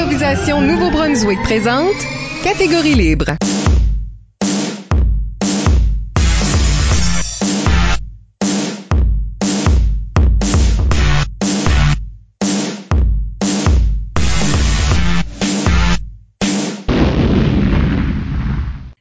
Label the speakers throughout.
Speaker 1: d'improvisation Nouveau-Brunswick présente Catégorie libre.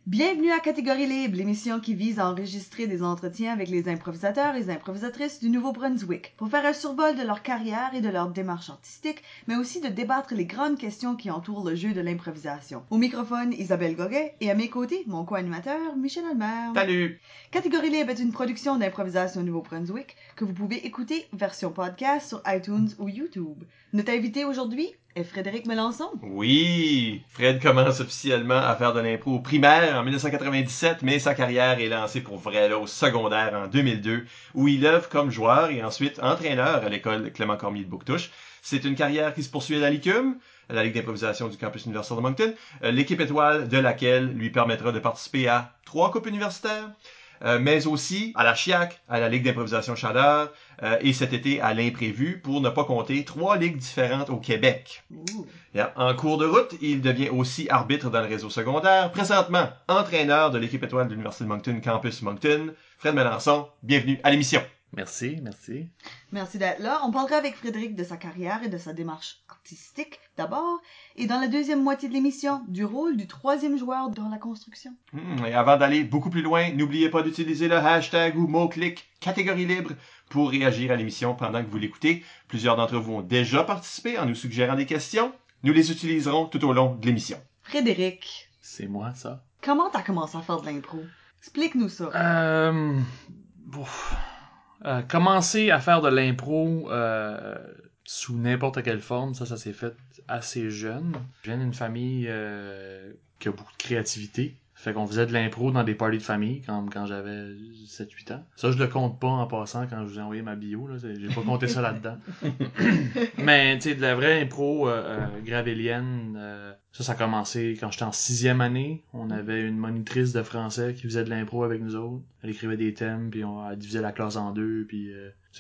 Speaker 2: Bienvenue à Catégorie libre, l'émission qui vise à enregistrer des entretiens avec les improvisateurs et les improvisatrices du Nouveau-Brunswick pour faire un survol de leur carrière et de leur démarche artistique, mais aussi de débattre les grandes questions qui entourent le jeu de l'improvisation. Au microphone, Isabelle Goguet et à mes côtés, mon co-animateur, Michel Almer.
Speaker 3: Salut!
Speaker 2: Catégorie libre est une production d'improvisation au Nouveau-Brunswick que vous pouvez écouter version podcast sur iTunes ou YouTube. Notre invité aujourd'hui est Frédéric Melançon.
Speaker 3: Oui! Fred commence officiellement à faire de l'impro au primaire en 1997, mais sa carrière est lancée pour vrai là, au secondaire en 2002, où il œuvre comme joueur et ensuite entraîneur à l'école Clément Cormier de Bouctouche. C'est une carrière qui se poursuit à la LICUM, la Ligue d'improvisation du campus universitaire de Moncton, l'équipe étoile de laquelle lui permettra de participer à 3 coupes universitaires, mais aussi à la CHIAC, à la Ligue d'improvisation Chaleur, et cet été à l'Imprévu, pour ne pas compter 3 ligues différentes au Québec. En cours de route, il devient aussi arbitre dans le réseau secondaire, présentement entraîneur de l'équipe étoile de l'Université de Moncton, campus Moncton. Fred Melançon, bienvenue à l'émission.
Speaker 4: Merci.
Speaker 2: Merci d'être là. On parlera avec Frédéric de sa carrière et de sa démarche artistique d'abord, et dans la deuxième moitié de l'émission, du rôle du 3e joueur dans la construction.
Speaker 3: Et avant d'aller beaucoup plus loin, n'oubliez pas d'utiliser le hashtag ou mot-clic Catégorie libre pour réagir à l'émission pendant que vous l'écoutez. Plusieurs d'entre vous ont déjà participé en nous suggérant des questions. Nous les utiliserons tout au long de l'émission.
Speaker 2: Frédéric,
Speaker 4: C'est moi, ça.
Speaker 2: comment t'as commencé à faire de l'impro? Explique-nous ça.
Speaker 4: Commencer à faire de l'impro sous n'importe quelle forme, ça s'est fait assez jeune. Je viens d'une famille qui a beaucoup de créativité. Fait qu'on faisait de l'impro dans des parties de famille quand j'avais 7-8 ans. Ça, je le compte pas en passant quand je vous ai envoyé ma bio. Là. J'ai pas compté ça là-dedans. Mais, tu sais, de la vraie impro gravélienne, ça a commencé quand j'étais en 6e année. On avait une monitrice de français qui faisait de l'impro avec nous autres. Elle écrivait des thèmes, puis elle divisait la classe en 2, puis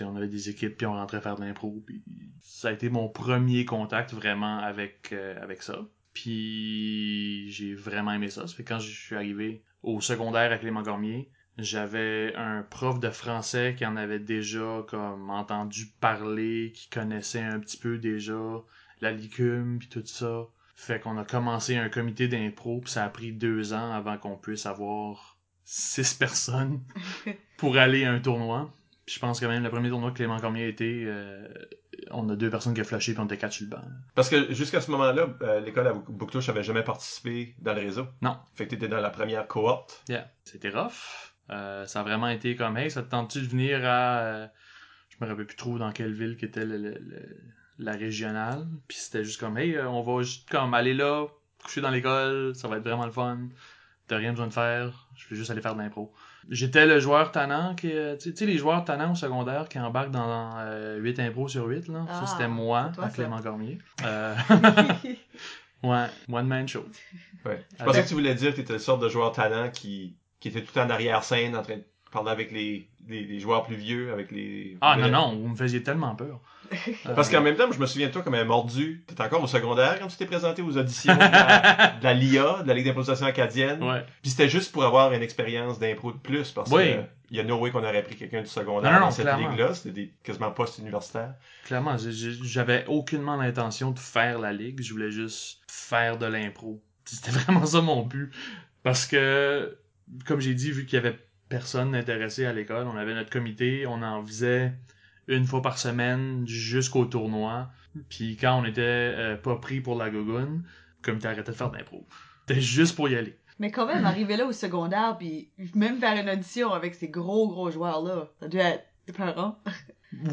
Speaker 4: on avait des équipes, puis on rentrait faire de l'impro. Puis ça a été mon premier contact vraiment avec ça. Puis j'ai vraiment aimé ça. Ça fait que quand je suis arrivé au secondaire à Clément Cormier, j'avais un prof de français qui en avait déjà comme entendu parler, qui connaissait un petit peu déjà la LICUM puis tout ça. Fait qu'on a commencé un comité d'impro, puis ça a pris 2 ans avant qu'on puisse avoir 6 personnes pour aller à un tournoi. Puis je pense que même le premier tournoi que Clément Cormier a été, on a 2 personnes qui ont flashé puis on était 4 sur le banc.
Speaker 3: Parce que jusqu'à ce moment-là, l'école à Bouctouche avait jamais participé dans le réseau.
Speaker 4: Non.
Speaker 3: Fait que t'étais dans la première cohorte.
Speaker 4: Yeah. C'était rough. Ça a vraiment été comme, hey, ça te tente-tu de venir à... je me rappelle plus trop dans quelle ville qu'était la régionale. Puis c'était juste comme, hey, on va juste comme aller là, coucher dans l'école, ça va être vraiment le fun. T'as rien besoin de faire, je vais juste aller faire de l'impro. J'étais le joueur tannant qui, tu sais les joueurs tannants au secondaire qui embarquent dans 8 impros sur 8 là. Ça c'était moi à Clément Cormier. Ouais, one man show.
Speaker 3: Ouais. Je pensais que tu voulais dire que t'étais le sorte de joueur talent qui était tout en arrière-scène en train de parler avec les joueurs plus vieux, avec les...
Speaker 4: Ah non, vous me faisiez tellement peur.
Speaker 3: Parce qu'en même temps, je me souviens de toi comme un mordu. T'étais encore au secondaire quand tu t'es présenté aux auditions de la LIA, de la Ligue d'improvisation acadienne.
Speaker 4: Ouais.
Speaker 3: Puis c'était juste pour avoir une expérience d'impro de plus, parce que il y a no way qu'on aurait pris quelqu'un du secondaire dans cette ligue-là. C'était quasiment post-universitaire.
Speaker 4: Clairement, j'avais aucunement l'intention de faire la ligue. Je voulais juste faire de l'impro. C'était vraiment ça mon but. Parce que, comme j'ai dit, vu qu'il y avait personne intéressé à l'école, on avait notre comité, on en faisait 1 fois par semaine jusqu'au tournoi. Puis quand on était pas pris pour la gogoune, le comité arrêtait de faire de l'impro. C'était juste pour y aller.
Speaker 2: Mais quand même, arriver là au secondaire, puis même faire une audition avec ces gros joueurs-là, ça doit être épeurant.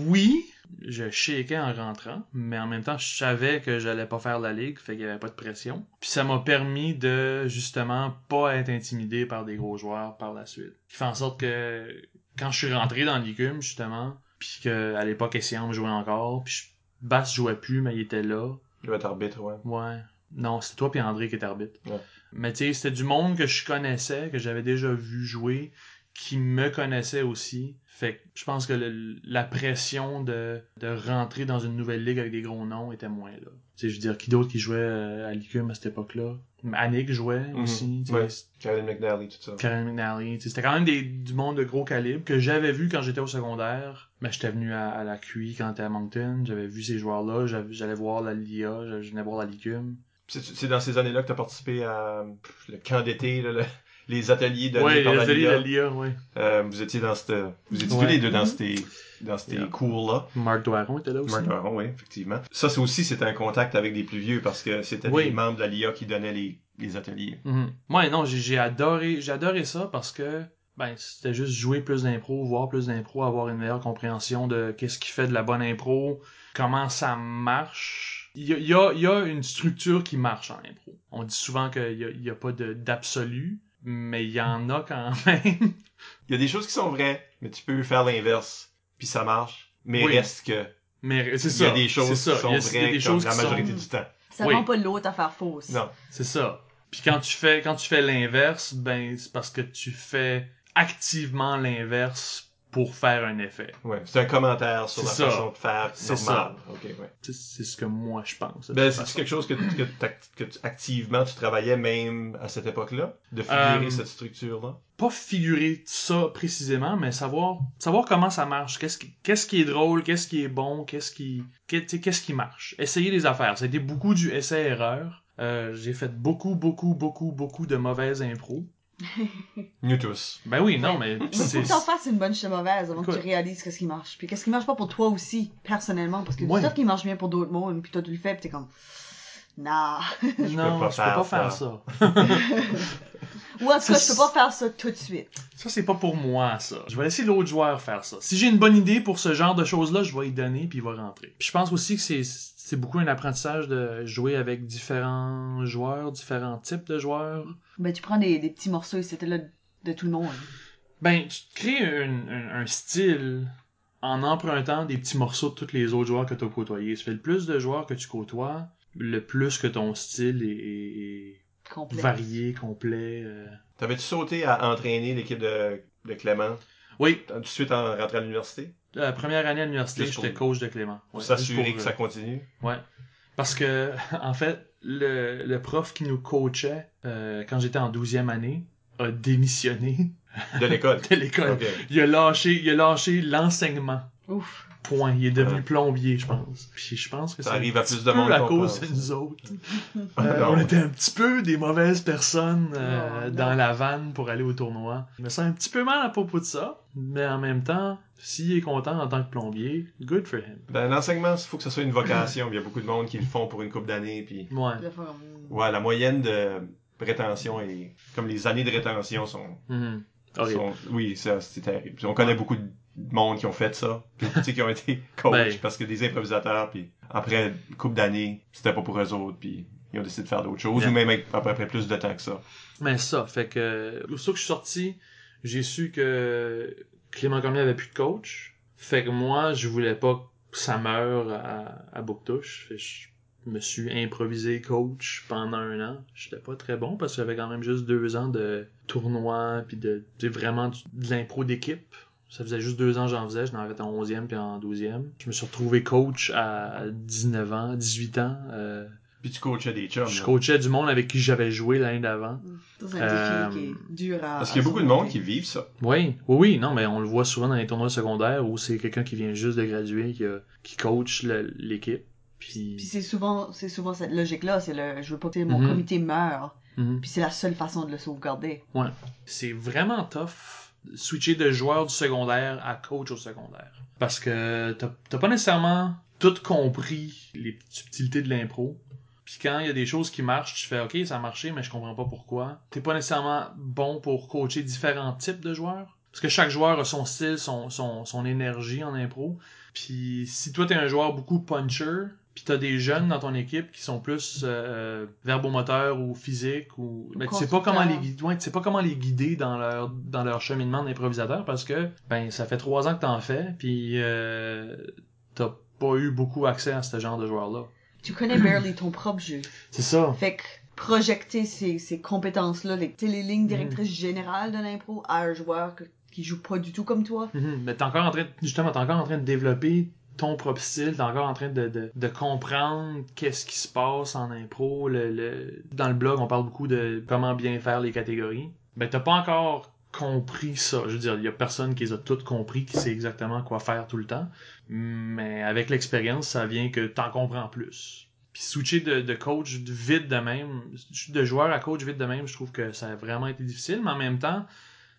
Speaker 4: Oui, je shakeais en rentrant, mais en même temps, je savais que j'allais pas faire la ligue, fait qu'il y avait pas de pression. Puis ça m'a permis de, justement, pas être intimidé par des gros joueurs par la suite. Qui fait en sorte que, quand je suis rentré dans l'ICUM, justement, puis qu'à l'époque, Essiam jouait encore, puis Bass jouait plus, mais il était là.
Speaker 3: Il devait être arbitre, ouais.
Speaker 4: Ouais. Non, c'était toi puis André qui était arbitre.
Speaker 3: Ouais.
Speaker 4: Mais tu sais, c'était du monde que je connaissais, que j'avais déjà vu jouer, qui me connaissaient aussi. Fait que je pense que la pression de rentrer dans une nouvelle ligue avec des gros noms était moins là. Tu sais, je veux dire, qui d'autre qui jouait à l'ICUM à cette époque-là? Annick jouait aussi. Tu sais,
Speaker 3: Ouais. Karen McNally, tout ça.
Speaker 4: Karen McNally. Tu sais, c'était quand même du monde de gros calibre que j'avais vu quand j'étais au secondaire. Mais j'étais venu à la QI quand j'étais à Moncton. J'avais vu ces joueurs-là. J'allais voir la LIA. Je venais voir la LICUM.
Speaker 3: C'est dans ces années-là que tu as participé à le camp d'été, là, les ateliers de
Speaker 4: Ouais,
Speaker 3: par
Speaker 4: les
Speaker 3: la
Speaker 4: ateliers de
Speaker 3: LIA.
Speaker 4: la LIA, ouais.
Speaker 3: Vous étiez tous
Speaker 4: Ouais.
Speaker 3: les deux dans ces cours-là.
Speaker 4: Marc Doiron était là aussi.
Speaker 3: Marc Doiron, oui, effectivement. Ça, c'était un contact avec des plus vieux parce que c'était
Speaker 4: Oui.
Speaker 3: des membres de la LIA qui donnaient les ateliers.
Speaker 4: Mhm. Ouais, non, j'ai adoré ça parce que c'était juste jouer plus d'impro, voir plus d'impro, avoir une meilleure compréhension de qu'est-ce qui fait de la bonne impro, comment ça marche. Il y a une structure qui marche en impro. On dit souvent qu'il y a pas d'absolu, mais il y en a quand même.
Speaker 3: Il y a des choses qui sont vraies, mais tu peux faire l'inverse, puis ça marche. Mais
Speaker 4: Oui.
Speaker 3: reste que
Speaker 4: Mais c'est
Speaker 3: il
Speaker 4: ça.
Speaker 3: y a des choses
Speaker 4: c'est ça.
Speaker 3: qui sont
Speaker 4: Il y a
Speaker 3: vraies
Speaker 4: des
Speaker 3: comme
Speaker 4: choses
Speaker 3: la
Speaker 4: qui
Speaker 3: majorité
Speaker 4: sont...
Speaker 3: du temps.
Speaker 2: Ça
Speaker 4: Oui.
Speaker 2: rend pas l'autre à faire fausse.
Speaker 3: Non.
Speaker 4: C'est ça. Puis quand tu fais l'inverse, c'est parce que tu fais activement l'inverse pour faire un effet.
Speaker 3: Ouais, c'est un commentaire sur la
Speaker 4: C'est ça.
Speaker 3: façon de faire
Speaker 4: C'est
Speaker 3: normale. Ok, ouais.
Speaker 4: C'est ce que moi je pense.
Speaker 3: Ben, c'est quelque chose que activement tu travaillais même à cette époque-là, de figurer cette structure-là.
Speaker 4: Pas figurer ça précisément, mais savoir comment ça marche, qu'est-ce qui est drôle, qu'est-ce qui est bon, qu'est-ce qui marche. Essayer les affaires. Ça a été beaucoup du essai-erreur. J'ai fait beaucoup de mauvaises impros.
Speaker 3: Nous tous.
Speaker 4: Ben oui, non, mais
Speaker 2: Il faut que t'en fasses une bonne chez mauvaise avant que tu réalises qu'est-ce qui marche. Puis qu'est-ce qui marche pas pour toi aussi, personnellement. Parce que
Speaker 4: Ouais.
Speaker 2: du stuff qui marche bien pour d'autres mondes, puis toi tu le fais, puis t'es comme... Nah.
Speaker 4: non,
Speaker 3: pas
Speaker 4: je peux pas
Speaker 3: faire
Speaker 4: faire ça.
Speaker 2: Ou en tout cas, je peux pas faire ça tout de suite.
Speaker 4: Ça, c'est pas pour moi, ça. Je vais laisser l'autre joueur faire ça. Si j'ai une bonne idée pour ce genre de choses-là, je vais y donner, puis il va rentrer. Puis je pense aussi que c'est beaucoup un apprentissage de jouer avec différents joueurs, différents types de joueurs.
Speaker 2: Ben, tu prends des petits morceaux, c'était là de tout le monde.
Speaker 4: Ben, tu te crées un style en empruntant des petits morceaux de tous les autres joueurs que tu as côtoyés. Ça fait le plus de joueurs que tu côtoies, le plus que ton style est
Speaker 2: Complet.
Speaker 4: varié, complet.
Speaker 3: T'avais-tu sauté à entraîner l'équipe de Clément
Speaker 4: Oui,
Speaker 3: tout de suite en rentrant à l'université?
Speaker 4: la première année à l'université,
Speaker 3: Juste
Speaker 4: j'étais
Speaker 3: pour-
Speaker 4: coach de Clément.
Speaker 3: Pour
Speaker 4: Ouais,
Speaker 3: s'assurer
Speaker 4: juste
Speaker 3: que ça continue?
Speaker 4: Ouais. Parce que, en fait, le prof qui nous coachait quand j'étais en 12e année a démissionné
Speaker 3: De l'école?
Speaker 4: de l'école.
Speaker 3: Ok.
Speaker 4: Il a lâché l'enseignement.
Speaker 2: Ouf.
Speaker 4: Point. Il est devenu
Speaker 3: Ouais.
Speaker 4: plombier, je pense. Puis je pense que
Speaker 3: Ça
Speaker 4: c'est
Speaker 3: arrive
Speaker 4: un
Speaker 3: à
Speaker 4: petit
Speaker 3: plus de
Speaker 4: peu
Speaker 3: monde
Speaker 4: à
Speaker 3: qu'on
Speaker 4: cause
Speaker 3: pense.
Speaker 4: de nous autres.
Speaker 3: Non,
Speaker 4: On était un petit peu des mauvaises personnes
Speaker 2: Oh,
Speaker 4: dans
Speaker 2: non.
Speaker 4: la vanne pour aller au tournoi. Je me sens un petit peu mal à propos de ça, mais en même temps, s'il est content en tant que plombier, good for him.
Speaker 3: Ben, l'enseignement, il faut que ce soit une vocation. Il y a beaucoup de monde qui le font pour une couple d'années. Puis,
Speaker 4: Ouais.
Speaker 3: ouais, la moyenne de rétention est... Comme les années de rétention sont...
Speaker 4: Mhm. Horrible.
Speaker 3: Oui, ça, c'est terrible. Puis on connaît beaucoup de monde qui ont fait ça. Puis, tu sais, qui ont été coach
Speaker 4: Ben.
Speaker 3: parce que des improvisateurs, puis après une couple d'années, c'était pas pour eux autres, puis ils ont décidé de faire d'autres choses,
Speaker 4: Yeah.
Speaker 3: ou même après plus de temps que ça.
Speaker 4: Mais ça, fait que, aussitôt que je suis sorti, j'ai su que Clément Cormier avait plus de coach. Fait que moi, je voulais pas que ça meure à Bouctouche. Fait que je me suis improvisé coach pendant 1 an. J'étais pas très bon parce que j'avais quand même juste 2 ans de tournoi puis de vraiment de l'impro d'équipe. Ça faisait juste 2 ans que j'en faisais. J'en avais fait en 11e puis en 12e. Je me suis retrouvé coach à 18 ans.
Speaker 3: Puis tu coachais des chums.
Speaker 4: Je
Speaker 3: là.
Speaker 4: coachais du monde avec qui j'avais joué l'année d'avant.
Speaker 2: Ça, c'est un défi qui est dur à...
Speaker 3: Parce qu'il y a beaucoup de monde qui vivent ça.
Speaker 4: Oui, non, mais on le voit souvent dans les tournois secondaires où c'est quelqu'un qui vient juste de graduer qui coach l'équipe.
Speaker 2: Puis
Speaker 4: Puis,
Speaker 2: c'est souvent cette logique-là, c'est je veux pas que mon
Speaker 4: Mhm.
Speaker 2: comité meure,
Speaker 4: Mhm.
Speaker 2: puis c'est la seule façon de le sauvegarder.
Speaker 4: Ouais. C'est vraiment tough switcher de joueur du secondaire à coach au secondaire. Parce que t'as pas nécessairement tout compris les petites subtilités de l'impro. Puis quand il y a des choses qui marchent, tu fais « Ok, ça a marché, mais je comprends pas pourquoi. » T'es pas nécessairement bon pour coacher différents types de joueurs. Parce que chaque joueur a son style, son énergie en impro. Puis si toi t'es un joueur beaucoup puncher, puis t'as des jeunes dans ton équipe qui sont plus verbomoteurs ou physiques, ou ben, tu sais pas comment les guider, tu sais pas comment les guider dans leur cheminement d'improvisateur parce que ben ça fait 3 ans que t'en fais, puis t'as pas eu beaucoup accès à ce genre de joueurs-là.
Speaker 2: Tu connais barely ton propre jeu.
Speaker 4: C'est ça.
Speaker 2: Fait que projeter ces compétences-là, les lignes directrices générales de l'impro à un joueur que qui jouent pas du tout comme toi.
Speaker 4: Mais t'es encore en train de développer ton propre style, t'es encore en train de comprendre qu'est-ce qui se passe en impro. Dans le blog, on parle beaucoup de comment bien faire les catégories. Ben, t'as pas encore compris ça. Je veux dire, il y a personne qui les a toutes compris, qui sait exactement quoi faire tout le temps. Mais avec l'expérience, ça vient que t'en comprends plus. Puis switcher de coach vite de même, de joueur à coach vite de même, je trouve que ça a vraiment été difficile, mais en même temps,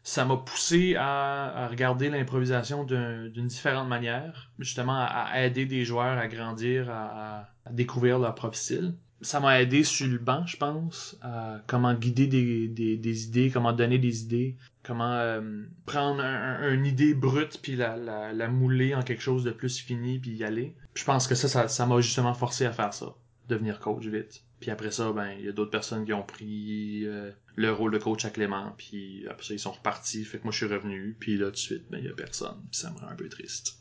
Speaker 4: ça m'a poussé à regarder l'improvisation d'une différente manière, justement à aider des joueurs à grandir, à découvrir leur propre style. Ça m'a aidé sur le banc, je pense, à comment guider des idées, comment donner des idées, comment prendre une idée brute puis la mouler en quelque chose de plus fini puis y aller. Puis je pense que ça m'a justement forcé à faire ça, devenir coach vite. Puis après ça, ben il y a d'autres personnes qui ont pris le rôle de coach à Clément, puis après ça ils sont repartis, fait que moi je suis revenu, puis là tout de suite ben il y a personne, puis ça me rend un peu triste.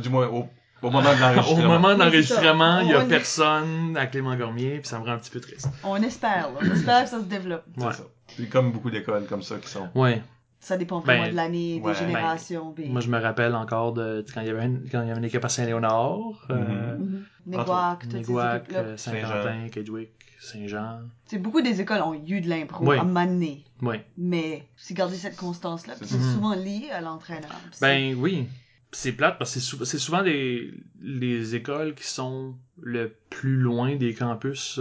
Speaker 3: Du moins au moment de l'enregistrement.
Speaker 4: Au moment de l'enregistrement, il y a
Speaker 2: On-
Speaker 4: personne à Clément Gormier, puis ça me rend un petit peu triste.
Speaker 2: On espère, là. On espère que ça se développe.
Speaker 3: C'est
Speaker 4: Ouais.
Speaker 3: ça. Puis comme beaucoup d'écoles comme ça qui sont.
Speaker 4: Ouais.
Speaker 2: Ça dépend vraiment
Speaker 4: Ben,
Speaker 2: de l'année,
Speaker 3: ouais,
Speaker 2: des générations. puis-
Speaker 4: Moi je me rappelle encore de quand il y avait une équipe à Saint-Léonard,
Speaker 2: Mhm. Neguac, toutes ces
Speaker 4: Néguac,
Speaker 2: équipes-là.
Speaker 4: Saint-Quentin, Kedgewick, Saint-Jean.
Speaker 2: C'est beaucoup des écoles ont eu de l'impro
Speaker 4: Oui.
Speaker 2: à m'amener.
Speaker 4: Ouais.
Speaker 2: Mais c'est garder cette constance-là, puis c'est
Speaker 4: Mhm.
Speaker 2: souvent lié à l'entraîneur. Puis
Speaker 4: Ben oui. C'est plate parce que c'est souvent les écoles qui sont le plus loin des campus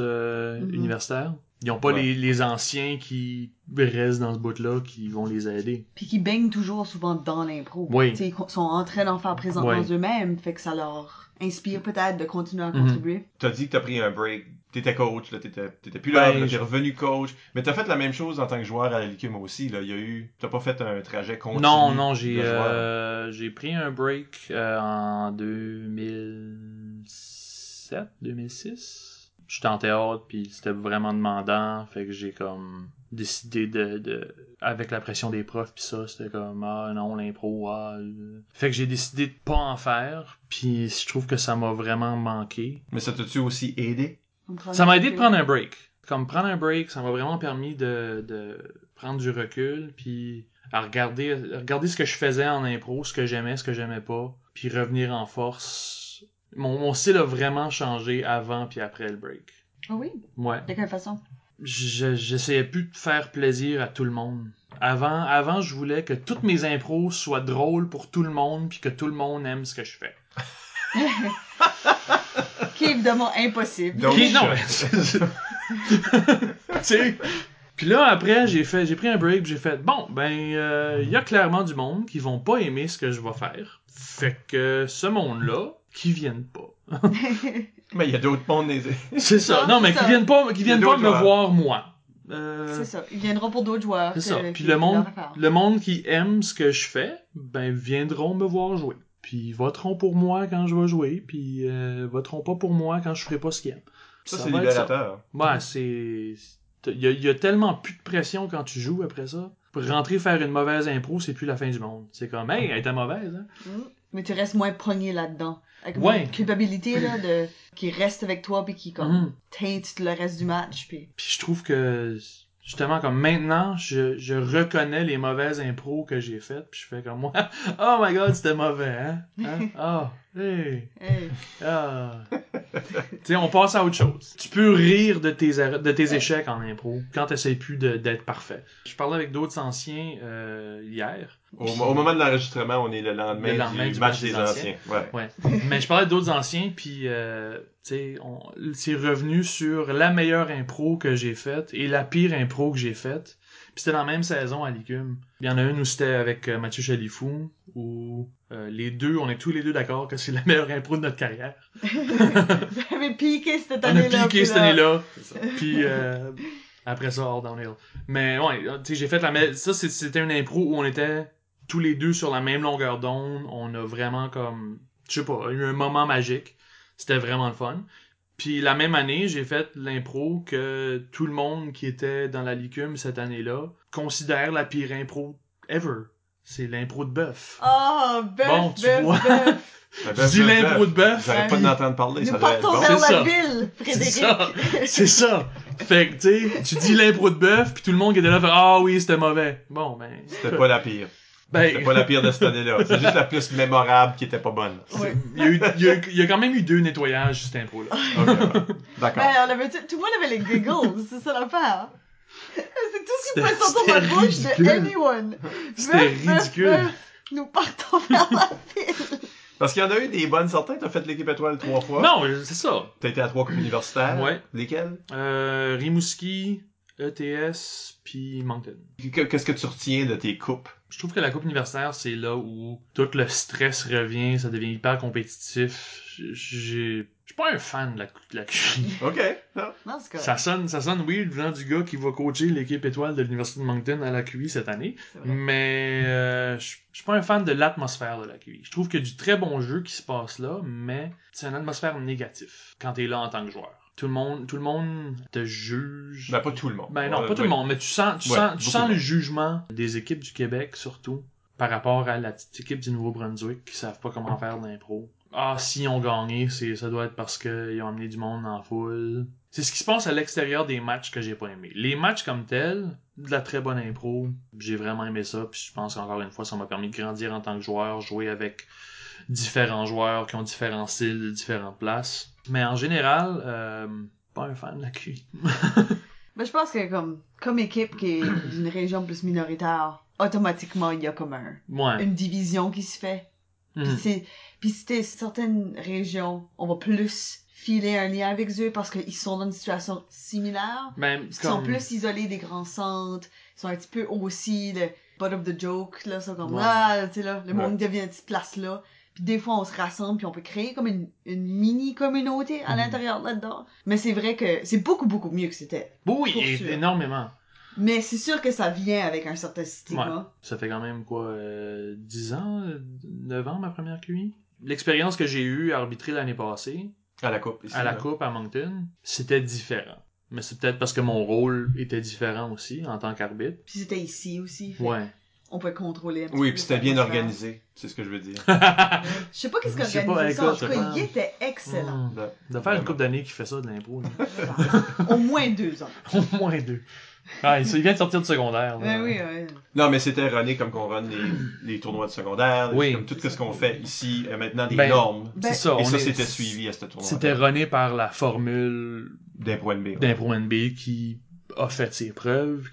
Speaker 4: universitaires. Ils n'ont pas
Speaker 3: Ouais.
Speaker 4: les anciens qui restent dans ce bout-là qui vont les aider.
Speaker 2: Puis qui baignent toujours souvent dans l'impro.
Speaker 4: Oui.
Speaker 2: Tu sais, ils sont en train d'en faire présentement
Speaker 4: Oui.
Speaker 2: eux-mêmes, fait que ça leur inspire peut-être de continuer à
Speaker 4: Mhm.
Speaker 2: contribuer.
Speaker 3: T'as dit que t'as pris un break. T'étais coach, là, t'étais plus là,
Speaker 4: Ben,
Speaker 3: là, t'es revenu coach. Mais t'as fait la même chose en tant que joueur à la Licume aussi, là. T'as pas fait un trajet continu.
Speaker 4: Non,
Speaker 3: de joueur.
Speaker 4: j'ai pris un break en 2007, 2006. J'étais en théâtre, puis c'était vraiment demandant, fait que j'ai comme décidé avec la pression des profs, puis ça, c'était comme, ah non, l'impro, Fait que j'ai décidé de pas en faire, puis je trouve que ça m'a vraiment manqué.
Speaker 3: Mais ça t'a-tu aussi aidé?
Speaker 4: Ça m'a aidé de prendre un break. Comme prendre un break, ça m'a vraiment permis de prendre du recul, puis à regarder ce que je faisais en impro, ce que j'aimais pas, puis revenir en force. Mon style a vraiment changé avant puis après le break.
Speaker 2: Ah oui?
Speaker 4: Ouais.
Speaker 2: De quelle façon?
Speaker 4: J'essayais plus de faire plaisir à tout le monde. Avant, je voulais que toutes mes impros soient drôles pour tout le monde, puis que tout le monde aime ce que je fais.
Speaker 2: Qui est évidemment impossible.
Speaker 3: Donc,
Speaker 4: Qui- non, mais... tu sais. Puis là, après, j'ai pris un break, puis j'ai fait, bon, ben, il y a clairement du monde qui vont pas aimer ce que je vais faire. Fait que ce monde-là, qui viennent pas.
Speaker 3: Mais il y a d'autres mondes.
Speaker 4: C'est ça. Non, mais
Speaker 2: C'est
Speaker 4: qui
Speaker 2: ça.
Speaker 4: viennent pas
Speaker 3: Il y a
Speaker 4: me
Speaker 3: d'autres joueurs.
Speaker 4: voir moi.
Speaker 2: C'est ça. Ils viendront pour d'autres joueurs.
Speaker 4: C'est ça.
Speaker 2: que-
Speaker 4: Puis
Speaker 2: qui-
Speaker 4: le
Speaker 2: qui
Speaker 4: monde,
Speaker 2: leur affaire.
Speaker 4: le monde qui aime ce que je fais, ben viendront me voir jouer. Puis ils voteront pour moi quand je vais jouer, puis voteront pas pour moi quand je ferai pas ce qu'ils aiment.
Speaker 3: Ça,
Speaker 4: Ça
Speaker 3: c'est
Speaker 4: va être ça.
Speaker 3: libérateur.
Speaker 4: Ouais, il y a tellement plus de pression quand tu joues après ça. Pour rentrer faire une mauvaise impro, c'est plus la fin du monde. C'est comme, hey, elle était mauvaise, hein.
Speaker 2: Mais tu restes moins pogné là-dedans. Avec
Speaker 4: Ouais.
Speaker 2: une culpabilité là, qui reste avec toi puis qui comme
Speaker 4: Mhm.
Speaker 2: teinte le reste du match. Puis...
Speaker 4: Puis je trouve que, justement, comme maintenant, je reconnais les mauvaises impros que j'ai faites, puis je fais comme moi, oh my god, c'était mauvais, hein? Ah, hey,
Speaker 2: Hey.
Speaker 4: ah. Tu sais, on passe à autre chose. Tu peux rire de tes échecs en impro quand t'essayes plus d'être parfait. Je parlais avec d'autres anciens hier.
Speaker 3: Au moment de l'enregistrement, on est le lendemain du match des anciens. Ouais.
Speaker 4: Ouais. Mais je parlais d'autres anciens, puis tu sais, c'est revenu sur la meilleure impro que j'ai faite et la pire impro que j'ai faite. Puis c'était dans la même saison à Licume. Il y en a une où c'était avec Mathieu Chalifou, où on est tous les deux d'accord que c'est la meilleure impro de notre carrière.
Speaker 2: Vous avez piqué cette
Speaker 4: On a
Speaker 2: année-là.
Speaker 4: piqué
Speaker 2: puis
Speaker 4: cette
Speaker 2: là-
Speaker 4: année-là.
Speaker 3: C'est ça.
Speaker 4: Puis après ça, all downhill. Mais ouais, tu sais, j'ai fait ça, c'était une impro où on était tous les deux sur la même longueur d'onde. On a vraiment comme, je sais pas, eu un moment magique. C'était vraiment le fun. Puis la même année, j'ai fait l'impro que tout le monde qui était dans la Licume cette année-là considère la pire impro ever. C'est l'impro de bœuf.
Speaker 2: Ah, bœuf,
Speaker 4: Bon, tu
Speaker 2: bœuf,
Speaker 4: vois.
Speaker 2: bœuf.
Speaker 3: Ben,
Speaker 4: Je dis l'impro de bœuf.
Speaker 3: J'arrête pas
Speaker 2: Oui.
Speaker 3: d'en entendre parler, ça
Speaker 2: Nous
Speaker 3: doit être
Speaker 2: partons
Speaker 3: bon.
Speaker 2: vers
Speaker 4: C'est
Speaker 2: la
Speaker 4: ça.
Speaker 2: ville,
Speaker 4: C'est
Speaker 2: Frédéric.
Speaker 4: ça. C'est ça. Fait que, tu sais, tu dis l'impro de bœuf, puis tout le monde qui était là fait « Ah oui, c'était mauvais. » Bon, ben...
Speaker 3: C'était pas la pire. C'était pas la pire de cette année-là. C'est juste la plus mémorable qui était pas bonne.
Speaker 2: Oui.
Speaker 4: Il y a quand même eu 2 nettoyages, cette impro-là.
Speaker 3: Ok, d'accord.
Speaker 2: Ben, tout le monde avait les giggles, c'est ça l'affaire. C'est tout ce qui pouvait sortir de la
Speaker 4: C'était
Speaker 2: bouche de
Speaker 4: ridicule.
Speaker 2: anyone.
Speaker 4: C'était ridicule.
Speaker 2: Nous partons vers la file.
Speaker 3: Parce qu'il y en a eu des bonnes certains. T'as fait l'équipe étoile 3 fois.
Speaker 4: Non, c'est ça.
Speaker 3: T'as été à 3 coupes universitaires.
Speaker 4: Ouais.
Speaker 3: Lesquelles?
Speaker 4: Rimouski, ETS, puis Moncton.
Speaker 3: Qu'est-ce que tu retiens de tes coupes?
Speaker 4: Je trouve que la coupe universitaire, c'est là où tout le stress revient, ça devient hyper compétitif. Je suis pas un fan de la QI.
Speaker 3: Ok. Non.
Speaker 2: Non, c'est correct.
Speaker 4: Ça sonne weird venant du gars qui va coacher l'équipe étoile de l'Université de Moncton à la QI cette année.
Speaker 2: C'est vrai.
Speaker 4: Mais je suis pas un fan de l'atmosphère de la QI. Je trouve qu'il y a du très bon jeu qui se passe là, mais c'est une atmosphère négative quand t'es là en tant que joueur. Tout le monde te juge.
Speaker 3: Ben, pas tout le monde.
Speaker 4: Ben non, pas tout le monde, mais tu sens
Speaker 3: beaucoup de
Speaker 4: le
Speaker 3: monde.
Speaker 4: jugement des équipes du Québec, surtout, par rapport à la petite équipe du Nouveau-Brunswick qui savent pas comment faire d'impro. Ah, s'ils ont gagné, ça doit être parce qu'ils ont amené du monde en foule. C'est ce qui se passe à l'extérieur des matchs que j'ai pas aimé. Les matchs comme tels, de la très bonne impro, j'ai vraiment aimé ça, puis je pense qu'encore une fois, ça m'a permis de grandir en tant que joueur, jouer avec différents joueurs qui ont différents styles de différentes places. Mais en général, pas un fan de la QI.
Speaker 2: Ben, je pense que comme équipe qui est d'une région plus minoritaire, automatiquement, il y a comme
Speaker 4: Ouais.
Speaker 2: une division qui se fait.
Speaker 4: Mhm.
Speaker 2: Puis c'était certaines régions, on va plus filer un lien avec eux parce qu'ils sont dans une situation similaire.
Speaker 4: Ben,
Speaker 2: Ils sont plus isolés des grands centres. Ils sont un petit peu aussi le butt of the joke, là. C'est comme,
Speaker 4: Ouais.
Speaker 2: là, tu sais, là, le monde devient une petite place là. Puis des fois, on se rassemble puis on peut créer comme une mini-communauté à l'intérieur là-dedans. Mais c'est vrai que c'est beaucoup, beaucoup mieux que c'était.
Speaker 4: oui,
Speaker 2: pour sûr.
Speaker 4: énormément.
Speaker 2: Mais c'est sûr que ça vient avec un certain
Speaker 4: Ouais.
Speaker 2: stigma.
Speaker 4: Ça fait quand même, 10 ans, 9 ans, ma première QI. L'expérience que j'ai eue à arbitrer l'année passée,
Speaker 3: À la coupe, ici.
Speaker 4: à la
Speaker 3: là.
Speaker 4: Coupe à Moncton, c'était différent. Mais c'est peut-être parce que mon rôle était différent aussi, en tant qu'arbitre.
Speaker 2: Puis c'était ici aussi. fait
Speaker 4: Ouais.
Speaker 2: On peut contrôler un petit
Speaker 3: Oui,
Speaker 2: peu
Speaker 3: puis c'était bien
Speaker 2: l'atmosphère.
Speaker 3: organisé. C'est ce que je veux dire.
Speaker 2: Je sais pas qu'est-ce
Speaker 4: Je sais pas,
Speaker 2: qu'organisait ça. En
Speaker 4: écoute,
Speaker 2: tout cas,
Speaker 4: je
Speaker 2: il était excellent.
Speaker 3: Là,
Speaker 4: De faire une couple d'années qui fait ça, de l'impro. là.
Speaker 2: Au moins 2 ans.
Speaker 4: Au moins 2. Ah, il vient de sortir de secondaire. Là.
Speaker 2: Ben oui, oui.
Speaker 3: Non, mais c'était runné comme qu'on run les tournois de secondaire.
Speaker 4: Oui.
Speaker 3: Comme tout ce qu'on fait ici, maintenant, des
Speaker 4: Ben,
Speaker 3: normes.
Speaker 2: Ben,
Speaker 4: C'est ça.
Speaker 3: Et ça, c'était suivi à ce tournoi.
Speaker 4: C'était runné par la formule
Speaker 3: D'impro NB.
Speaker 4: d'impro NB qui a fait ses preuves,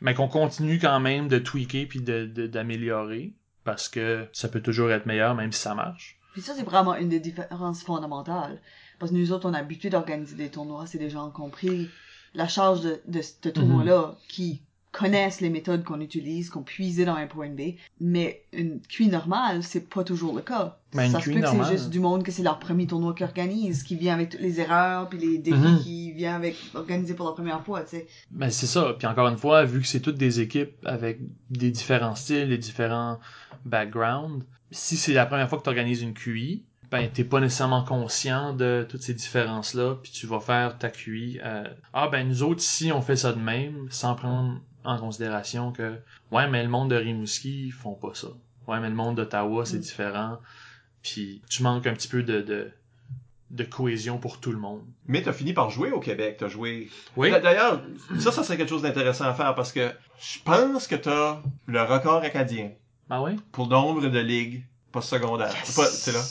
Speaker 4: mais qu'on continue quand même de tweaker puis d'améliorer parce que ça peut toujours être meilleur même si ça marche.
Speaker 2: Puis ça, c'est vraiment une des différences fondamentales. Parce que nous autres, on est habitués d'organiser des tournois. C'est des gens qui ont pris la charge de ce tournoi-là, qui connaissent les méthodes qu'on utilise, qu'on puise dans un point B. Mais une QI normale, c'est pas toujours le cas.
Speaker 4: Ben, une
Speaker 2: Ça se
Speaker 4: QI
Speaker 2: peut que c'est
Speaker 4: normale.
Speaker 2: juste du monde que c'est leur premier tournoi qu'ils organisent, qui vient avec toutes les erreurs, puis les défis
Speaker 4: Mhm.
Speaker 2: qui vient avec organisé pour la première fois, tu sais.
Speaker 4: Ben c'est ça. Puis encore une fois, vu que c'est toutes des équipes avec des différents styles, des différents backgrounds, si c'est la première fois que tu organises une QI, ben t'es pas nécessairement conscient de toutes ces différences-là, puis tu vas faire ta QI. Ah ben nous autres ici on fait ça de même, sans prendre en considération que ouais mais le monde de Rimouski ils font pas ça. Ouais mais le monde d'Ottawa c'est différent. Puis tu manques un petit peu de cohésion pour tout le monde.
Speaker 3: Mais t'as fini par jouer au Québec. T'as joué.
Speaker 4: Oui.
Speaker 3: D'ailleurs, ça serait quelque chose d'intéressant à faire parce que je pense que t'as le record acadien
Speaker 4: Ah ouais?
Speaker 3: pour nombre de ligues postsecondaires. C'est là.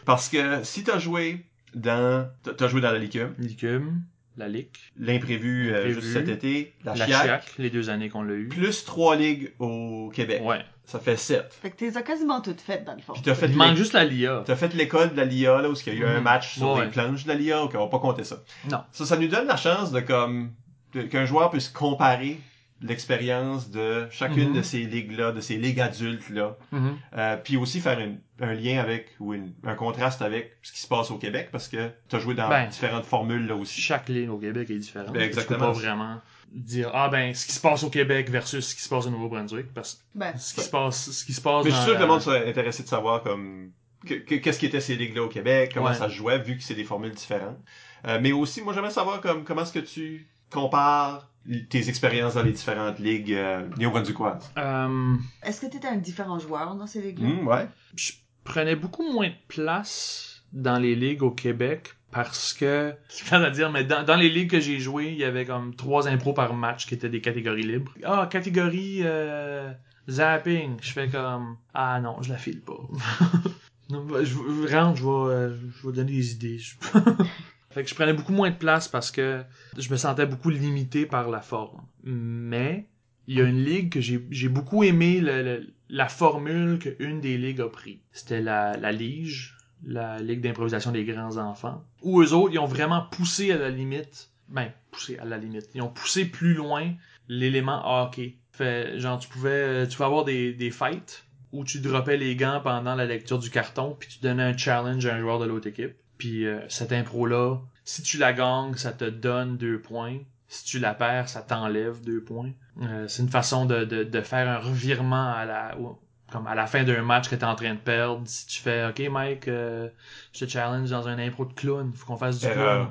Speaker 3: Parce que si t'as joué dans la LICUM,
Speaker 4: L'ICUM, la LIC,
Speaker 3: l'imprévu
Speaker 4: L'imprévu,
Speaker 3: juste cet été, la
Speaker 4: la
Speaker 3: Chiac,
Speaker 4: Chiac, les 2 années qu'on l'a eu.
Speaker 3: plus 3 ligues au Québec.
Speaker 4: Ouais.
Speaker 3: Ça fait 7.
Speaker 2: Fait que t'es quasiment toutes faites, dans le fond.
Speaker 3: Puis t'as fait
Speaker 4: Il manque juste la LIA.
Speaker 3: T'as fait l'école de la LIA, là, où il y a eu un match sur
Speaker 4: Ouais.
Speaker 3: les planches de la LIA, ok, on va pas compter ça.
Speaker 4: Non.
Speaker 3: Ça nous donne la chance qu'un joueur puisse comparer l'expérience de chacune de ces ligues-là, de ces ligues adultes-là, puis aussi faire un lien avec, ou un contraste avec ce qui se passe au Québec, parce que t'as joué dans différentes formules là aussi.
Speaker 4: Chaque ligne au Québec est différente.
Speaker 3: Ben, exactement.
Speaker 4: Tu peux pas vraiment dire ce qui se passe au Québec versus ce qui se passe au Nouveau-Brunswick, parce que
Speaker 2: Ben,
Speaker 4: ce qui se passe
Speaker 3: Mais je suis
Speaker 4: dans
Speaker 3: sûr que le monde serait intéressé de savoir comme qu'est-ce qui était ces ligues-là au Québec, comment
Speaker 4: Ouais.
Speaker 3: ça se jouait, vu que c'est des formules différentes. Mais aussi, moi j'aimerais savoir comment est-ce que tu compares tes expériences dans les différentes ligues néo-brunswickoises.
Speaker 2: est-ce que t'étais un différent joueur dans ces ligues-là?
Speaker 3: Ouais.
Speaker 4: Je prenais beaucoup moins de place dans les ligues au Québec parce que, c'est quand à dire, mais dans les ligues que j'ai jouées, il y avait comme 3 impros par match qui étaient des catégories libres. Ah, catégorie zapping. Je fais comme, ah non, je la file pas. Je vais donner des idées. Fait que je prenais beaucoup moins de place parce que je me sentais beaucoup limité par la forme. Mais il y a une ligue que j'ai beaucoup aimé la formule qu'une des ligues a pris. C'était la Lige, la Ligue d'improvisation des grands enfants, où eux autres, ils ont vraiment poussé à la limite. Ils ont poussé plus loin l'élément hockey. Fait, genre, tu pouvais avoir des fights où tu droppais les gants pendant la lecture du carton, puis tu donnais un challenge à un joueur de l'autre équipe. Puis cette impro-là, si tu la gagnes, ça te donne 2 points. Si tu la perds, ça t'enlève 2 points. C'est une façon de faire un revirement comme à la fin d'un match que t'es en train de perdre. Si tu fais « Ok Mike, je te challenge dans un impro de clown, faut qu'on fasse du clown. »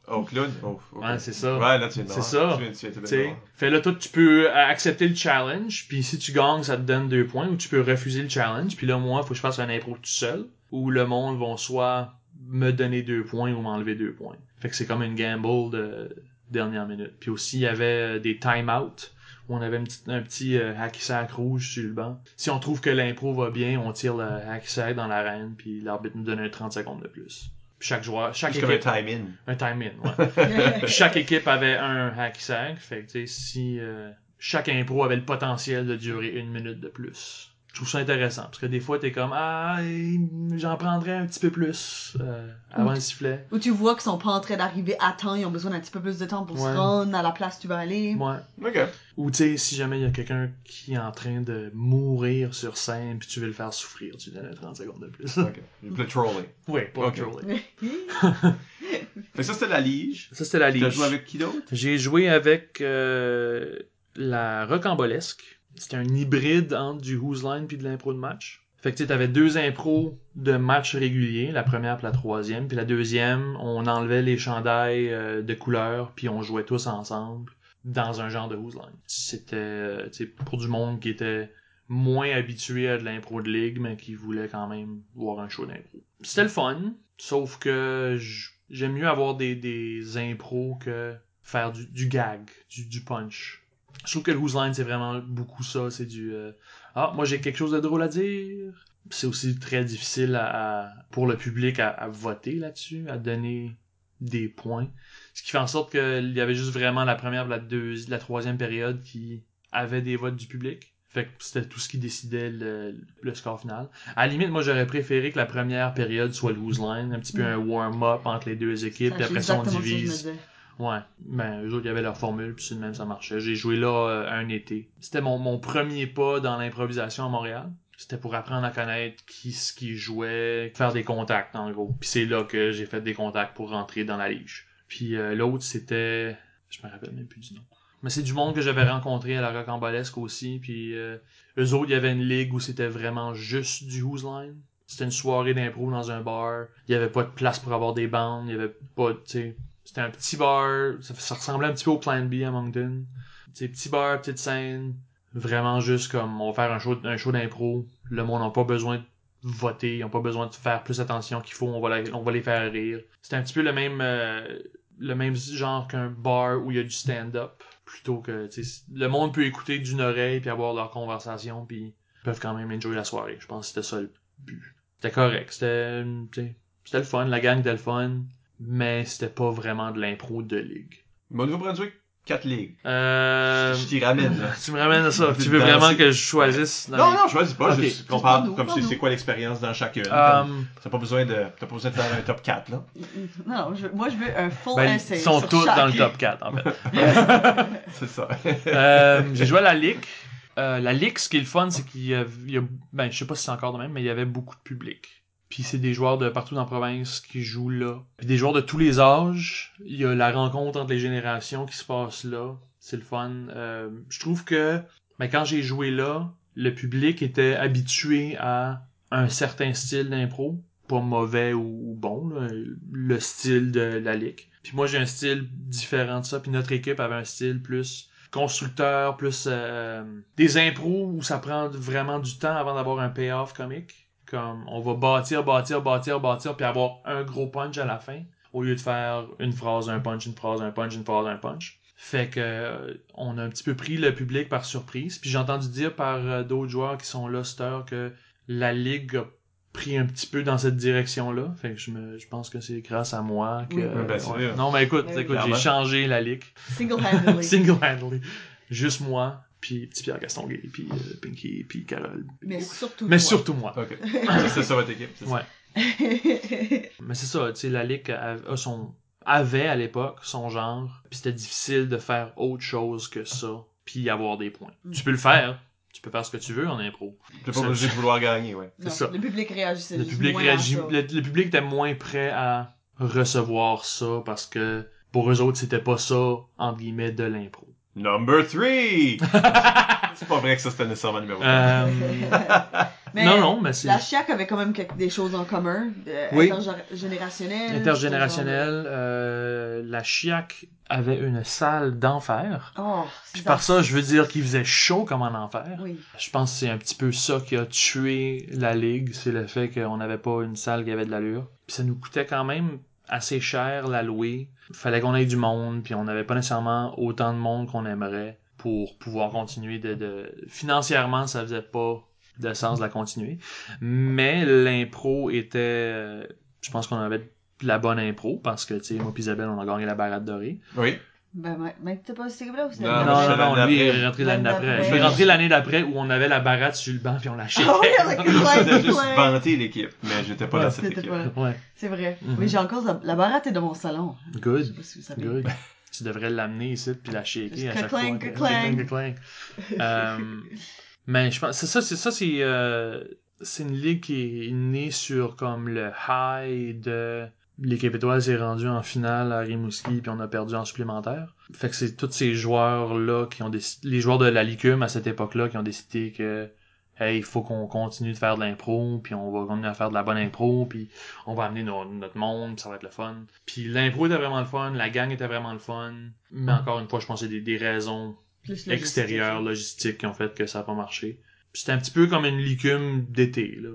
Speaker 3: Oh, clown? Oh, okay.
Speaker 4: Ouais, c'est ça.
Speaker 3: Ouais, là, tu viens de
Speaker 4: C'est ça.
Speaker 3: T'sais,
Speaker 4: fait là, toi, tu peux accepter le challenge, puis si tu gagnes, ça te donne 2 points, ou tu peux refuser le challenge, puis là, moi, faut que je fasse un impro tout seul, où le monde va soit me donner 2 points ou m'enlever 2 points. Fait que c'est comme une gamble de dernière minute. Puis aussi, il y avait des time-out, où on avait un petit hacky-sack rouge sur le banc. Si on trouve que l'impro va bien, on tire le hacky-sack dans l'arène, puis l'arbitre nous donne un 30 secondes de plus. Puis chaque équipe...
Speaker 3: comme un time-in.
Speaker 4: Un time-in, ouais. Puis chaque équipe avait un hacky-sack, fait que tu sais, si chaque impro avait le potentiel de durer 1 minute de plus. Je trouve ça intéressant, parce que des fois, t'es comme « Ah, j'en prendrais un petit peu plus avant le sifflet. »
Speaker 2: Ou tu vois qu'ils sont pas en train d'arriver à temps, ils ont besoin d'un petit peu plus de temps pour se rendre à la place où tu vas aller.
Speaker 4: Ouais.
Speaker 3: OK.
Speaker 4: Ou tu sais, si jamais il y a quelqu'un qui est en train de mourir sur scène, puis tu veux le faire souffrir, tu donnes 30 secondes de plus.
Speaker 3: OK. Le trolling.
Speaker 4: Oui, pas
Speaker 3: Ok.
Speaker 4: le trolling.
Speaker 3: Fait que ça, c'était la Lige.
Speaker 4: Ça, c'était la Lige.
Speaker 3: T'as joué avec qui d'autre?
Speaker 4: J'ai joué avec la Rocambolesque. C'était un hybride entre du Whose Line puis de l'impro de match. Fait que tu sais, t'avais 2 impros de match réguliers, la première puis la troisième. Puis la deuxième, on enlevait les chandails de couleur puis on jouait tous ensemble dans un genre de Whose Line. C'était tu sais, pour du monde qui était moins habitué à de l'impro de ligue, mais qui voulait quand même voir un show d'impro. C'était le fun, sauf que j'aime mieux avoir des impros que faire du gag, du punch. Je trouve que le Whose Line, c'est vraiment beaucoup ça. C'est moi j'ai quelque chose de drôle à dire. C'est aussi très difficile pour le public à voter là-dessus, à donner des points. Ce qui fait en sorte qu'il y avait juste vraiment la première et la troisième période qui avaient des votes du public. Fait que c'était tout ce qui décidait le score final. À la limite, moi j'aurais préféré que la première période soit le Whose Line, un petit peu un warm-up entre les 2 équipes, puis après ça on divise. Ouais, ben eux autres, il y avait leur formule, puis c'est de même ça marchait. J'ai joué là un été. C'était mon premier pas dans l'improvisation à Montréal. C'était pour apprendre à connaître ce qui jouait, faire des contacts en gros. Puis c'est là que j'ai fait des contacts pour rentrer dans la Lige. Puis l'autre, c'était... Je me rappelle même plus du nom. Mais c'est du monde que j'avais rencontré à la Rocambolesque aussi. Puis eux autres, il y avait une ligue où c'était vraiment juste du Whose Line. C'était une soirée d'impro dans un bar. Il y avait pas de place pour avoir des bandes. Il y avait pas, tu sais... C'était un petit bar, ça ressemblait un petit peu au Plan B à Moncton. C'est petit bar, petite scène, vraiment juste comme on va faire un show d'impro. Le monde n'a pas besoin de voter, ils n'ont pas besoin de faire plus attention qu'il faut, on va les faire rire. C'était un petit peu le même genre qu'un bar où il y a du stand-up, plutôt que le monde peut écouter d'une oreille puis avoir leur conversation puis ils peuvent quand même enjoy la soirée. Je pense que c'était ça le but. C'était correct, c'était le fun, la gang était le fun. Mais c'était pas vraiment de l'impro de ligue.
Speaker 3: Au Nouveau-Brunswick, 4 ligues.
Speaker 4: Je
Speaker 3: t'y ramène, là.
Speaker 4: Tu me ramènes à ça. Tu veux vraiment que je choisisse?
Speaker 3: Non, je choisis pas.
Speaker 4: Okay.
Speaker 3: Juste qu'on parle comme c'est quoi l'expérience dans chacune. T'as pas besoin de faire un top 4, là.
Speaker 2: Non, moi je veux un full essay.
Speaker 4: Ils sont
Speaker 2: sur
Speaker 4: tous
Speaker 2: chaque.
Speaker 4: dans le top 4, en fait.
Speaker 3: C'est ça.
Speaker 4: J'ai joué à la Ligue. La Ligue, ce qui est le fun, c'est qu'il y a je sais pas si c'est encore de même, mais il y avait beaucoup de public. Puis c'est des joueurs de partout dans la province qui jouent là. Puis des joueurs de tous les âges. Il y a la rencontre entre les générations qui se passe là. C'est le fun. Je trouve que quand j'ai joué là, le public était habitué à un certain style d'impro. Pas mauvais ou bon, là, le style de la Ligue. Puis moi j'ai un style différent de ça. Puis notre équipe avait un style plus constructeur, plus des impros où ça prend vraiment du temps avant d'avoir un payoff comique. Comme on va bâtir, puis avoir un gros punch à la fin. au lieu de faire une phrase, un punch, une phrase, un punch, une phrase, un punch. Fait que on a un petit peu pris le public par surprise. Puis j'ai entendu dire par d'autres joueurs qui sont là cette heure que la ligue a pris un petit peu dans cette direction-là. Fait que je pense que c'est grâce à moi que...
Speaker 2: Oui.
Speaker 3: Ben, c'est vrai.
Speaker 4: Non, mais écoute,
Speaker 2: Ben oui.
Speaker 4: j'ai
Speaker 3: Clairement.
Speaker 4: changé la ligue.
Speaker 2: Single-handedly.
Speaker 4: Single-handedly. Juste moi, puis petit Pierre Gastonguay, puis Pinky, puis Carole.
Speaker 2: Mais surtout
Speaker 4: Mais
Speaker 2: toi.
Speaker 4: surtout moi.
Speaker 3: Ok. C'est ça votre équipe. C'est ça.
Speaker 4: Ouais. Mais c'est ça, tu sais, la ligue avait à l'époque son genre, puis c'était difficile de faire autre chose que ça, puis avoir des points. Tu peux le faire, tu peux faire ce que tu veux en impro.
Speaker 3: T'es pas obligé de vouloir gagner, ouais.
Speaker 2: Non,
Speaker 4: ça.
Speaker 2: Le public réagissait
Speaker 4: Le
Speaker 2: juste
Speaker 4: public,
Speaker 2: moins à ça.
Speaker 4: le public était moins prêt à recevoir ça parce que pour eux autres, c'était pas ça, entre guillemets, de l'impro.
Speaker 3: Number 3! C'est pas vrai que ça c'était nécessairement numéro 1.
Speaker 2: Mais
Speaker 4: non, mais c'est
Speaker 2: la Chiac avait quand même des choses en commun.
Speaker 4: Oui.
Speaker 2: Intergénérationnelles.
Speaker 4: intergénérationnel. La Chiac avait une salle d'enfer.
Speaker 2: Oh,
Speaker 4: Puis par ça, je veux dire qu'il faisait chaud comme en enfer.
Speaker 2: Oui.
Speaker 4: Je pense que c'est un petit peu ça qui a tué la ligue, c'est le fait qu'on n'avait pas une salle qui avait de l'allure. Puis ça nous coûtait quand même assez cher la louer. Fallait qu'on ait du monde, puis on n'avait pas nécessairement autant de monde qu'on aimerait pour pouvoir continuer financièrement, ça faisait pas de sens de la continuer. Mais l'impro était... je pense qu'on avait de la bonne impro, parce que, tu sais, moi et Isabelle, on a gagné la baratte dorée.
Speaker 3: Oui.
Speaker 2: Ben, mais t'es pas cette équipe-là ou c'était
Speaker 3: Non,
Speaker 2: l'année
Speaker 3: mais
Speaker 4: Non,
Speaker 3: je
Speaker 4: lui, il
Speaker 3: l'année
Speaker 4: est rentré l'année d'après.
Speaker 2: d'après.
Speaker 4: Je suis rentré l'année d'après où on avait la baratte sur le banc, puis on l'a
Speaker 2: Ah oui, avec
Speaker 3: Je faisais juste
Speaker 2: plein.
Speaker 3: vanter l'équipe, mais j'étais pas
Speaker 2: Ouais,
Speaker 3: dans cette
Speaker 2: t'étais
Speaker 3: équipe.
Speaker 2: pas-
Speaker 4: Ouais,
Speaker 2: C'est vrai.
Speaker 4: Mhm.
Speaker 2: Oui, j'ai encore la baratte est dans mon salon. Je sais
Speaker 4: good,
Speaker 2: pas si vous savez.
Speaker 4: good. Tu devrais l'amener ici, puis la shaker
Speaker 2: Juste
Speaker 4: à chaque fois.
Speaker 2: clank,
Speaker 4: que-
Speaker 2: clank.
Speaker 4: clank. Mais je pense, c'est une ligue qui est née sur comme le high de l'équipe étoile s'est rendue en finale à Rimouski puis on a perdu en supplémentaire. Fait que c'est tous ces joueurs-là qui ont décidé, les joueurs de la Licume à cette époque-là qui ont décidé que hey, il faut qu'on continue de faire de l'impro, puis on va continuer à faire de la bonne impro, puis on va amener notre monde, puis ça va être le fun. Puis l'impro était vraiment le fun, la gang était vraiment le fun, mais encore une fois, je pense que c'est des raisons
Speaker 2: Plus
Speaker 4: extérieures, logistiques qui ont fait que ça n'a pas marché. Puis c'était un petit peu comme une licume d'été, là.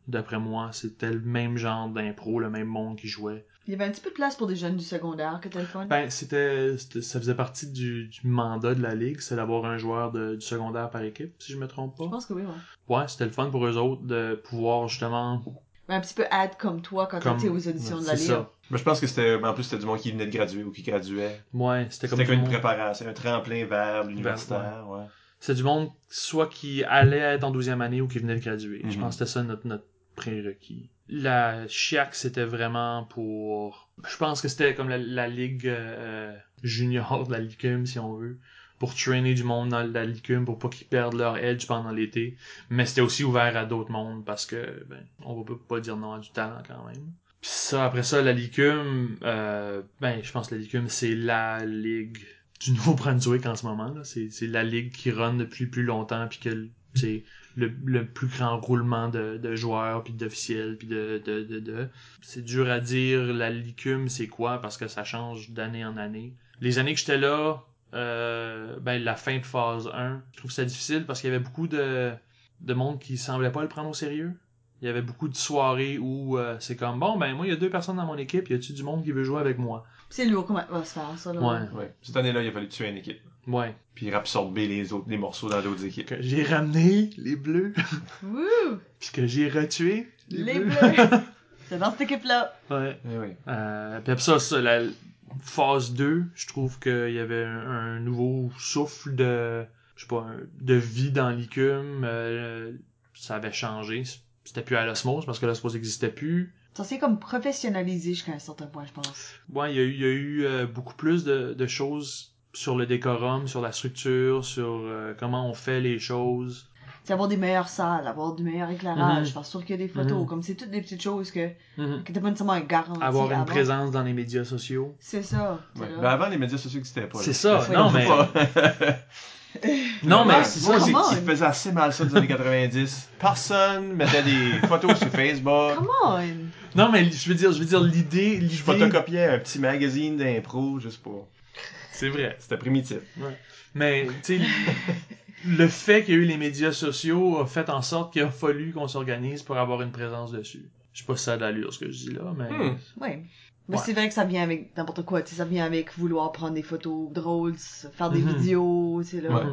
Speaker 4: D'après moi, c'était le même genre d'impro, le même monde qui jouait.
Speaker 2: Il y avait un petit peu de place pour des jeunes du secondaire, que t'as le fun.
Speaker 4: Ben, ça faisait partie du mandat de la ligue, c'est d'avoir un joueur du secondaire par équipe, si je me trompe
Speaker 2: Je
Speaker 4: pas.
Speaker 2: pense que oui, ouais.
Speaker 4: Ouais, c'était le fun pour eux autres de pouvoir justement...
Speaker 2: Mais un petit peu add comme toi quand
Speaker 4: Comme-
Speaker 2: t'étais aux auditions de la
Speaker 4: C'est
Speaker 2: Ligue.
Speaker 4: ça.
Speaker 3: Mais je pense que en plus c'était du monde qui venait de graduer ou qui graduait.
Speaker 4: Ouais, c'était comme
Speaker 3: C'était
Speaker 4: tout
Speaker 3: comme
Speaker 4: le
Speaker 3: une
Speaker 4: monde.
Speaker 3: préparation, un tremplin vers l'universitaire, ouais.
Speaker 4: C'est du monde soit qui allait être en 12e année ou qui venait de graduer. Je
Speaker 3: Mhm.
Speaker 4: pense que c'était ça notre prérequis. La Chiac, c'était vraiment pour... Je pense que c'était comme la ligue junior de la Licume, si on veut, pour traîner du monde dans la Licume, pour pas qu'ils perdent leur edge pendant l'été. Mais c'était aussi ouvert à d'autres mondes, parce que, ben, on va pas dire non à du talent quand même. Puis ça, après ça, la Licume, je pense que la Licume, c'est la ligue du Nouveau-Brunswick en ce moment, là. C'est la ligue qui run depuis plus longtemps, puis que c'est le plus grand roulement de joueurs, puis d'officiels, puis de... C'est dur à dire la licume c'est quoi, parce que ça change d'année en année. Les années que j'étais là, la fin de phase 1, je trouve ça difficile parce qu'il y avait beaucoup de monde qui semblait pas le prendre au sérieux. Il y avait beaucoup de soirées où c'est comme, bon, ben moi, il y a 2 personnes dans mon équipe, y a-tu du monde qui veut jouer avec moi?
Speaker 2: C'est lourd comment va se faire, ça, là.
Speaker 4: Ouais.
Speaker 3: Ouais. Cette année-là, il a fallu tuer une équipe.
Speaker 4: Ouais.
Speaker 3: Puis absorber les morceaux dans d'autres équipes.
Speaker 4: Que j'ai ramené les bleus,
Speaker 2: Wouh!
Speaker 4: puis que j'ai retué
Speaker 2: Les bleus! C'est dans cette équipe-là.
Speaker 4: Ouais.
Speaker 3: Eh oui.
Speaker 4: Puis après ça, la phase 2, je trouve qu'il y avait un nouveau souffle de vie dans l'Icume. Ça avait changé. C'était plus à l'osmose parce que l'osmose n'existait plus.
Speaker 2: Ça s'est comme professionnalisé jusqu'à un certain point, je pense.
Speaker 4: Ouais, il y a eu beaucoup plus de choses sur le décorum, sur la structure, sur comment on fait les choses.
Speaker 2: C'est avoir des meilleures salles, avoir du meilleur éclairage,
Speaker 4: Mhm.
Speaker 2: faire sûr qu'il y a des photos.
Speaker 4: Mhm.
Speaker 2: Comme c'est toutes des petites choses que
Speaker 4: Mhm.
Speaker 2: t'as pas nécessairement garanties
Speaker 4: Avoir une
Speaker 2: avant.
Speaker 4: présence dans les médias sociaux.
Speaker 2: C'est ça.
Speaker 3: Ouais.
Speaker 2: c'est
Speaker 3: Ben
Speaker 2: là.
Speaker 3: avant, les médias sociaux n'existaient pas. là.
Speaker 4: C'est ça,
Speaker 3: Ouais,
Speaker 4: non,
Speaker 3: on peut
Speaker 4: mais-
Speaker 3: pas.
Speaker 4: Non, mais
Speaker 3: Ouais,
Speaker 4: c'est
Speaker 3: moi,
Speaker 4: ça.
Speaker 2: Come on.
Speaker 3: ils faisaient assez mal ça des années 90. Personne mettait des photos sur Facebook.
Speaker 2: Come on!
Speaker 4: Non, mais je veux dire l'idée.
Speaker 3: Je photocopiais un petit magazine d'impro juste pour...
Speaker 4: C'est vrai.
Speaker 3: C'était primitif.
Speaker 4: Mais, tu sais, le fait qu'il y a eu les médias sociaux a fait en sorte qu'il a fallu qu'on s'organise pour avoir une présence dessus. Je sais pas si ça a d'allure ce que je dis là, mais...
Speaker 2: Ouais. Mais
Speaker 4: Ouais.
Speaker 2: c'est vrai que ça vient avec n'importe quoi, tu sais, ça vient avec vouloir prendre des photos drôles, faire des vidéos, tu sais, là.
Speaker 3: Ouais.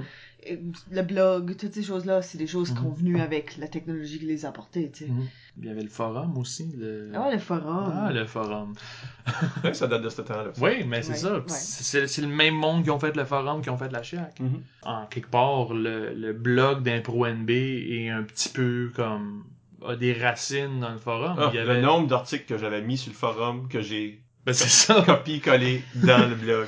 Speaker 2: Et le blog, toutes ces choses-là, c'est des choses convenues avec la technologie qui les a apportées, tu sais.
Speaker 4: Il y avait le forum aussi.
Speaker 2: Ah, le forum.
Speaker 4: Ah, le forum.
Speaker 3: Ouais, ça date de ce temps-là. ça.
Speaker 4: Oui, mais c'est
Speaker 2: Ouais,
Speaker 4: ça.
Speaker 2: ouais.
Speaker 4: C'est le même monde qui ont fait le forum, qui ont fait la Chiac.
Speaker 3: Mhm.
Speaker 4: En quelque part, le blog d'Impro NB est un petit peu comme... a des racines dans le forum.
Speaker 3: Ah,
Speaker 4: Il y avait...
Speaker 3: Le nombre d'articles que j'avais mis sur le forum, que j'ai
Speaker 4: Ben, c'est ça.
Speaker 3: copié-collé dans le blog.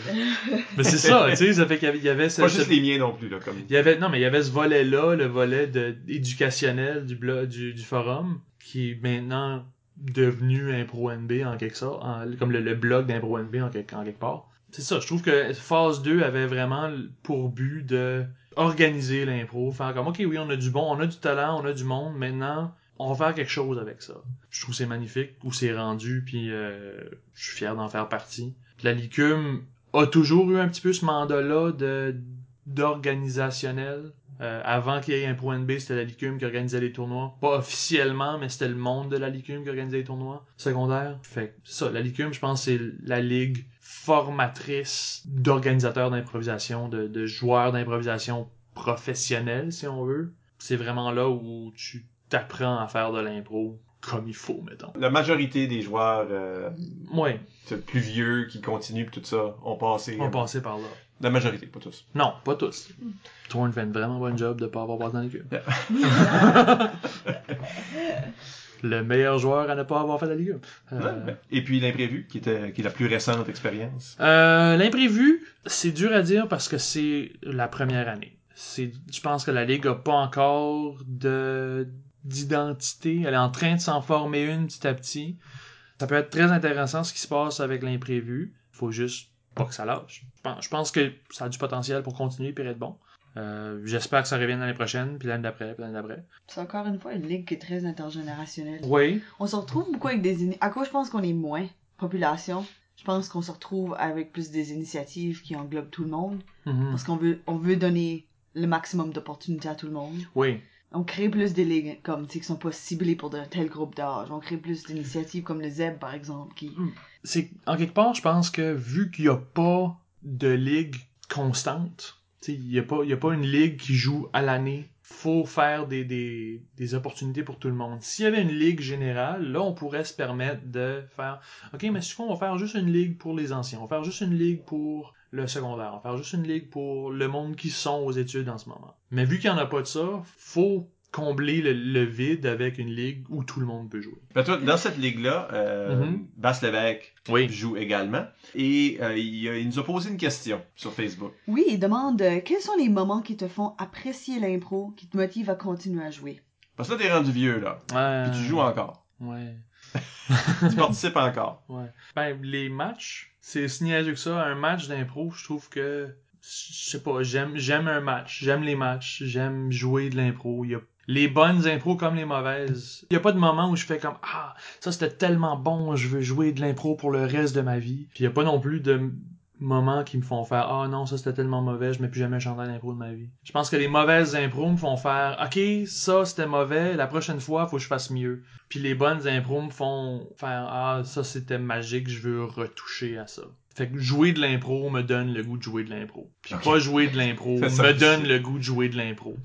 Speaker 4: Mais c'est ça, tu sais, ça fait qu'il y avait
Speaker 3: Pas juste les miens non plus, là, comme...
Speaker 4: il y avait ce volet-là, le volet éducationnel du blog du forum, qui est maintenant devenu Impro NB en quelque sorte, comme le blog d'Impro NB en quelque part. C'est ça, je trouve que phase 2 avait vraiment pour but de organiser l'impro, faire comme ok oui, on a du bon, on a du talent, on a du monde, maintenant on va faire quelque chose avec ça. Je trouve que c'est magnifique où c'est rendu, puis je suis fier d'en faire partie. Puis la Licume a toujours eu un petit peu ce mandat-là d'organisationnel. Avant qu'il y ait un Pro NB, c'était la Licume qui organisait les tournois. Pas officiellement, mais c'était le monde de la Licume qui organisait les tournois secondaires. Fait que ça, la Licume, je pense, c'est la ligue formatrice d'organisateurs d'improvisation, de joueurs d'improvisation professionnels, si on veut. C'est vraiment là où tu t'apprends à faire de l'impro comme il faut, mettons.
Speaker 3: La majorité des joueurs
Speaker 4: Ouais,
Speaker 3: plus vieux qui continuent pis tout ça ont passé...
Speaker 4: on va passer par là.
Speaker 3: La majorité, pas tous.
Speaker 4: Non, pas tous. Torn fait une vraiment bonne job de pas avoir passé dans les cubes. Le meilleur joueur à ne pas avoir fait la Ligue.
Speaker 3: Et puis l'imprévu, qui est la plus récente expérience.
Speaker 4: L'imprévu, c'est dur à dire parce que c'est la première année. Je pense que la Ligue a pas encore d'identité. Elle est en train de s'en former une petit à petit. Ça peut être très intéressant ce qui se passe avec l'imprévu. Faut juste pas que ça lâche. Je pense que ça a du potentiel pour continuer et être bon. J'espère que ça revienne l'année prochaine, puis l'année d'après, puis l'année d'après.
Speaker 2: C'est encore une fois une ligue qui est très intergénérationnelle.
Speaker 4: Oui.
Speaker 2: On se retrouve beaucoup avec à quoi je pense qu'on est moins population. Je pense qu'on se retrouve avec plus des initiatives qui englobent tout le monde.
Speaker 4: Mhm.
Speaker 2: Parce qu'on veut donner le maximum d'opportunités à tout le monde.
Speaker 4: Oui.
Speaker 2: On crée plus des ligues comme, tu sais, qui sont pas ciblées pour un tel groupe d'âge. On crée plus d'initiatives comme le ZEB, par exemple, qui...
Speaker 4: C'est, en quelque part, je pense que vu qu'il n'y a pas de ligue constante, tu sais, il y a pas une ligue qui joue à l'année, faut faire des opportunités pour tout le monde. S'il y avait une ligue générale, là, on pourrait se permettre de faire, ok, mais c'est quoi, on va faire juste une ligue pour les anciens, on va faire juste une ligue pour le secondaire, on va faire juste une ligue pour le monde qui sont aux études en ce moment. Mais vu qu'il n'y en a pas de ça, faut combler le vide avec une ligue où tout le monde peut jouer.
Speaker 3: Ben, toi, dans cette ligue-là, Basse Lévesque joue également. Et il nous a posé une question sur Facebook.
Speaker 2: Oui, il demande quels sont les moments qui te font apprécier l'impro, qui te motivent à continuer à jouer.
Speaker 3: Parce que là, t'es rendu vieux, là. Puis tu joues encore.
Speaker 4: Ouais.
Speaker 3: Tu participes encore.
Speaker 4: Ouais. Ben, les matchs, c'est si niaiseux que ça. Un match d'impro, je trouve que, je sais pas, j'aime un match. J'aime les matchs. J'aime jouer de l'impro. Il y a les bonnes impros comme les mauvaises. Il y a pas de moment où je fais comme, ah, ça c'était tellement bon, je veux jouer de l'impro pour le reste de ma vie. Puis il y a pas non plus de moments qui me font faire, ah non, ça c'était tellement mauvais, je mets plus jamais un chandail d'impro de ma vie. Je pense que les mauvaises impros me font faire, ok, ça c'était mauvais, la prochaine fois, faut que je fasse mieux. Puis les bonnes impros me font faire, ah, ça c'était magique, je veux retoucher à ça. Fait que jouer de l'impro me donne le goût de jouer de l'impro. Puis pas jouer de l'impro me donne le goût de jouer de l'impro.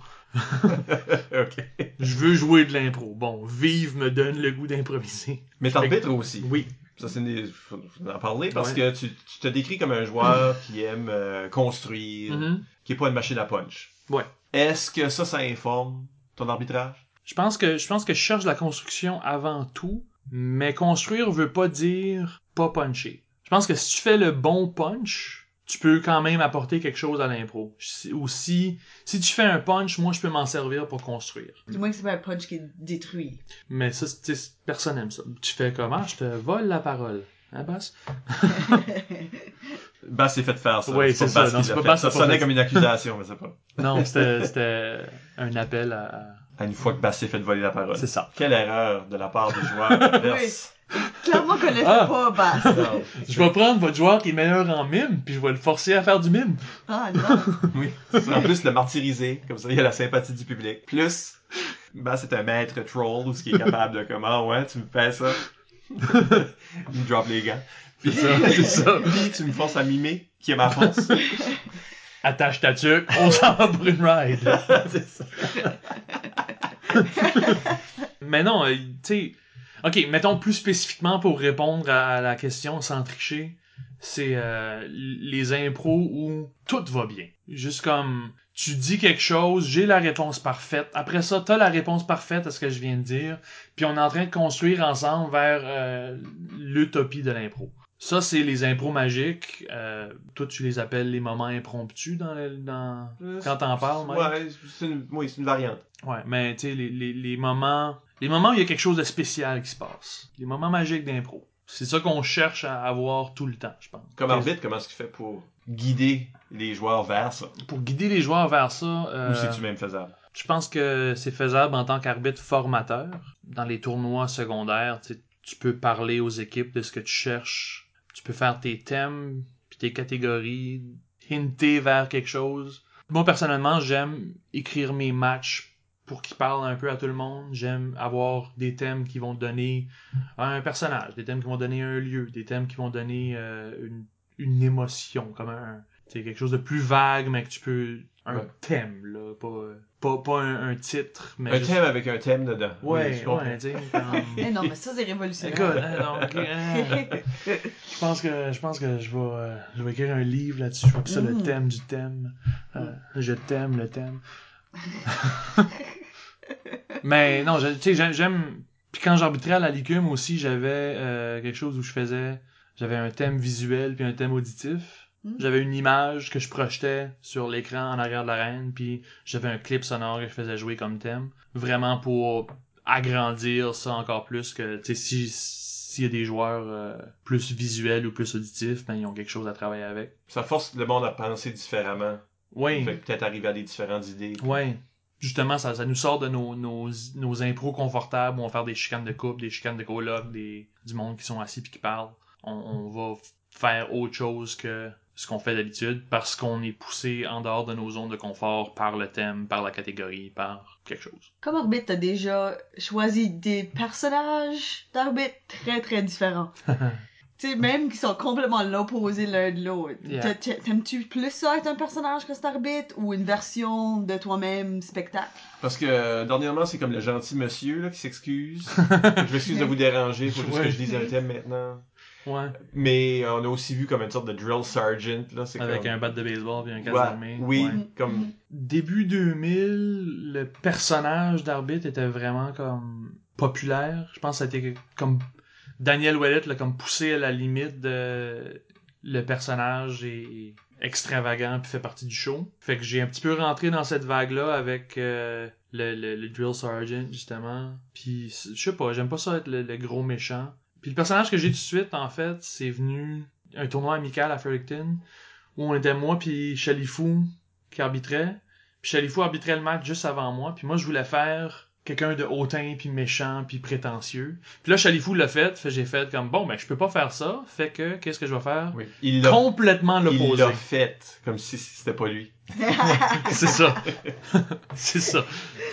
Speaker 3: Ok.
Speaker 4: Je veux jouer de l'impro. Bon, vivre me donne le goût d'improviser.
Speaker 3: Mais t'arbitres aussi.
Speaker 4: Oui.
Speaker 3: Ça, faut en parler parce que tu te décris comme un joueur qui aime construire, qui est pas une machine à punch.
Speaker 4: Ouais.
Speaker 3: Est-ce que ça informe ton arbitrage?
Speaker 4: Je pense que je cherche la construction avant tout, mais construire veut pas dire pas puncher. Je pense que si tu fais le bon punch, tu peux quand même apporter quelque chose à l'impro. Ou si tu fais un punch, moi je peux m'en servir pour construire.
Speaker 2: Du moins que c'est pas un punch qui détruit.
Speaker 4: Mais ça, personne n'aime ça. Tu fais comment? Je te vole la parole. Hein, Bass?
Speaker 3: Bass s'est fait faire ça.
Speaker 4: Oui, c'est ça. Non, c'est pas Bass.
Speaker 3: Ça sonnait comme une accusation, mais c'est pas.
Speaker 4: Non, c'était un appel
Speaker 3: à une fois que Bass s'est fait voler la parole.
Speaker 4: C'est ça.
Speaker 3: Quelle erreur de la part du joueur adverse.
Speaker 2: Clairement connaissait pas Bass.
Speaker 4: Je vais prendre votre joueur qui est meilleur en mime, puis je vais le forcer à faire du mime.
Speaker 2: Ah non.
Speaker 3: Oui. En plus, le martyriser, comme ça, il y a la sympathie du public. Plus, Ben, c'est un maître troll, ce qui est capable de comment, ouais, tu me fais ça. Il me drop les gants. Puis,
Speaker 4: c'est ça.
Speaker 3: Puis tu me forces à mimer, qui est ma force.
Speaker 4: Attache ta tuque, on s'en va pour une ride.
Speaker 3: C'est ça.
Speaker 4: Mais non, tu sais... Ok, mettons plus spécifiquement pour répondre à la question sans tricher, c'est les impros où tout va bien. Juste comme, tu dis quelque chose, j'ai la réponse parfaite. Après ça, t'as la réponse parfaite à ce que je viens de dire. Puis on est en train de construire ensemble vers l'utopie de l'impro. Ça, c'est les impros magiques. Toi, tu les appelles les moments impromptus quand t'en parles, Mike?
Speaker 3: Ouais, c'est une variante.
Speaker 4: Ouais, mais tu sais, les moments où il y a quelque chose de spécial qui se passe. Les moments magiques d'impro. C'est ça qu'on cherche à avoir tout le temps, je pense.
Speaker 3: Comme arbitre, comment est-ce qu'il fait pour guider les joueurs vers ça?
Speaker 4: Pour guider les joueurs vers ça...
Speaker 3: Ou c'est-tu même faisable?
Speaker 4: Je pense que c'est faisable en tant qu'arbitre formateur. Dans les tournois secondaires, tu peux parler aux équipes de ce que tu cherches. Tu peux faire tes thèmes, puis tes catégories, hinter vers quelque chose. Moi, personnellement, j'aime écrire mes matchs pour qu'ils parlent un peu à tout le monde. J'aime avoir des thèmes qui vont donner un personnage, des thèmes qui vont donner un lieu, des thèmes qui vont donner une émotion, comme quelque chose de plus vague, mais que tu peux... Un thème, là, pas un titre, mais
Speaker 3: un thème avec un thème dedans.
Speaker 4: Ouais, tu sais, comme...
Speaker 2: non, mais ça, c'est révolutionnaire.
Speaker 4: Écoute, je pense que je vais écrire un livre là-dessus. Je vois que ça, le thème du thème. Je t'aime, le thème. Mais non, tu sais, j'aime... Puis quand j'arbitrais à la Licume aussi, j'avais quelque chose où j'avais un thème visuel puis un thème auditif. J'avais une image que je projetais sur l'écran en arrière de l'arène, puis j'avais un clip sonore que je faisais jouer comme thème. Vraiment pour agrandir ça encore plus que, tu sais, s'il y a des joueurs plus visuels ou plus auditifs, ben ils ont quelque chose à travailler avec.
Speaker 3: Ça force le monde à penser différemment.
Speaker 4: Oui.
Speaker 3: Fait peut-être arriver à des différentes idées.
Speaker 4: Oui. Justement, ça nous sort de nos impros confortables où on va faire des chicanes de couple, des chicanes de coloc, du monde qui sont assis puis qui parlent. On va faire autre chose que ce qu'on fait d'habitude parce qu'on est poussé en dehors de nos zones de confort par le thème, par la catégorie, par quelque chose.
Speaker 2: Comme arbitre, t'as déjà choisi des personnages d'arbitre très très différents. Tu sais, même qui sont complètement l'opposé l'un de l'autre.
Speaker 4: Yeah.
Speaker 2: T'aimes-tu plus ça être un personnage que cet arbitre ou une version de toi-même spectacle?
Speaker 3: Parce que dernièrement, c'est comme le gentil monsieur là, qui s'excuse. Je m'excuse de vous déranger, faut juste que je dise un thème maintenant.
Speaker 4: Ouais.
Speaker 3: Mais on a aussi vu comme une sorte de drill sergeant. Là, c'est
Speaker 4: avec
Speaker 3: comme...
Speaker 4: un bat de baseball et un casque d'armée.
Speaker 3: Oui,
Speaker 4: ouais.
Speaker 3: comme...
Speaker 4: Début 2000, le personnage d'arbitre était vraiment comme populaire. Je pense que ça a été comme... Daniel Ouellet l'a comme poussé à la limite de... Le personnage est extravagant puis fait partie du show. Fait que j'ai un petit peu rentré dans cette vague-là avec le drill sergeant, justement. Puis, je sais pas, j'aime pas ça être le gros méchant. Puis le personnage que j'ai tout de suite, en fait, c'est venu un tournoi amical à Fredericton où on était moi puis Chalifou qui arbitrait. Puis Chalifou arbitrait le match juste avant moi. Puis moi, je voulais faire quelqu'un de hautain puis méchant puis prétentieux. Puis là, Chalifou l'a fait. J'ai fait comme, bon, ben je peux pas faire ça. Fait que, qu'est-ce que je vais faire?
Speaker 3: Oui.
Speaker 4: Complètement l'opposé.
Speaker 3: Il l'a fait comme si c'était pas lui.
Speaker 4: C'est ça. C'est ça.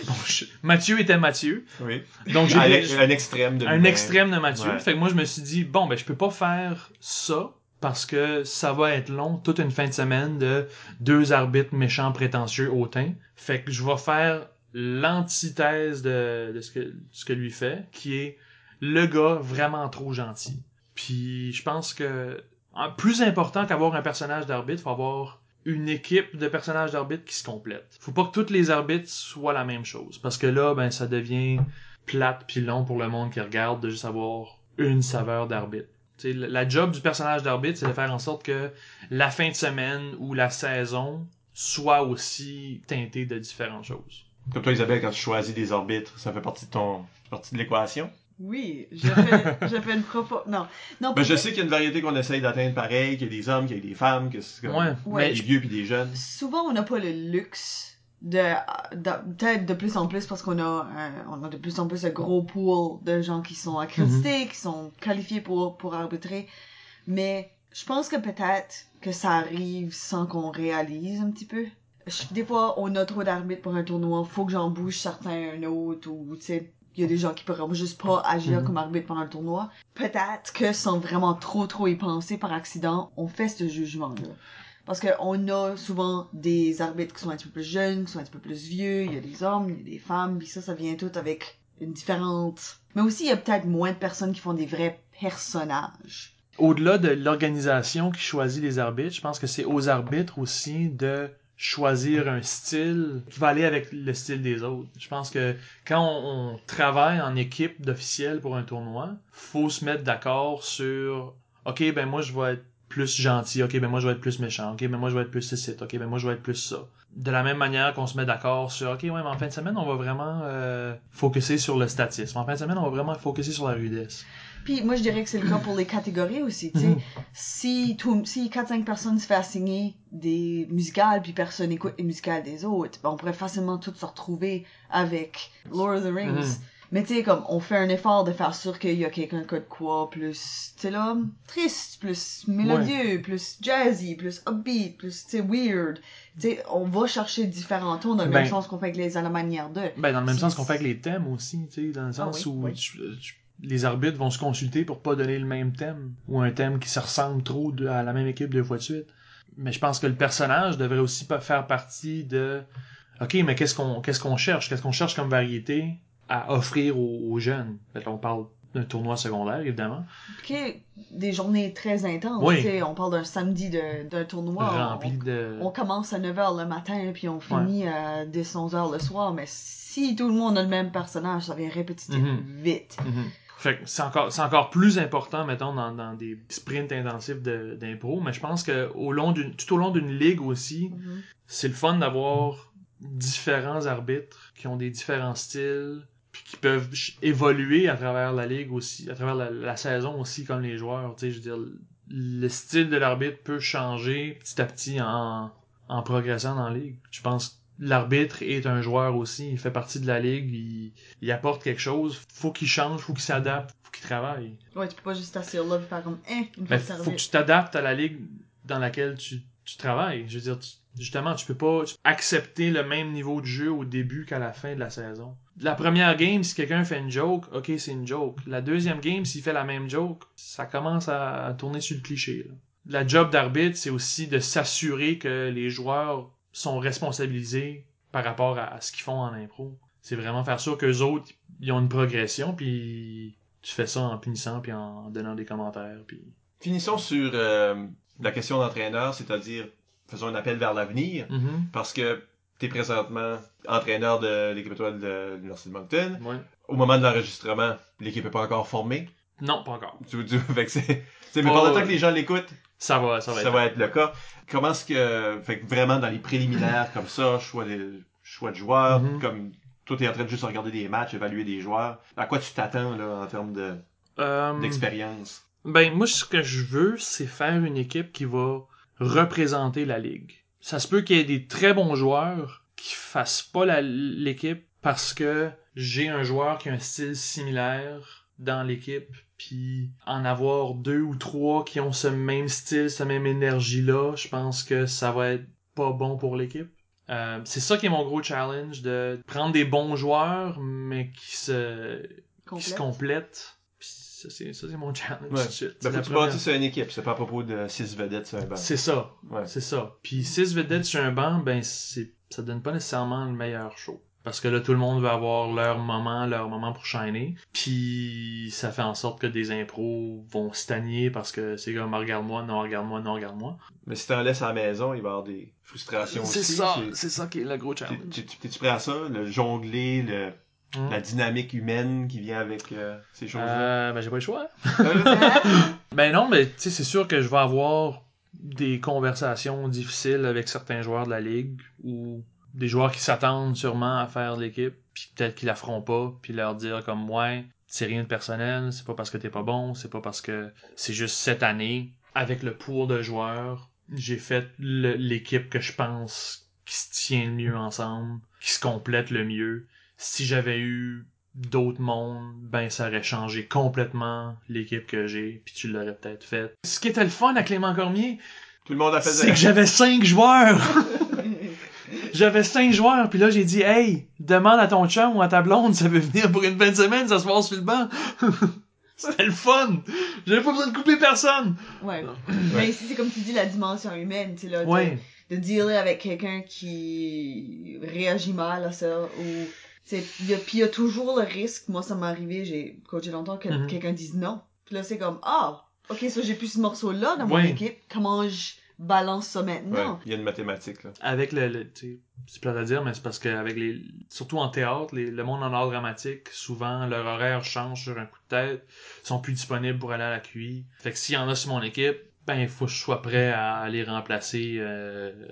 Speaker 4: Bon, Mathieu était Mathieu.
Speaker 3: Oui.
Speaker 4: Donc j'ai
Speaker 3: un extrême de
Speaker 4: un extrême de Mathieu.
Speaker 3: Ouais.
Speaker 4: Fait que moi je me suis dit bon ben je peux pas faire ça parce que ça va être long, toute une fin de semaine de 2 arbitres méchants prétentieux hautains. Fait que je vais faire l'antithèse de ce que lui fait, qui est le gars vraiment trop gentil. Puis je pense que plus important qu'avoir un personnage d'arbitre, faut avoir une équipe de personnages d'arbitre qui se complètent. Faut pas que tous les arbitres soient la même chose. Parce que là, ben, ça devient plate pis long pour le monde qui regarde de juste avoir une saveur d'arbitre. T'sais, la job du personnage d'arbitre, c'est de faire en sorte que la fin de semaine ou la saison soit aussi teintée de différentes choses.
Speaker 3: Comme toi, Isabelle, quand tu choisis des arbitres, ça fait partie de l'équation?
Speaker 2: Oui, je fais une propos... Non,
Speaker 3: ben, je sais qu'il y a une variété qu'on essaye d'atteindre pareil, qu'il y a des hommes, qu'il y a des femmes, que c'est comme
Speaker 4: ouais.
Speaker 3: des vieux puis des jeunes.
Speaker 2: Souvent, on n'a pas le luxe peut-être de plus en plus parce qu'on a de plus en plus un gros pool de gens qui sont accrédités, qui sont qualifiés pour arbitrer. Mais je pense que peut-être que ça arrive sans qu'on réalise un petit peu. Des fois, on a trop d'arbitres pour un tournoi, faut que j'en bouge certains un autre, ou tu sais, il y a des gens qui pourraient juste pas agir comme arbitre pendant le tournoi. Peut-être que sans vraiment trop y penser par accident, on fait ce jugement-là. Parce que on a souvent des arbitres qui sont un petit peu plus jeunes, qui sont un petit peu plus vieux, il y a des hommes, il y a des femmes, puis ça vient tout avec une différente... Mais aussi, il y a peut-être moins de personnes qui font des vrais personnages.
Speaker 4: Au-delà de l'organisation qui choisit les arbitres, je pense que c'est aux arbitres aussi de choisir un style qui va aller avec le style des autres. Je pense que quand on travaille en équipe d'officiels pour un tournoi, faut se mettre d'accord sur « Ok, ben moi je vais être plus gentil, ok, ben moi je vais être plus méchant, ok, ben moi je vais être plus ceci, ok, ben moi je vais être plus ça. » De la même manière qu'on se met d'accord sur « Ok, ouais, mais en fin de semaine, on va vraiment focuser sur le statisme. En fin de semaine, on va vraiment focuser sur la rudesse. »
Speaker 2: Puis moi, je dirais que c'est le cas pour les catégories aussi, tu sais. Si 4-5 personnes se font assigner des musicales, puis personne écoute les musicales des autres, ben on pourrait facilement tous se retrouver avec Lord of the Rings. Mais tu sais, comme, on fait un effort de faire sûr qu'il y a quelqu'un qui a de quoi plus, tu sais là, triste, plus mélodieux, plus jazzy, plus upbeat, plus, tu sais, weird. Tu sais, on va chercher différents tons dans le même sens qu'on fait avec les à la manière de.
Speaker 4: Ben, dans le même sens qu'on fait avec les thèmes aussi, tu sais, dans le sens où les arbitres vont se consulter pour pas donner le même thème, ou un thème qui se ressemble trop à la même équipe 2 fois de suite. Mais je pense que le personnage devrait aussi pas faire partie de OK, mais qu'est-ce qu'on cherche? Qu'est-ce qu'on cherche comme variété à offrir aux jeunes? Fait on parle d'un tournoi secondaire, évidemment.
Speaker 2: OK, des journées très intenses, tu sais, on parle d'un samedi d'un tournoi.
Speaker 4: Rempli
Speaker 2: on commence à 9h le matin, puis on finit à 10-11h le soir, mais si tout le monde a le même personnage, ça devient répétitif vite.
Speaker 4: Fait que c'est encore plus important, mettons, dans des sprints intensifs d'impro, mais je pense que tout au long d'une ligue aussi, c'est le fun d'avoir différents arbitres qui ont des différents styles, puis qui peuvent évoluer à travers la ligue aussi, à travers la saison aussi, comme les joueurs. Tu sais, je veux dire, le style de l'arbitre peut changer petit à petit en progressant dans la ligue. Je pense que l'arbitre est un joueur aussi, il fait partie de la ligue, il apporte quelque chose, faut qu'il change, faut qu'il s'adapte, faut qu'il travaille.
Speaker 2: Ouais, tu peux pas juste t'asseoir là et faire comme
Speaker 4: faut que tu t'adaptes à la ligue dans laquelle tu travailles. Je veux dire, justement, tu peux pas accepter le même niveau de jeu au début qu'à la fin de la saison. La première game, si quelqu'un fait une joke, ok, c'est une joke. La deuxième game, s'il fait la même joke, ça commence à tourner sur le cliché, là. La job d'arbitre, c'est aussi de s'assurer que les joueurs sont responsabilisés par rapport à ce qu'ils font en impro. C'est vraiment faire sûr qu'eux autres, ils ont une progression, puis tu fais ça en punissant, puis en donnant des commentaires. Puis...
Speaker 3: Finissons sur la question d'entraîneur, c'est-à-dire faisons un appel vers l'avenir, parce que tu es présentement entraîneur de l'équipe étoile de l'Université de Moncton.
Speaker 4: Ouais.
Speaker 3: Au moment de l'enregistrement, l'équipe n'est pas encore formée.
Speaker 4: Non, pas encore.
Speaker 3: Mais pendant le temps que les gens l'écoutent,
Speaker 4: ça va
Speaker 3: être le cas. Comment est-ce que, fait que vraiment dans les préliminaires comme ça, choix de joueurs, comme toi t'es en train de juste regarder des matchs, évaluer des joueurs, à quoi tu t'attends là en termes d'expérience?
Speaker 4: Ben moi ce que je veux, c'est faire une équipe qui va représenter la ligue. Ça se peut qu'il y ait des très bons joueurs qui fassent pas l'équipe parce que j'ai un joueur qui a un style similaire dans l'équipe, puis en avoir 2 ou 3 qui ont ce même style, cette même énergie-là, je pense que ça va être pas bon pour l'équipe. C'est ça qui est mon gros challenge, de prendre des bons joueurs, mais qui se complètent. Puis ça, c'est mon challenge.
Speaker 3: Ouais. Ben, faut que tu bâtisses une équipe, c'est pas à propos de 6 vedettes sur un banc.
Speaker 4: C'est ça,
Speaker 3: ouais.
Speaker 4: C'est ça. Puis 6 vedettes sur un banc, ben ça donne pas nécessairement le meilleur show. Parce que là, tout le monde va avoir leur moment pour shiner. Puis ça fait en sorte que des impros vont stagner parce que c'est comme regarde-moi, non, regarde-moi, non, regarde-moi.
Speaker 3: Mais si t'en laisses à la maison, il va y avoir des frustrations aussi.
Speaker 4: C'est ça qui est le gros challenge.
Speaker 3: T'es-tu prêt à ça? Le jongler, la dynamique humaine qui vient avec ces choses-là?
Speaker 4: Ben j'ai pas le choix. Ben non, mais tu sais, c'est sûr que je vais avoir des conversations difficiles avec certains joueurs de la ligue ou des joueurs qui s'attendent sûrement à faire de l'équipe, puis peut-être qu'ils la feront pas, puis leur dire comme ouais, c'est rien de personnel, c'est pas parce que t'es pas bon, c'est pas parce que c'est juste cette année, avec le pool de joueurs, j'ai fait l'équipe que je pense qui se tient le mieux ensemble, qui se complète le mieux. Si j'avais eu d'autres mondes, ben ça aurait changé complètement l'équipe que j'ai, puis tu l'aurais peut-être faite. Ce qui était le fun à Clément Cormier,
Speaker 3: tout le monde a fait
Speaker 4: c'est que j'avais 5 joueurs! J'avais 5 joueurs, puis là, j'ai dit, hey, demande à ton chum ou à ta blonde, ça veut venir pour une fin de semaine, ça se passe sur le banc. C'était le fun! J'avais pas besoin de couper personne!
Speaker 2: Ouais. Mais ici, c'est comme tu dis, la dimension humaine, tu sais, là.
Speaker 4: Ouais.
Speaker 2: De dealer avec quelqu'un qui réagit mal à ça, ou... Puis il y a toujours le risque, moi ça m'est arrivé, j'ai coaché longtemps, que quelqu'un dise non. Puis là c'est comme, ok, ça j'ai plus ce morceau-là dans mon équipe, comment je balance ça maintenant?
Speaker 3: Ouais, il y a une mathématique, là.
Speaker 4: Avec tu sais, c'est plate à dire, mais c'est parce qu'avec surtout en théâtre, le monde en art dramatique, souvent leur horaire change sur un coup de tête, ils sont plus disponibles pour aller à la QI. Fait que s'il y en a sur mon équipe, ben il faut que je sois prêt à les remplacer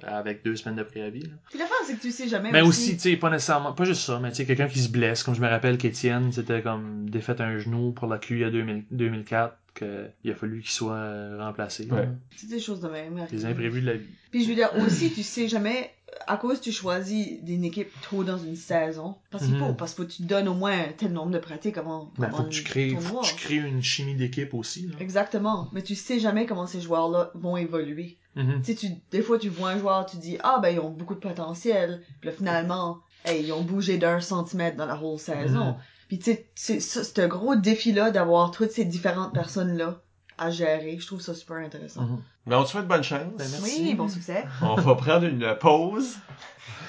Speaker 4: avec 2 semaines de préavis. Là.
Speaker 2: Puis l'affaire, c'est que tu sais jamais.
Speaker 4: Mais aussi, tu sais, pas nécessairement, pas juste ça, mais tu sais, quelqu'un qui se blesse, comme je me rappelle qu'Étienne, c'était comme défaite un genou pour la QI à 2004, qu'il a fallu qu'il soit remplacé.
Speaker 3: Ouais.
Speaker 2: C'est des choses de même.
Speaker 4: Les imprévus de la vie.
Speaker 2: Puis je veux dire, aussi, tu sais jamais, à cause tu choisis une équipe tôt dans une saison, parce qu'il faut que tu te donnes au moins un tel nombre de pratiques avant.
Speaker 4: Ben, faut que tu crées une chimie d'équipe aussi. Là.
Speaker 2: Exactement. Mais tu sais jamais comment ces joueurs-là vont évoluer. Tu sais, des fois, tu vois un joueur, tu dis, ils ont beaucoup de potentiel. Puis là, finalement, ils ont bougé d'1 centimètre dans la whole saison. Puis tu sais, c'est un gros défi-là d'avoir toutes ces différentes personnes-là à gérer. Je trouve ça super intéressant.
Speaker 3: Mais on te souhaite bonne chance.
Speaker 4: Ben, merci.
Speaker 2: Oui, bon succès.
Speaker 3: On va prendre une pause.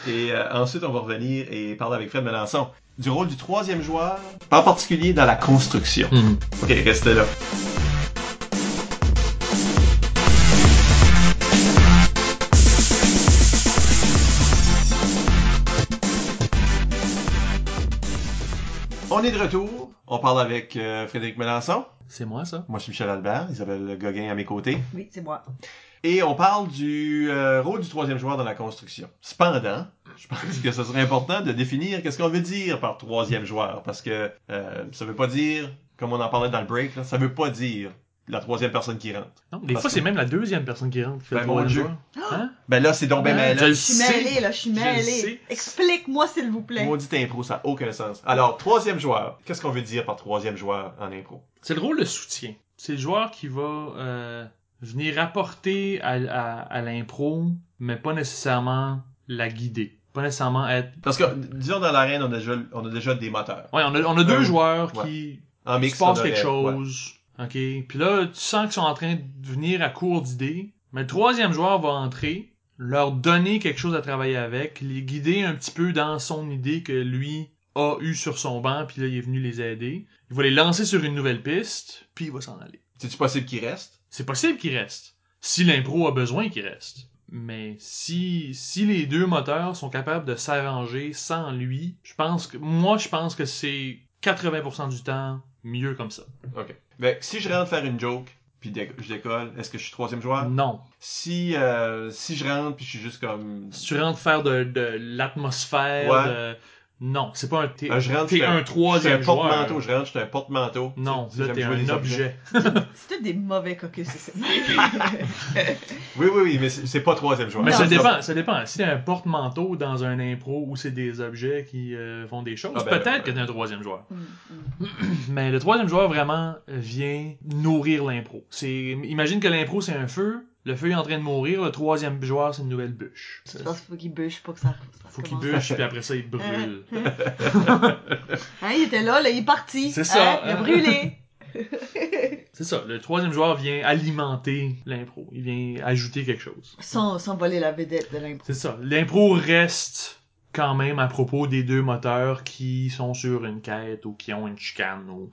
Speaker 3: Et ensuite, on va revenir et parler avec Fred Melançon du rôle du 3e joueur, en particulier dans la construction. Ok, restez là. On est de retour. On parle avec Frédéric Melançon.
Speaker 4: C'est moi, ça.
Speaker 3: Moi, je suis Michel Albert. Isabelle Gauguin à mes côtés.
Speaker 2: Oui, c'est moi.
Speaker 3: Et on parle du rôle du 3e joueur dans la construction. Cependant, je pense que ce serait important de définir qu'est-ce qu'on veut dire par 3e joueur. Parce que ça veut pas dire, comme on en parlait dans le break, là, ça veut pas dire la 3e personne qui rentre.
Speaker 4: Non, des fois, c'est même la 2e personne qui rentre qui fait le
Speaker 3: mon
Speaker 4: 3e
Speaker 3: Dieu.
Speaker 4: joueur. Hein?
Speaker 3: Ben là, c'est donc ben mêlant.
Speaker 2: Je suis mêlée. Explique-moi, s'il vous plaît.
Speaker 3: Maudite impro, ça n'a aucun sens. Alors, 3e joueur. Qu'est-ce qu'on veut dire par 3e joueur en impro?
Speaker 4: C'est le rôle de soutien. C'est le joueur qui va venir apporter à l'impro, mais pas nécessairement la guider. Pas nécessairement être...
Speaker 3: Parce que, disons, dans l'arène, on a déjà des moteurs.
Speaker 4: Ouais, on a 2 joueurs qui
Speaker 3: en mix,
Speaker 4: se passent quelque chose. OK. Puis là, tu sens qu'ils sont en train de venir à court d'idées. Mais le 3e joueur va entrer, leur donner quelque chose à travailler avec, les guider un petit peu dans son idée que lui a eu sur son banc, puis là, il est venu les aider. Il va les lancer sur une nouvelle piste, puis il va s'en aller.
Speaker 3: C'est-tu possible qu'il reste?
Speaker 4: C'est possible qu'il reste. Si l'impro a besoin qu'il reste. Mais si les 2 moteurs sont capables de s'arranger sans lui, je pense que c'est 80% du temps mieux comme ça.
Speaker 3: OK. Ben, si je rentre faire une joke, puis je décolle, est-ce que je suis 3e joueur?
Speaker 4: Non.
Speaker 3: Si je rentre, puis je suis juste comme...
Speaker 4: Si tu rentres faire de l'atmosphère,
Speaker 3: Ouais.
Speaker 4: Non, c'est pas un... T'es
Speaker 3: je rentre,
Speaker 4: un 3e joueur.
Speaker 3: porte-manteau. Je rentre, je suis un porte-manteau.
Speaker 4: Non,
Speaker 3: Si
Speaker 4: là,
Speaker 3: j'aime
Speaker 4: t'es
Speaker 3: jouer
Speaker 4: un
Speaker 3: des
Speaker 4: objet.
Speaker 2: C'est tous des mauvais caucus, c'est
Speaker 3: Oui, mais c'est pas 3e joueur.
Speaker 4: Mais
Speaker 2: Non,
Speaker 4: ça dépend. Si t'es un porte-manteau dans un impro où c'est des objets qui font des choses, peut-être que t'es un 3e joueur. Mais le 3e joueur vraiment vient nourrir l'impro. Imagine que l'impro c'est un feu, le feu est en train de mourir, le 3e joueur c'est une nouvelle bûche.
Speaker 2: Je pense qu'il faut qu'il bûche pour que ça
Speaker 4: Faut qu'il bûche, puis après ça il brûle.
Speaker 2: Il était là, il est parti.
Speaker 4: C'est ça.
Speaker 2: Il a brûlé.
Speaker 4: C'est ça, le 3e joueur vient alimenter l'impro. Il vient ajouter quelque chose.
Speaker 2: Sans voler la vedette de l'impro.
Speaker 4: C'est ça. L'impro reste quand même à propos des 2 moteurs qui sont sur une quête ou qui ont une chicane ou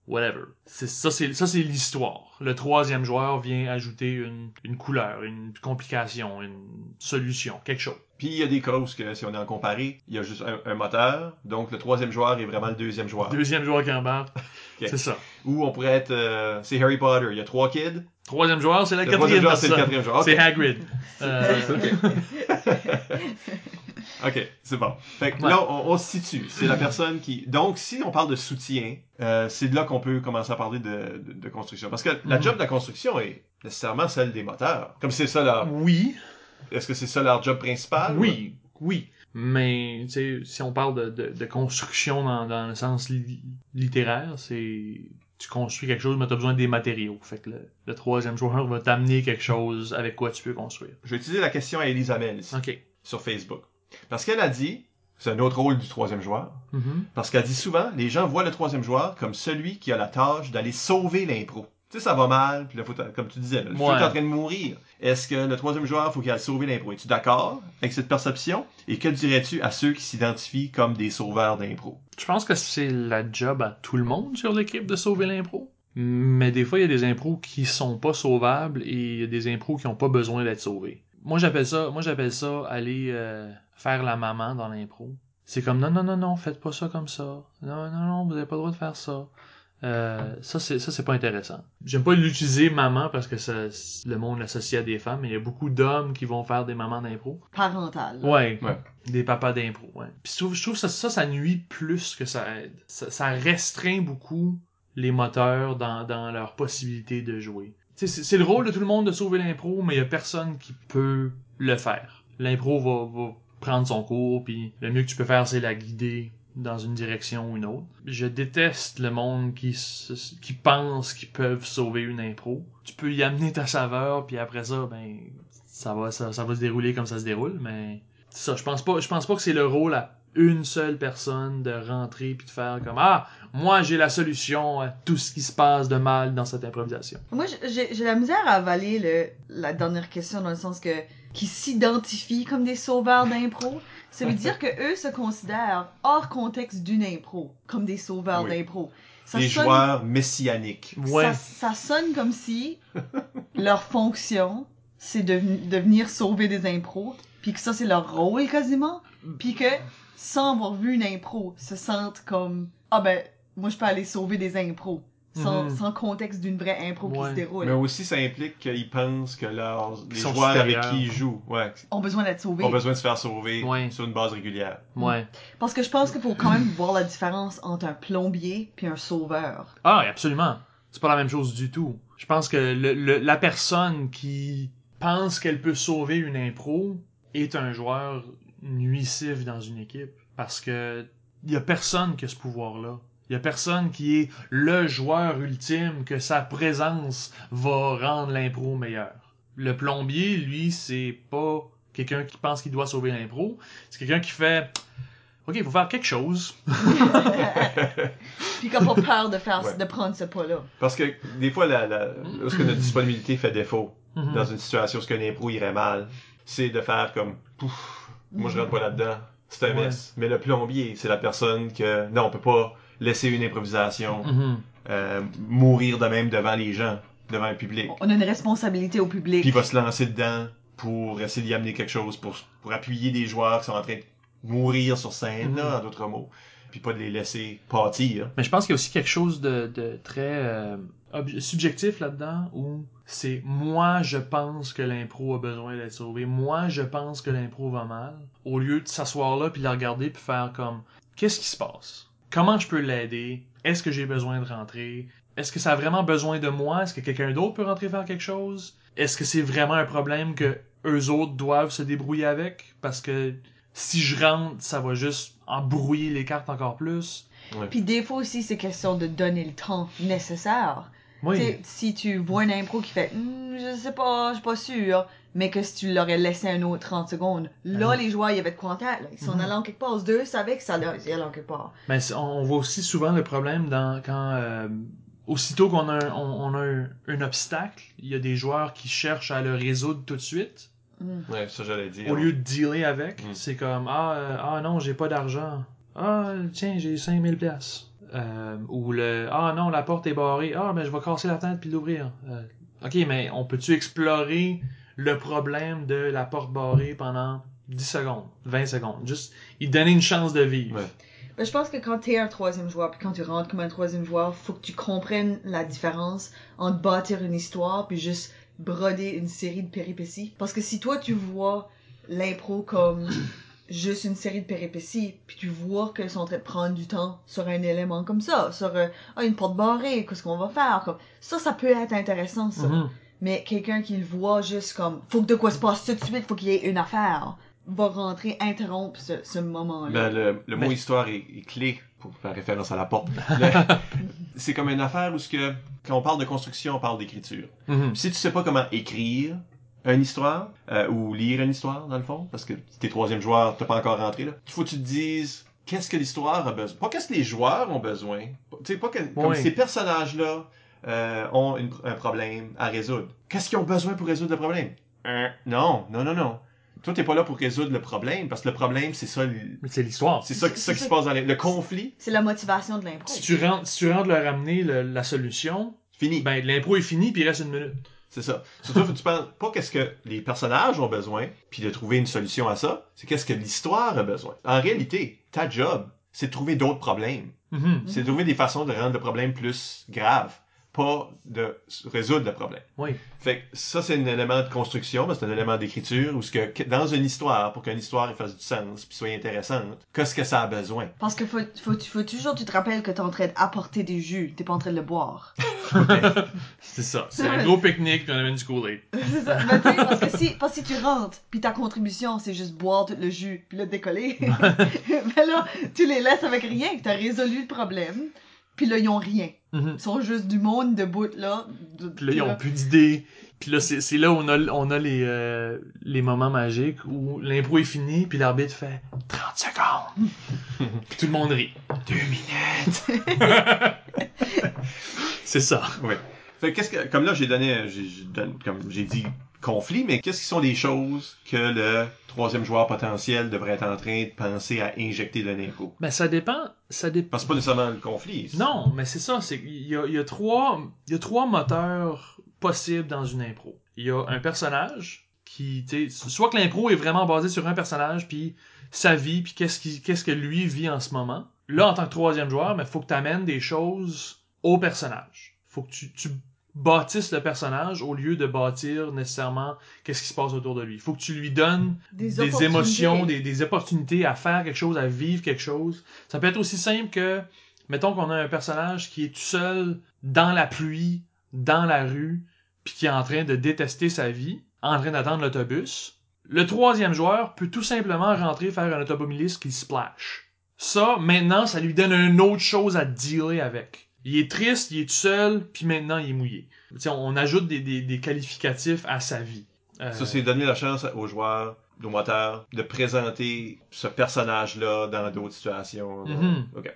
Speaker 4: whatever. Ça, c'est l'histoire. Le 3e joueur vient ajouter une couleur, une complication, une solution, quelque chose.
Speaker 3: Puis il y a des cas où, si on est en comparé, il y a juste un moteur, donc le 3e joueur est vraiment le 2e joueur.
Speaker 4: 2e joueur qui embarque.
Speaker 3: Okay.
Speaker 4: C'est ça.
Speaker 3: Ou on pourrait être... c'est Harry Potter, il y a 3 kids.
Speaker 4: 3e joueur, c'est la 4e
Speaker 3: joueur,
Speaker 4: personne.
Speaker 3: c'est le 4e joueur. Okay.
Speaker 4: C'est Hagrid.
Speaker 3: OK, c'est bon. Fait que là, on se situe. C'est la personne qui... Donc, si on parle de soutien, c'est de là qu'on peut commencer à parler de construction. Parce que la job de la construction est nécessairement celle des moteurs. Comme c'est ça leur...
Speaker 4: Oui.
Speaker 3: Est-ce que c'est ça leur job principal?
Speaker 4: Oui. Mais, tu sais, si on parle de construction dans le sens littéraire, c'est... Tu construis quelque chose, mais tu as besoin des matériaux. Fait que le 3e joueur va t'amener quelque chose avec quoi tu peux construire.
Speaker 3: Je vais utiliser la question à Elisabeth ici,
Speaker 4: OK.
Speaker 3: sur Facebook. Parce qu'elle a dit, c'est un autre rôle du troisième joueur, parce qu'elle dit souvent, les gens voient le troisième joueur comme celui qui a la tâche d'aller sauver l'impro. Tu sais, ça va mal, puis là, comme tu disais, le feu est en train de mourir. Est-ce que le troisième joueur, faut qu'il aille sauver l'impro? Es-tu d'accord avec cette perception? Et que dirais-tu à ceux qui s'identifient comme des sauveurs d'impro?
Speaker 4: Je pense que c'est la job à tout le monde sur l'équipe de sauver l'impro. Mais des fois, il y a des impros qui sont pas sauvables et il y a des impros qui ont pas besoin d'être sauvés. Moi, j'appelle ça aller faire la maman dans l'impro. C'est comme non, faites pas ça comme ça. Non, vous avez pas le droit de faire ça. Ça c'est pas intéressant. J'aime pas l'utiliser maman parce que le monde l'associe à des femmes, mais il y a beaucoup d'hommes qui vont faire des mamans d'impro.
Speaker 2: Parentales.
Speaker 4: Ouais. Des papas d'impro, ouais. Puis je trouve que ça nuit plus que ça aide. Ça restreint beaucoup les moteurs dans leur possibilité de jouer. C'est le rôle de tout le monde de sauver l'impro, mais il y a personne qui peut le faire. L'impro va prendre son cours, puis le mieux que tu peux faire, c'est la guider dans une direction ou une autre. Je déteste le monde qui pense qu'ils peuvent sauver une impro. Tu peux y amener ta saveur, puis après ça, ben ça va se dérouler comme ça se déroule, mais ça, je pense pas que c'est le rôle à une seule personne de rentrer puis de faire comme moi j'ai la solution à tout ce qui se passe de mal dans cette improvisation.
Speaker 2: Moi j'ai la misère à avaler la dernière question dans le sens que qui s'identifient comme des sauveurs d'impro. Ça veut dire que eux se considèrent hors contexte d'une impro comme des sauveurs d'impro.
Speaker 3: Les joueurs messianiques.
Speaker 4: Ouais.
Speaker 2: Ça sonne comme si leur fonction c'est de venir sauver des impros, puis que ça c'est leur rôle quasiment, puis que sans avoir vu une impro, se sentent comme moi je peux aller sauver des impros sans contexte d'une vraie impro qui se déroule.
Speaker 3: Mais aussi ça implique qu'ils pensent que les joueurs
Speaker 4: supérieurs
Speaker 3: avec qui ils jouent
Speaker 2: ont besoin d'être sauvés.
Speaker 3: Ont besoin de se faire sauver sur une base régulière.
Speaker 4: Ouais.
Speaker 2: Parce que je pense qu'il faut quand même voir la différence entre un plombier puis un sauveur.
Speaker 4: Ah, absolument. C'est pas la même chose du tout. Je pense que la personne qui pense qu'elle peut sauver une impro est un joueur nuisif dans une équipe, parce que y a personne qui a ce pouvoir-là. Y a personne qui est le joueur ultime que sa présence va rendre l'impro meilleure. Le plombier, lui, c'est pas quelqu'un qui pense qu'il doit sauver l'impro, c'est quelqu'un qui fait OK, il faut faire quelque chose.
Speaker 2: Puis qu'on a pas peur de prendre ce pas-là.
Speaker 3: Parce que des fois, lorsque notre disponibilité fait défaut dans une situation où l'impro irait mal, c'est de faire comme moi je rentre pas là-dedans, c'est un mess. Mais le plombier, c'est la personne que non, on peut pas laisser une improvisation mourir de même devant les gens, devant le public.
Speaker 2: On a une responsabilité au public.
Speaker 3: Puis il va se lancer dedans pour essayer d'y amener quelque chose, pour appuyer des joueurs qui sont en train de mourir sur scène, là, en d'autres mots, puis pas de les laisser pâtir.
Speaker 4: Mais je pense qu'il y a aussi quelque chose de très subjectif là-dedans, où c'est moi je pense que l'impro a besoin d'être sauvé, moi je pense que l'impro va mal, au lieu de s'asseoir là puis la regarder puis faire comme qu'est-ce qui se passe? Comment je peux l'aider? Est-ce que j'ai besoin de rentrer? Est-ce que ça a vraiment besoin de moi? Est-ce que quelqu'un d'autre peut rentrer faire quelque chose? Est-ce que c'est vraiment un problème que eux autres doivent se débrouiller avec? Parce que si je rentre, ça va juste embrouiller les cartes encore plus.
Speaker 3: Ouais.
Speaker 2: Puis des fois aussi, c'est question de donner le temps nécessaire.
Speaker 4: Oui.
Speaker 2: T'sais, si tu vois une impro qui fait je sais pas, je suis pas sûr, mais que si tu l'aurais laissé un autre 30 secondes, là, les joueurs, il y avait de contact. Là. Ils s'en allaient en quelque part. Les deux savaient que ça allait en quelque part.
Speaker 4: Mais on voit aussi souvent le problème quand aussitôt qu'on a un obstacle, il y a des joueurs qui cherchent à le résoudre tout de suite.
Speaker 3: Ouais, ça j'allais dire.
Speaker 4: Au lieu de dealer avec, c'est comme non, j'ai pas d'argent. Tiens, j'ai 5000 pièces. Ou non, la porte est barrée. Mais je vais casser la fenêtre puis l'ouvrir. OK, mais on peut-tu explorer le problème de la porte barrée pendant 10 secondes, 20 secondes? Juste, il donner une chance de vivre.
Speaker 3: Ouais.
Speaker 2: Ben, je pense que quand t'es un troisième joueur, puis quand tu rentres comme un troisième joueur, faut que tu comprennes la différence entre bâtir une histoire puis juste broder une série de péripéties. Parce que si toi, tu vois l'impro comme juste une série de péripéties, puis tu vois qu'ils sont en train de prendre du temps sur un élément comme ça, sur une porte barrée, qu'est-ce qu'on va faire, comme ça peut être intéressant, ça. Mais quelqu'un qui le voit juste comme faut que de quoi se passe tout de suite, faut qu'il y ait une affaire, va rentrer, interrompre ce moment-là.
Speaker 3: Ben, le mot histoire est clé pour faire référence à la porte. C'est comme une affaire où quand on parle de construction, on parle d'écriture. Si tu sais pas comment écrire une histoire, ou lire une histoire, dans le fond, parce que si t'es troisième joueur, t'as pas encore rentré, là. Il faut que tu te dises, qu'est-ce que l'histoire a besoin? Pas qu'est-ce que les joueurs ont besoin. Tu sais, pas que, comme ces personnages-là ont un problème à résoudre. Qu'est-ce qu'ils ont besoin pour résoudre le problème? Non. Toi, t'es pas là pour résoudre le problème, parce que le problème, c'est ça...
Speaker 4: C'est l'histoire.
Speaker 3: C'est ça qui se passe dans le conflit.
Speaker 2: C'est la motivation de l'impro.
Speaker 4: Si tu rentres leur amener la solution,
Speaker 3: Fini.
Speaker 4: Ben, l'impro est fini, puis il reste 1 minute.
Speaker 3: C'est ça. Surtout, faut que tu penses pas qu'est-ce que les personnages ont besoin, puis de trouver une solution à ça, c'est qu'est-ce que l'histoire a besoin. En réalité, ta job, c'est de trouver d'autres problèmes. C'est de trouver des façons de rendre le problème plus grave, pas de résoudre le problème.
Speaker 4: Oui.
Speaker 3: Fait que ça, c'est un élément de construction, c'est un élément d'écriture, où ce que dans une histoire, pour qu'une histoire fasse du sens, puis soit intéressante, qu'est-ce que ça a besoin?
Speaker 2: Parce que faut toujours, tu te rappelles que t'es en train d'apporter des jus, t'es pas en train de le boire.
Speaker 4: C'est ça. C'est un gros pique-nique, puis on amène du Kool-Aid.
Speaker 2: C'est ça. Mais tu sais, parce que si tu rentres, puis ta contribution, c'est juste boire tout le jus, puis le décoller, ben là, tu les laisses avec rien, t'as résolu le problème, puis là, ils ont rien. Ils sont juste du monde debout, là.
Speaker 4: Puis là, ils ont plus d'idées. Puis là, c'est là où on a les moments magiques où l'impro est fini, puis l'arbitre fait 30 secondes. Puis tout le monde rit. 2 minutes. C'est ça.
Speaker 3: Oui. Fait que comme là, comme j'ai dit conflit, mais qu'est-ce qui sont les choses que le troisième joueur potentiel devrait être en train de penser à injecter dans l'impro?
Speaker 4: Ben, ça dépend.
Speaker 3: Parce que c'est pas nécessairement le conflit.
Speaker 4: Non, mais c'est ça. Il y a 3 moteurs possibles dans une impro. Il y a un personnage qui, tu sais, soit que l'impro est vraiment basé sur un personnage, puis sa vie, puis qu'est-ce que lui vit en ce moment. Là, en tant que troisième joueur, il faut que tu amènes des choses au personnage. Faut que tu bâtisses le personnage au lieu de bâtir nécessairement qu'est-ce qui se passe autour de lui. Il faut que tu lui donnes des émotions, des opportunités à faire quelque chose, à vivre quelque chose. Ça peut être aussi simple que, mettons qu'on a un personnage qui est tout seul dans la pluie, dans la rue, puis qui est en train de détester sa vie, en train d'attendre l'autobus. Le troisième joueur peut tout simplement rentrer faire un automobiliste qui splash. Ça, maintenant, ça lui donne une autre chose à dealer avec. Il est triste, il est tout seul, puis maintenant il est mouillé. T'sais, on ajoute des qualificatifs à sa vie.
Speaker 3: Ça, c'est donner la chance aux joueurs, aux moteurs, de présenter ce personnage-là dans d'autres situations. OK.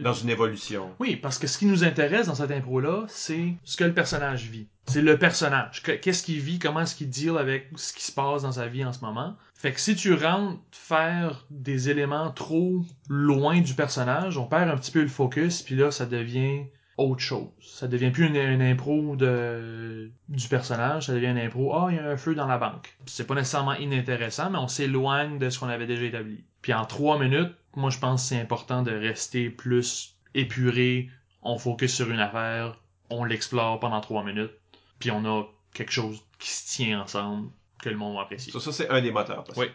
Speaker 3: Dans une évolution.
Speaker 4: Oui, parce que ce qui nous intéresse dans cette impro-là, c'est ce que le personnage vit. C'est le personnage. Qu'est-ce qu'il vit, comment est-ce qu'il deal avec ce qui se passe dans sa vie en ce moment. Fait que si tu rentres faire des éléments trop loin du personnage, on perd un petit peu le focus, puis là, ça devient autre chose. Ça devient plus une impro du personnage, ça devient une impro, il y a un feu dans la banque. C'est pas nécessairement inintéressant, mais on s'éloigne de ce qu'on avait déjà établi. Puis en 3 minutes, moi je pense que c'est important de rester plus épuré, on focus sur une affaire, on l'explore pendant 3 minutes, puis on a quelque chose qui se tient ensemble, que le monde va apprécier.
Speaker 3: Ça c'est un des moteurs.
Speaker 4: Oui,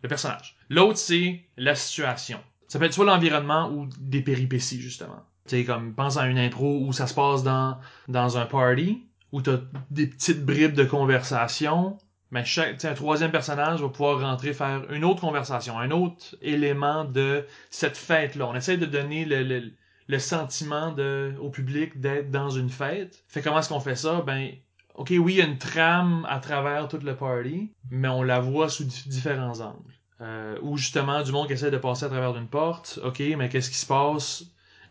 Speaker 4: le personnage. L'autre, c'est la situation. Ça peut être soit l'environnement ou des péripéties, justement. Tu sais, comme, pense à une impro où ça se passe dans un party, où t'as des petites bribes de conversation, mais un troisième personnage va pouvoir rentrer faire une autre conversation, un autre élément de cette fête-là. On essaie de donner le sentiment au public d'être dans une fête. Fait comment est-ce qu'on fait ça? Ben, OK, oui, il y a une trame à travers toute le party, mais on la voit sous différents angles. Ou justement, du monde qui essaie de passer à travers d'une porte. OK, mais qu'est-ce qui se passe?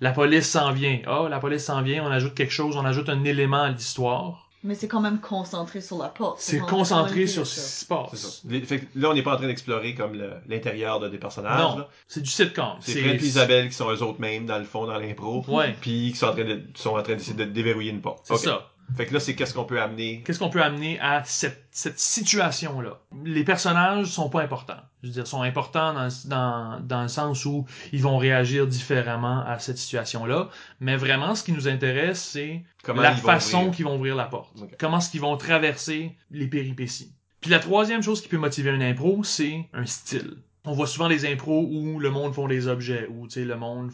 Speaker 4: La police s'en vient. La police s'en vient, on ajoute quelque chose, on ajoute un élément à l'histoire.
Speaker 2: Mais c'est quand même concentré sur la porte.
Speaker 4: C'est concentré sur ce qui se passe.
Speaker 3: C'est ça. Fait que là, on n'est pas en train d'explorer comme l'intérieur des personnages.
Speaker 4: Non,
Speaker 3: là.
Speaker 4: c'est du sitcom.
Speaker 3: C'est Fred et Isabelle qui sont eux autres mêmes, dans le fond, dans l'impro.
Speaker 4: Ouais.
Speaker 3: Puis qui sont en train d'essayer de déverrouiller une porte.
Speaker 4: C'est ça.
Speaker 3: Fait que là, c'est qu'est-ce qu'on peut amener.
Speaker 4: Qu'est-ce qu'on peut amener à cette situation-là? Les personnages sont pas importants. Je veux dire, sont importants dans le sens où ils vont réagir différemment à cette situation-là. Mais vraiment, ce qui nous intéresse, c'est la façon qu'ils vont ouvrir la porte. Okay. Comment est-ce qu'ils vont traverser les péripéties. Puis la troisième chose qui peut motiver une impro, c'est un style. On voit souvent les impros où le monde font des objets, où le monde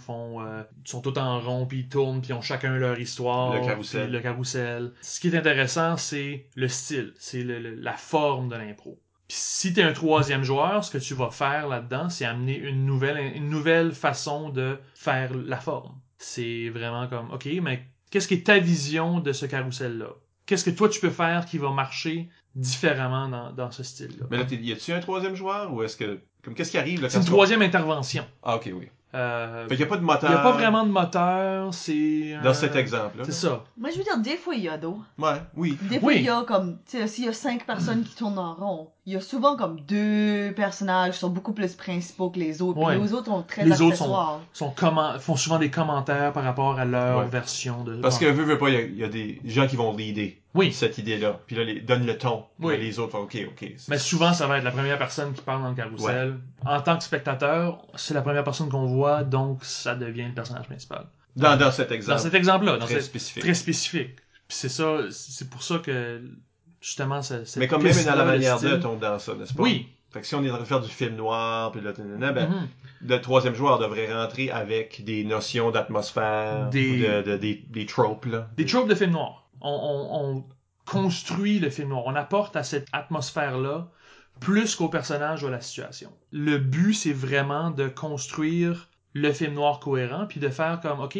Speaker 4: sont tous en rond, puis ils tournent, puis ils ont chacun leur histoire. Le carrousel. Ce qui est intéressant, c'est le style, c'est la forme de l'impro. Puis si t'es un troisième joueur, ce que tu vas faire là-dedans, c'est amener une nouvelle façon de faire la forme. C'est vraiment comme, OK, mais qu'est-ce qui est ta vision de ce carrousel-là? Qu'est-ce que toi tu peux faire qui va marcher différemment dans ce style-là.
Speaker 3: Mais là, y a-tu un troisième joueur ou est-ce que. Comme qu'est-ce qui arrive là?
Speaker 4: C'est une troisième intervention.
Speaker 3: Ah, ok, oui.
Speaker 4: Fait
Speaker 3: qu'il n'y a pas de moteur.
Speaker 4: Il n'y a pas vraiment de moteur, c'est...
Speaker 3: Dans cet exemple-là.
Speaker 4: C'est ça.
Speaker 2: Moi, je veux dire, des fois, il y a d'eau.
Speaker 3: Ouais, oui.
Speaker 2: Des fois, il y a comme, tu sais, s'il y a 5 personnes qui tournent en rond, il y a souvent comme 2 personnages qui sont beaucoup plus principaux que les autres.
Speaker 4: Ouais.
Speaker 2: Puis les autres sont très
Speaker 4: Les
Speaker 2: accessoires.
Speaker 4: autres font souvent des commentaires par rapport à leur version de...
Speaker 3: Parce que veut pas, il y a des gens qui vont leader cette idée-là. Puis là, donnent le ton. Puis là, les autres font OK.
Speaker 4: Mais souvent, ça va être la première personne qui parle dans le carrousel. Ouais. En tant que spectateur, c'est la première personne qu'on voit, donc ça devient le personnage principal.
Speaker 3: Dans cet exemple.
Speaker 4: Dans cet exemple-là.
Speaker 3: Spécifique.
Speaker 4: Très spécifique. Puis c'est ça, c'est pour ça que, justement,
Speaker 3: mais comme même dans la manière de tombe dans ça, n'est-ce pas?
Speaker 4: Oui.
Speaker 3: Fait que si on est en train de faire du film noir, puis là, le troisième joueur devrait rentrer avec des notions d'atmosphère, des tropes, là.
Speaker 4: Des tropes de film noir. On construit le film noir. On apporte à cette atmosphère-là plus qu'au personnage ou à la situation. Le but, c'est vraiment de construire le film noir cohérent, puis de faire comme, OK,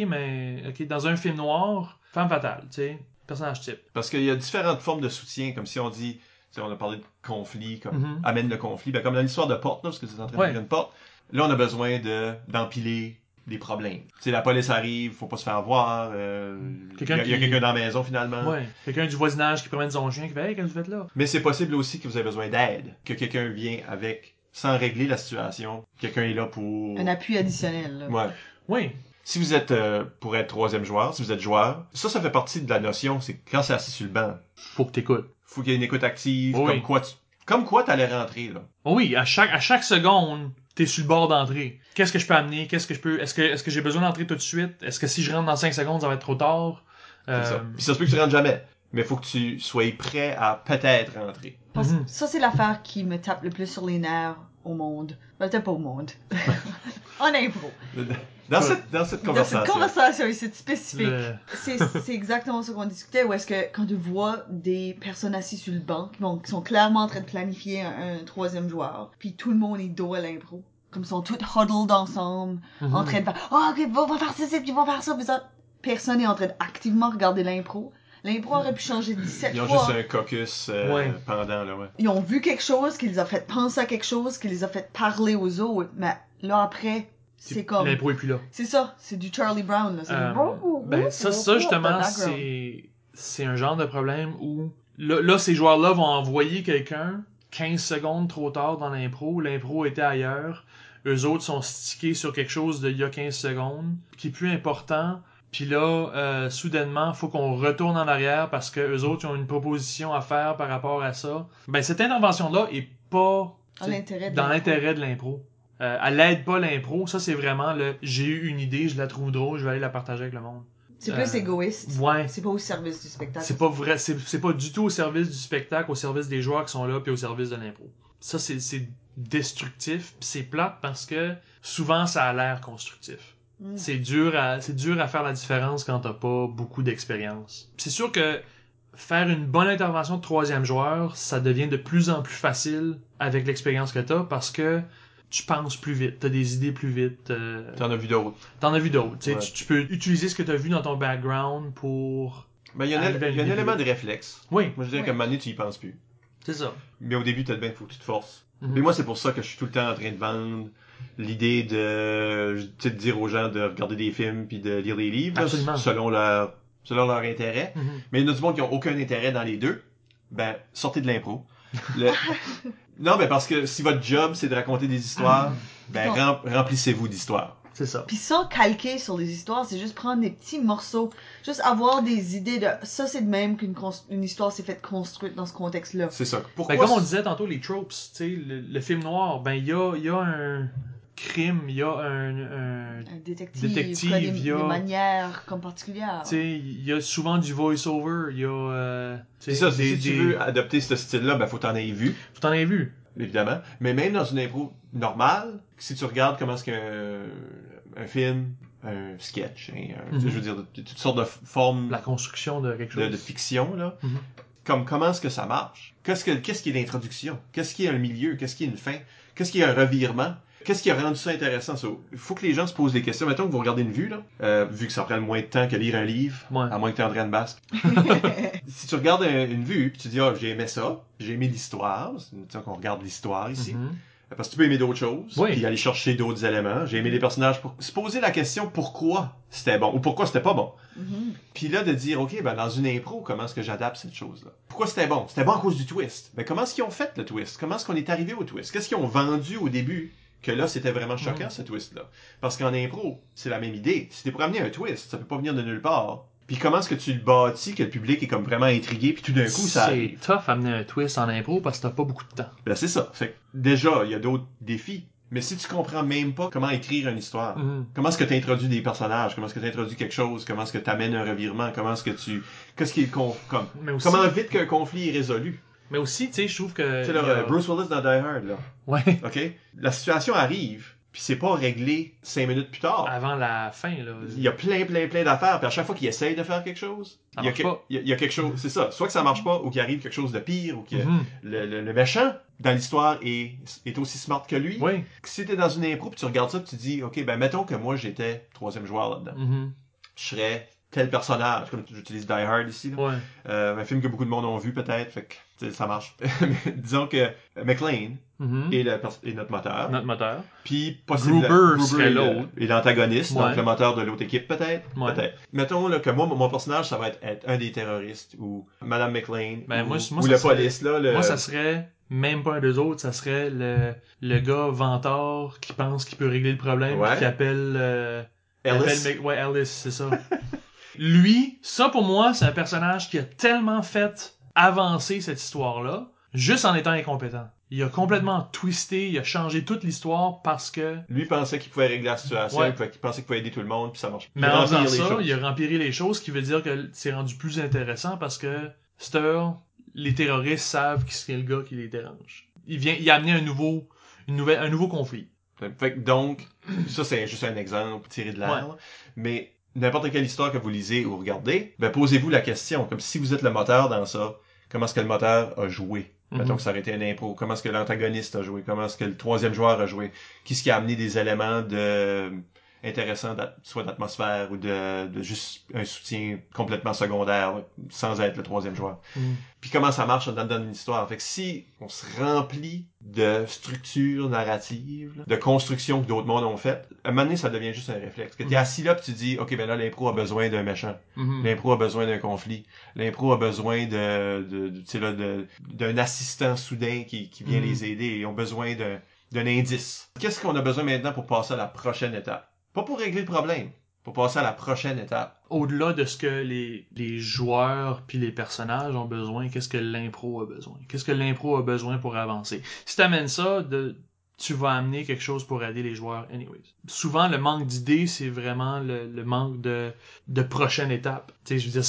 Speaker 4: dans un film noir, femme fatale, tu sais, personnage type.
Speaker 3: Parce qu'il y a différentes formes de soutien, comme si on dit, on a parlé de conflit, comme amène le conflit, comme dans l'histoire de Porte, là, parce que c'est en train de faire une porte, là, on a besoin d'empiler des problèmes. Tu sais, la police arrive, faut pas se faire voir, il y a quelqu'un dans la maison, finalement.
Speaker 4: Ouais, quelqu'un du voisinage qui promène son chien, qui fait « Hey, qu'est-ce que vous faites là? »
Speaker 3: Mais c'est possible aussi que vous avez besoin d'aide, que quelqu'un vient avec, sans régler la situation, quelqu'un est là pour...
Speaker 2: Un appui additionnel, là.
Speaker 3: Ouais.
Speaker 4: Oui.
Speaker 3: Si vous êtes, pour être troisième joueur, si vous êtes joueur, ça fait partie de la notion, c'est quand c'est assis sur le banc.
Speaker 4: Faut que t'écoutes.
Speaker 3: Faut qu'il y ait une écoute active, comme quoi t'allais rentrer, là.
Speaker 4: Oui, à chaque seconde, t'es sur le bord d'entrée. Qu'est-ce que je peux amener? Est-ce que j'ai besoin d'entrer tout de suite? Est-ce que si je rentre dans 5 secondes, ça va être trop tard?
Speaker 3: C'est ça. Puis ça se peut que tu rentres jamais. Mais faut que tu sois prêt à peut-être rentrer.
Speaker 2: Ça, c'est l'affaire qui me tape le plus sur les nerfs au monde. Peut-être pas au monde. En impro.
Speaker 3: Dans cette conversation.
Speaker 2: Dans cette conversation, c'est spécifique. C'est exactement ce qu'on discutait, où est-ce que quand tu vois des personnes assises sur le banc qui sont clairement en train de planifier un troisième joueur, puis tout le monde est dos à l'impro, comme ils sont tous huddled ensemble, en train de faire « Ah, ok, on va faire ça, puis on va faire ça », puis ça. Personne n'est en train d'activement regarder l'impro. L'impro aurait pu changer 17 fois.
Speaker 3: Ils ont juste un caucus pendant, là,
Speaker 2: Ils ont vu quelque chose qui les a fait penser à quelque chose, qui les a fait parler aux autres, mais là, après, c'est comme...
Speaker 4: L'impro est plus là.
Speaker 2: C'est ça, c'est du Charlie Brown, là.
Speaker 4: Ça, justement, c'est un genre de problème où... Là, ces joueurs-là vont envoyer quelqu'un 15 secondes trop tard dans l'impro était ailleurs, eux autres sont stickés sur quelque chose d'il y a 15 secondes, qui est plus important... Puis là, soudainement, faut qu'on retourne en arrière parce que eux autres ont une proposition à faire par rapport à ça. Ben, cette intervention-là est pas dans l'intérêt de l'impro. Elle aide pas l'impro. Ça, c'est vraiment j'ai eu une idée, je la trouve drôle, je vais aller la partager avec le monde.
Speaker 2: C'est plus égoïste.
Speaker 4: Ouais.
Speaker 2: C'est pas au service du spectacle.
Speaker 4: C'est pas vrai. C'est pas du tout au service du spectacle, au service des joueurs qui sont là, puis au service de l'impro. Ça, c'est destructif, puis c'est plate parce que souvent, ça a l'air constructif. C'est dur à faire la différence quand t'as pas beaucoup d'expérience. C'est sûr que faire une bonne intervention de troisième joueur, ça devient de plus en plus facile avec l'expérience que t'as parce que tu penses plus vite, t'as des idées plus vite.
Speaker 3: T'en as vu d'autres.
Speaker 4: Ouais. Tu peux utiliser ce que t'as vu dans ton background pour...
Speaker 3: Ben, il y a un élément de réflexe.
Speaker 4: Oui.
Speaker 3: Moi, je dirais qu'à un moment donné, tu y penses plus.
Speaker 4: C'est ça.
Speaker 3: Mais au début, faut que tu te forces. Mais moi, c'est pour ça que je suis tout le temps en train de vendre l'idée de dire aux gens de regarder des films puis de lire des livres selon leur intérêt. Mais il y en a du monde qui n'ont aucun intérêt dans les deux. Ben, sortez de l'impro. Non, ben parce que si votre job, c'est de raconter des histoires, ben remplissez-vous d'histoires.
Speaker 2: C'est ça. Puis sans calquer sur les histoires, c'est juste prendre des petits morceaux, juste avoir des idées de ça, c'est de même qu'une histoire s'est faite construite dans ce contexte-là.
Speaker 3: C'est ça. Pourquoi
Speaker 4: comme on disait tantôt, les tropes, tu sais, le film noir, ben il y a un crime, il y a un
Speaker 2: détective, il y a des manières comme particulières.
Speaker 4: Tu sais, il y a souvent du voice-over, il y a...
Speaker 3: c'est ça, si tu veux adopter ce style-là, ben faut t'en avoir vu.
Speaker 4: Faut t'en avoir vu.
Speaker 3: Évidemment. Mais même dans une impro normale, si tu regardes comment est-ce qu'un film, un sketch, je veux dire, toutes sortes de formes...
Speaker 4: La construction de quelque chose.
Speaker 3: De fiction, là. Comme comment est-ce que ça marche? Qu'est-ce qui est l'introduction? Qu'est-ce qui est un milieu? Qu'est-ce qui est une fin? Qu'est-ce qui est un revirement? Qu'est-ce qui a rendu ça intéressant? Il faut que les gens se posent des questions. Mettons que vous regardez une vue, là, vu que ça prend moins de temps que lire un livre,
Speaker 4: Ouais.
Speaker 3: à moins que tu es André Basque. Si tu regardes une vue, puis tu dis, j'ai aimé ça, j'ai aimé l'histoire, c'est qu'on regarde l'histoire ici. Parce que tu peux aimer d'autres choses,
Speaker 4: Oui.
Speaker 3: puis aller chercher d'autres éléments. J'ai aimé les personnages pour se poser la question pourquoi c'était bon ou pourquoi c'était pas bon. Puis là, de dire, OK, ben dans une impro, comment est-ce que j'adapte cette chose-là? Pourquoi c'était bon? C'était bon à cause du twist. Ben comment est-ce qu'ils ont fait le twist? Comment est-ce qu'on est arrivé au twist? Qu'est-ce qu'ils ont vendu au début que là, c'était vraiment choquant, ce twist-là? Parce qu'en impro, c'est la même idée. Si t'es pour amener un twist, ça peut pas venir de nulle part. Puis comment est-ce que tu le bâtis, que le public est comme vraiment intrigué, puis tout d'un coup, ça arrive.
Speaker 4: C'est tough amener un twist en impro parce que t'as pas beaucoup de temps.
Speaker 3: Ben c'est ça. Fait que déjà, il y a d'autres défis. Mais si tu comprends même pas comment écrire une histoire, comment est-ce que tu introduis des personnages, comment est-ce que tu introduis quelque chose, comment est-ce que tu amènes un revirement, comment est-ce que tu... Qu'est-ce qui est
Speaker 4: Mais aussi-
Speaker 3: comment vite qu'un conflit est résolu.
Speaker 4: Mais aussi, tu sais, je trouve que...
Speaker 3: Tu sais, là, Bruce Willis dans Die Hard, là.
Speaker 4: Ouais.
Speaker 3: OK? La situation arrive, puis c'est pas réglé 5 minutes plus tard.
Speaker 4: Avant la fin, là.
Speaker 3: Il y a plein d'affaires, puis à chaque fois qu'il essaye de faire quelque chose,
Speaker 4: Ça marche pas.
Speaker 3: il y a quelque chose, c'est ça. Soit que ça marche pas, ou qu'il arrive quelque chose de pire, ou que
Speaker 4: Mhm.
Speaker 3: le méchant dans l'histoire est aussi smart que lui.
Speaker 4: Oui.
Speaker 3: Si t'es dans une impro, puis tu regardes ça, puis tu dis, OK, ben mettons que moi j'étais troisième joueur là-dedans.
Speaker 4: Mhm.
Speaker 3: Je serais tel personnage, comme j'utilise Die Hard ici, là.
Speaker 4: Ouais.
Speaker 3: Un film que beaucoup de monde ont vu peut-être, fait que tu sais, ça marche. Mais disons que McLean
Speaker 4: Mhm.
Speaker 3: est notre moteur,
Speaker 4: Notre moteur.
Speaker 3: puis possible
Speaker 4: Gruber serait
Speaker 3: est
Speaker 4: l'autre.
Speaker 3: est l'antagoniste,
Speaker 4: Ouais.
Speaker 3: donc le moteur de l'autre équipe peut-être.
Speaker 4: Ouais.
Speaker 3: Peut-être. Mettons là, que moi, mon personnage, ça va être un des terroristes, ou Madame McLean,
Speaker 4: Ben,
Speaker 3: ou,
Speaker 4: moi,
Speaker 3: ou
Speaker 4: ça
Speaker 3: le
Speaker 4: serait-
Speaker 3: police, là. Le...
Speaker 4: Moi, ça serait même pas un des autres, ça serait le gars vantard qui pense qu'il peut régler le problème,
Speaker 3: Ouais.
Speaker 4: puis qui appelle...
Speaker 3: Ellis.
Speaker 4: Ouais, Ellis, c'est ça. Lui, ça pour moi, c'est un personnage qui a tellement fait avancer cette histoire-là, juste en étant incompétent. Il a complètement twisté, il a changé toute l'histoire parce que...
Speaker 3: Lui pensait qu'il pouvait régler la situation,
Speaker 4: Ouais.
Speaker 3: il pensait qu'il pouvait aider tout le monde, puis ça marche.
Speaker 4: Mais
Speaker 3: Il
Speaker 4: en
Speaker 3: remplit
Speaker 4: faisant
Speaker 3: les
Speaker 4: ça,
Speaker 3: choses.
Speaker 4: il a rempli les choses, ce qui veut dire que c'est rendu plus intéressant parce que les terroristes savent qui c'est le gars qui les dérange. Il a amené un nouveau conflit.
Speaker 3: Fait que donc, ça c'est juste un exemple tiré de l'air,
Speaker 4: Ouais.
Speaker 3: là. Mais n'importe quelle histoire que vous lisez ou regardez, ben posez-vous la question, comme si vous êtes le moteur dans ça, comment est-ce que le moteur a joué? Mettons que ça aurait été un impro. Comment est-ce que l'antagoniste a joué? Comment est-ce que le troisième joueur a joué? Qu'est-ce qui a amené des éléments intéressants, soit d'atmosphère ou de juste un soutien complètement secondaire, là, sans être le troisième joueur? Puis comment ça marche dans une histoire. Fait que si on se remplit de structures narratives, là, de constructions que d'autres mondes ont faites, à un moment donné, ça devient juste un réflexe. Que t'es assis là pis tu dis, OK, ben là, l'impro a besoin d'un méchant. L'impro a besoin d'un conflit. L'impro a besoin tu sais là, d'un assistant soudain qui vient les aider. Ils ont besoin d'un indice. Qu'est-ce qu'on a besoin maintenant pour passer à la prochaine étape? Pas pour régler le problème, pour passer à la prochaine étape.
Speaker 4: Au-delà de ce que les joueurs puis les personnages ont besoin, qu'est-ce que l'impro a besoin? Qu'est-ce que l'impro a besoin pour avancer? Si t'amènes ça, tu vas amener quelque chose pour aider les joueurs anyways. Souvent, le manque d'idées, c'est vraiment le manque de prochaine étape. Tu sais, je veux dire,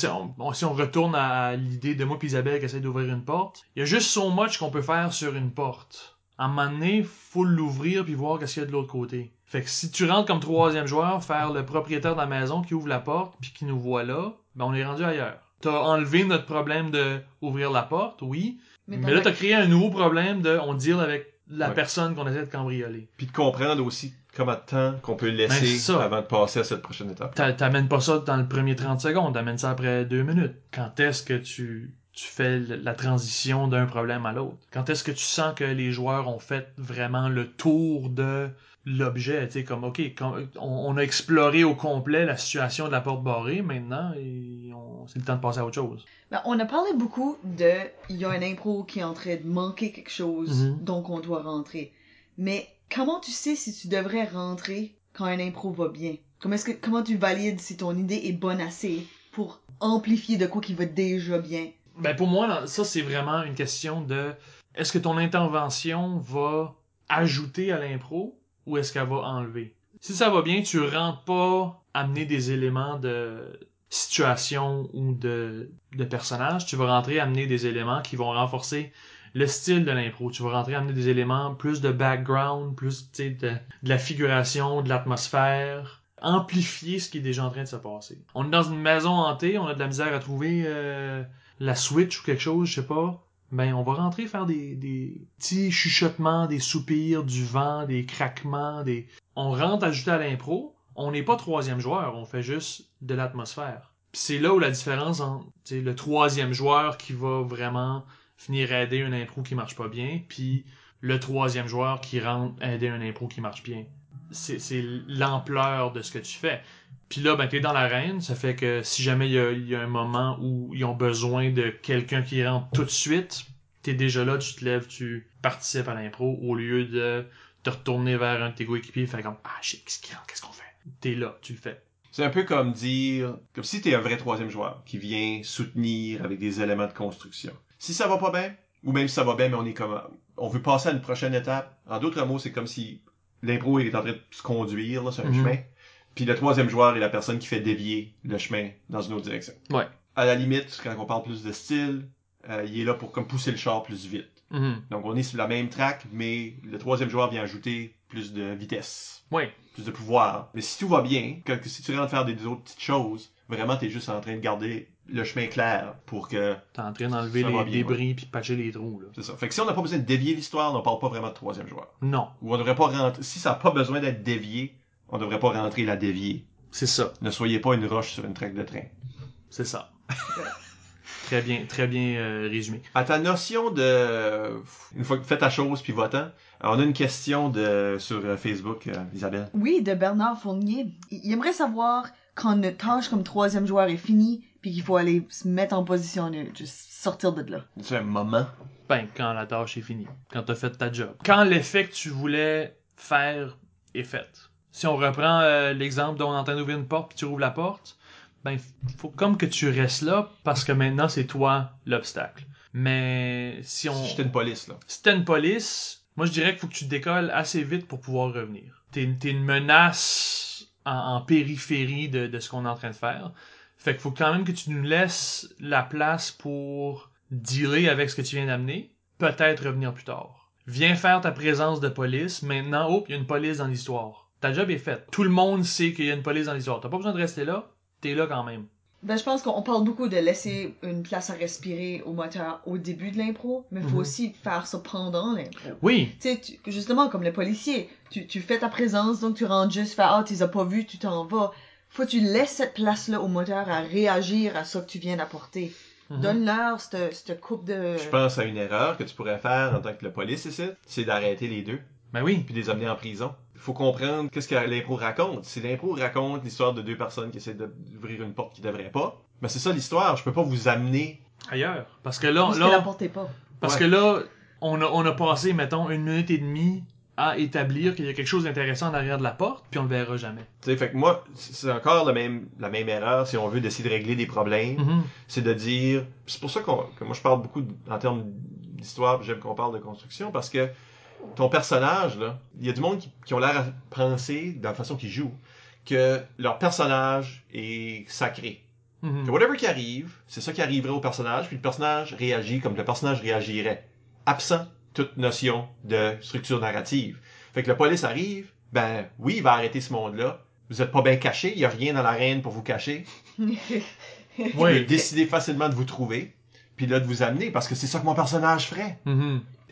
Speaker 4: si on retourne à l'idée de moi et Isabelle qui essaie d'ouvrir une porte, il y a juste so much qu'on peut faire sur une porte. À un moment donné, faut l'ouvrir puis voir qu'est-ce qu'il y a de l'autre côté. Fait que si tu rentres comme troisième joueur, faire le propriétaire de la maison qui ouvre la porte puis qui nous voit là, ben on est rendu ailleurs. T'as enlevé notre problème de ouvrir la porte, oui, mais là t'as créé un nouveau problème de on deal avec la personne qu'on essaie de cambrioler.
Speaker 3: Puis de comprendre aussi comment de temps qu'on peut laisser
Speaker 4: Ben, c'est ça.
Speaker 3: avant de passer à cette prochaine étape.
Speaker 4: T'amènes pas ça dans le premier 30 secondes, t'amènes ça après 2 minutes. Quand est-ce que tu fais la transition d'un problème à l'autre? Quand est-ce que tu sens que les joueurs ont fait vraiment le tour de l'objet, tu sais, comme, OK, on a exploré au complet la situation de la porte barrée, maintenant, c'est le temps de passer à autre chose.
Speaker 2: Ben, on a parlé beaucoup il y a un impro qui est en train de manquer quelque chose, donc on doit rentrer. Mais comment tu sais si tu devrais rentrer quand un impro va bien? Comment tu valides si ton idée est bonne assez pour amplifier de quoi qui va déjà bien?
Speaker 4: Ben, pour moi, ça, c'est vraiment une question de, est-ce que ton intervention va ajouter à l'impro ou est-ce qu'elle va enlever? Si ça va bien, tu rentres pas amener des éléments de situation ou de personnage, tu vas rentrer amener des éléments qui vont renforcer le style de l'impro. Tu vas rentrer amener des éléments, plus de background, plus de la figuration, de l'atmosphère, amplifier ce qui est déjà en train de se passer. On est dans une maison hantée, on a de la misère à trouver la Switch ou quelque chose, je sais pas. ben on va rentrer faire des petits chuchotements, des soupirs, du vent, des craquements, on rentre ajouter à l'impro, on n'est pas troisième joueur, on fait juste de l'atmosphère. Puis c'est là où la différence entre le troisième joueur qui va vraiment venir aider une impro qui marche pas bien, puis le troisième joueur qui rentre aider un impro qui marche bien. C'est l'ampleur de ce que tu fais. Puis là, ben t'es dans l'arène, ça fait que si jamais il y a un moment où ils ont besoin de quelqu'un qui rentre tout de suite, t'es déjà là, tu te lèves, tu participes à l'impro, au lieu de te retourner vers un de tes coéquipiers et faire comme « Ah, shit, qu'est-ce qu'on fait? » T'es là, tu le fais.
Speaker 3: C'est un peu comme si t'es un vrai troisième joueur qui vient soutenir avec des éléments de construction. Si ça va pas bien, ou même si ça va bien, mais on veut passer à une prochaine étape. En d'autres mots, c'est comme si l'impro est en train de se conduire là, sur un chemin. Puis le troisième joueur est la personne qui fait dévier le chemin dans une autre direction.
Speaker 4: Ouais.
Speaker 3: À la limite, quand on parle plus de style, il est là pour comme pousser le char plus vite. Donc on est sur la même track, mais le troisième joueur vient ajouter plus de vitesse.
Speaker 4: Oui.
Speaker 3: Plus de pouvoir. Mais si tout va bien, si tu rentres faire des autres petites choses, vraiment t'es juste en train de garder le chemin clair pour que...
Speaker 4: T'es en train d'enlever les débris puis patcher les trous. Là.
Speaker 3: C'est ça. Fait que si on n'a pas besoin de dévier l'histoire, on ne parle pas vraiment de troisième joueur.
Speaker 4: Non.
Speaker 3: Ou on devrait pas rentrer... Si ça n'a pas besoin d'être dévié, on devrait pas rentrer la dévier.
Speaker 4: C'est ça.
Speaker 3: Ne soyez pas une roche sur une traque de train.
Speaker 4: C'est ça. Très bien résumé.
Speaker 3: À ta notion de... Une fois que tu fais ta chose puis va-t'en, on a une question sur Facebook, Isabelle.
Speaker 2: Oui, de Bernard Fournier. Il aimerait savoir quand une tâche comme troisième joueur est finie puis qu'il faut aller se mettre en position de juste sortir de là.
Speaker 3: C'est un moment.
Speaker 4: Ben, quand la tâche est finie. Quand t'as fait ta job. Quand l'effet que tu voulais faire est fait. Si on reprend l'exemple dont on est en train d'ouvrir une porte puis tu rouvres la porte, ben, faut comme que tu restes là parce que maintenant c'est toi l'obstacle. Mais si
Speaker 3: j'étais une police, là.
Speaker 4: Si t'es une police, moi je dirais qu'il faut que tu décolles assez vite pour pouvoir revenir. T'es une menace en périphérie de ce qu'on est en train de faire. Fait qu'il faut quand même que tu nous laisses la place pour dealer avec ce que tu viens d'amener. Peut-être revenir plus tard. Viens faire ta présence de police. Maintenant, il y a une police dans l'histoire. Ta job est faite. Tout le monde sait qu'il y a une police dans l'histoire. T'as pas besoin de rester là. T'es là quand même.
Speaker 2: Ben, je pense qu'on parle beaucoup de laisser une place à respirer au moteur au début de l'impro, mais il faut aussi faire ça pendant l'impro.
Speaker 4: Oui.
Speaker 2: Tu sais, justement, comme le policier, tu fais ta présence, donc tu rentres juste, tu les as pas vus, tu t'en vas. Faut que tu laisses cette place-là au moteur à réagir à ça que tu viens d'apporter. Donne-leur cette coupe de...
Speaker 3: Je pense à une erreur que tu pourrais faire en tant que le police ici, c'est d'arrêter les deux.
Speaker 4: Ben oui.
Speaker 3: Puis de les amener en prison. Il faut comprendre qu'est-ce que l'impro raconte. Si l'impro raconte l'histoire de deux personnes qui essaient d'ouvrir une porte qu'ils devraient pas, ben c'est ça l'histoire. Je peux pas vous amener
Speaker 4: ailleurs. Parce que là,
Speaker 2: la porte est pas.
Speaker 4: Parce que là, on a passé, mettons, 1 minute et demie à établir qu'il y a quelque chose d'intéressant en arrière de la porte, puis on le verra jamais.
Speaker 3: Tu sais, fait que moi, c'est encore la même erreur, si on veut d'essayer de régler des problèmes, c'est de dire... C'est pour ça que moi je parle beaucoup en termes d'histoire, puis j'aime qu'on parle de construction, parce que ton personnage, là, il y a du monde qui ont l'air à penser, dans la façon qu'ils jouent, que leur personnage est sacré. Que whatever qui arrive, c'est ça qui arriverait au personnage, puis le personnage réagit comme le personnage réagirait. Absent toute notion de structure narrative. Fait que la police arrive, ben oui, il va arrêter ce monde-là. Vous êtes pas bien caché, il y a rien dans l'arène pour vous cacher. Il peut décider facilement de vous trouver, puis là de vous amener, parce que c'est ça que mon personnage ferait.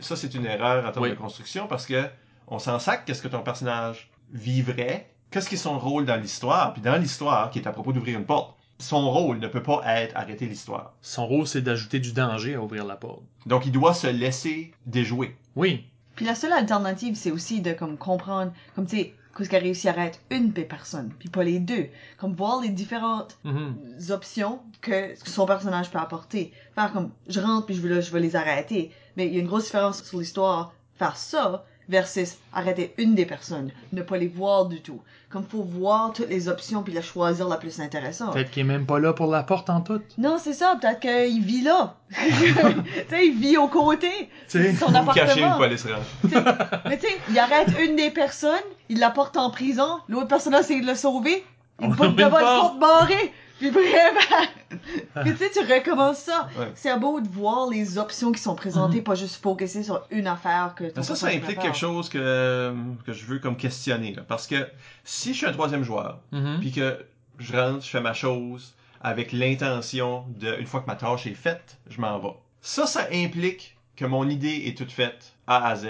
Speaker 3: Ça, c'est une erreur en termes de construction, parce que on s'en sac qu'est-ce que ton personnage vivrait, qu'est-ce qui est son rôle dans l'histoire, puis dans l'histoire, qui est à propos d'ouvrir une porte, son rôle ne peut pas être arrêter l'histoire.
Speaker 4: Son rôle, c'est d'ajouter du danger à ouvrir la porte.
Speaker 3: Donc, il doit se laisser déjouer.
Speaker 4: Oui.
Speaker 2: Puis la seule alternative, c'est aussi de comprendre, comme tu sais, qu'est-ce qui arrive s'il arrête une des personnes, puis pas les deux. Comme voir les différentes options que son personnage peut apporter. Faire comme, je rentre puis je vais les arrêter. Mais il y a une grosse différence sur l'histoire. Faire ça versus arrêter une des personnes. Ne pas les voir du tout. Comme faut voir toutes les options puis la choisir la plus intéressante.
Speaker 4: Peut-être qu'il est même pas là pour la porte en tout.
Speaker 2: Non, c'est ça. Peut-être qu'il vit là. Tu sais, il vit au côté.
Speaker 4: C'est
Speaker 2: son appartement.
Speaker 3: Cacher une police range.
Speaker 2: Mais tu sais, il arrête une des personnes, il la porte en prison, l'autre personne essaie de le sauver, il put devant une porte barrée. Puis vraiment... Puis tu sais, tu recommences ça.
Speaker 3: Ouais.
Speaker 2: C'est beau de voir les options qui sont présentées, pas juste focuser sur une affaire que ton
Speaker 3: ça implique quelque chose que je veux comme questionner. Là. Parce que si je suis un troisième joueur, puis que je rentre, je fais ma chose avec l'intention de, une fois que ma tâche est faite, je m'en vais. Ça implique que mon idée est toute faite A à Z,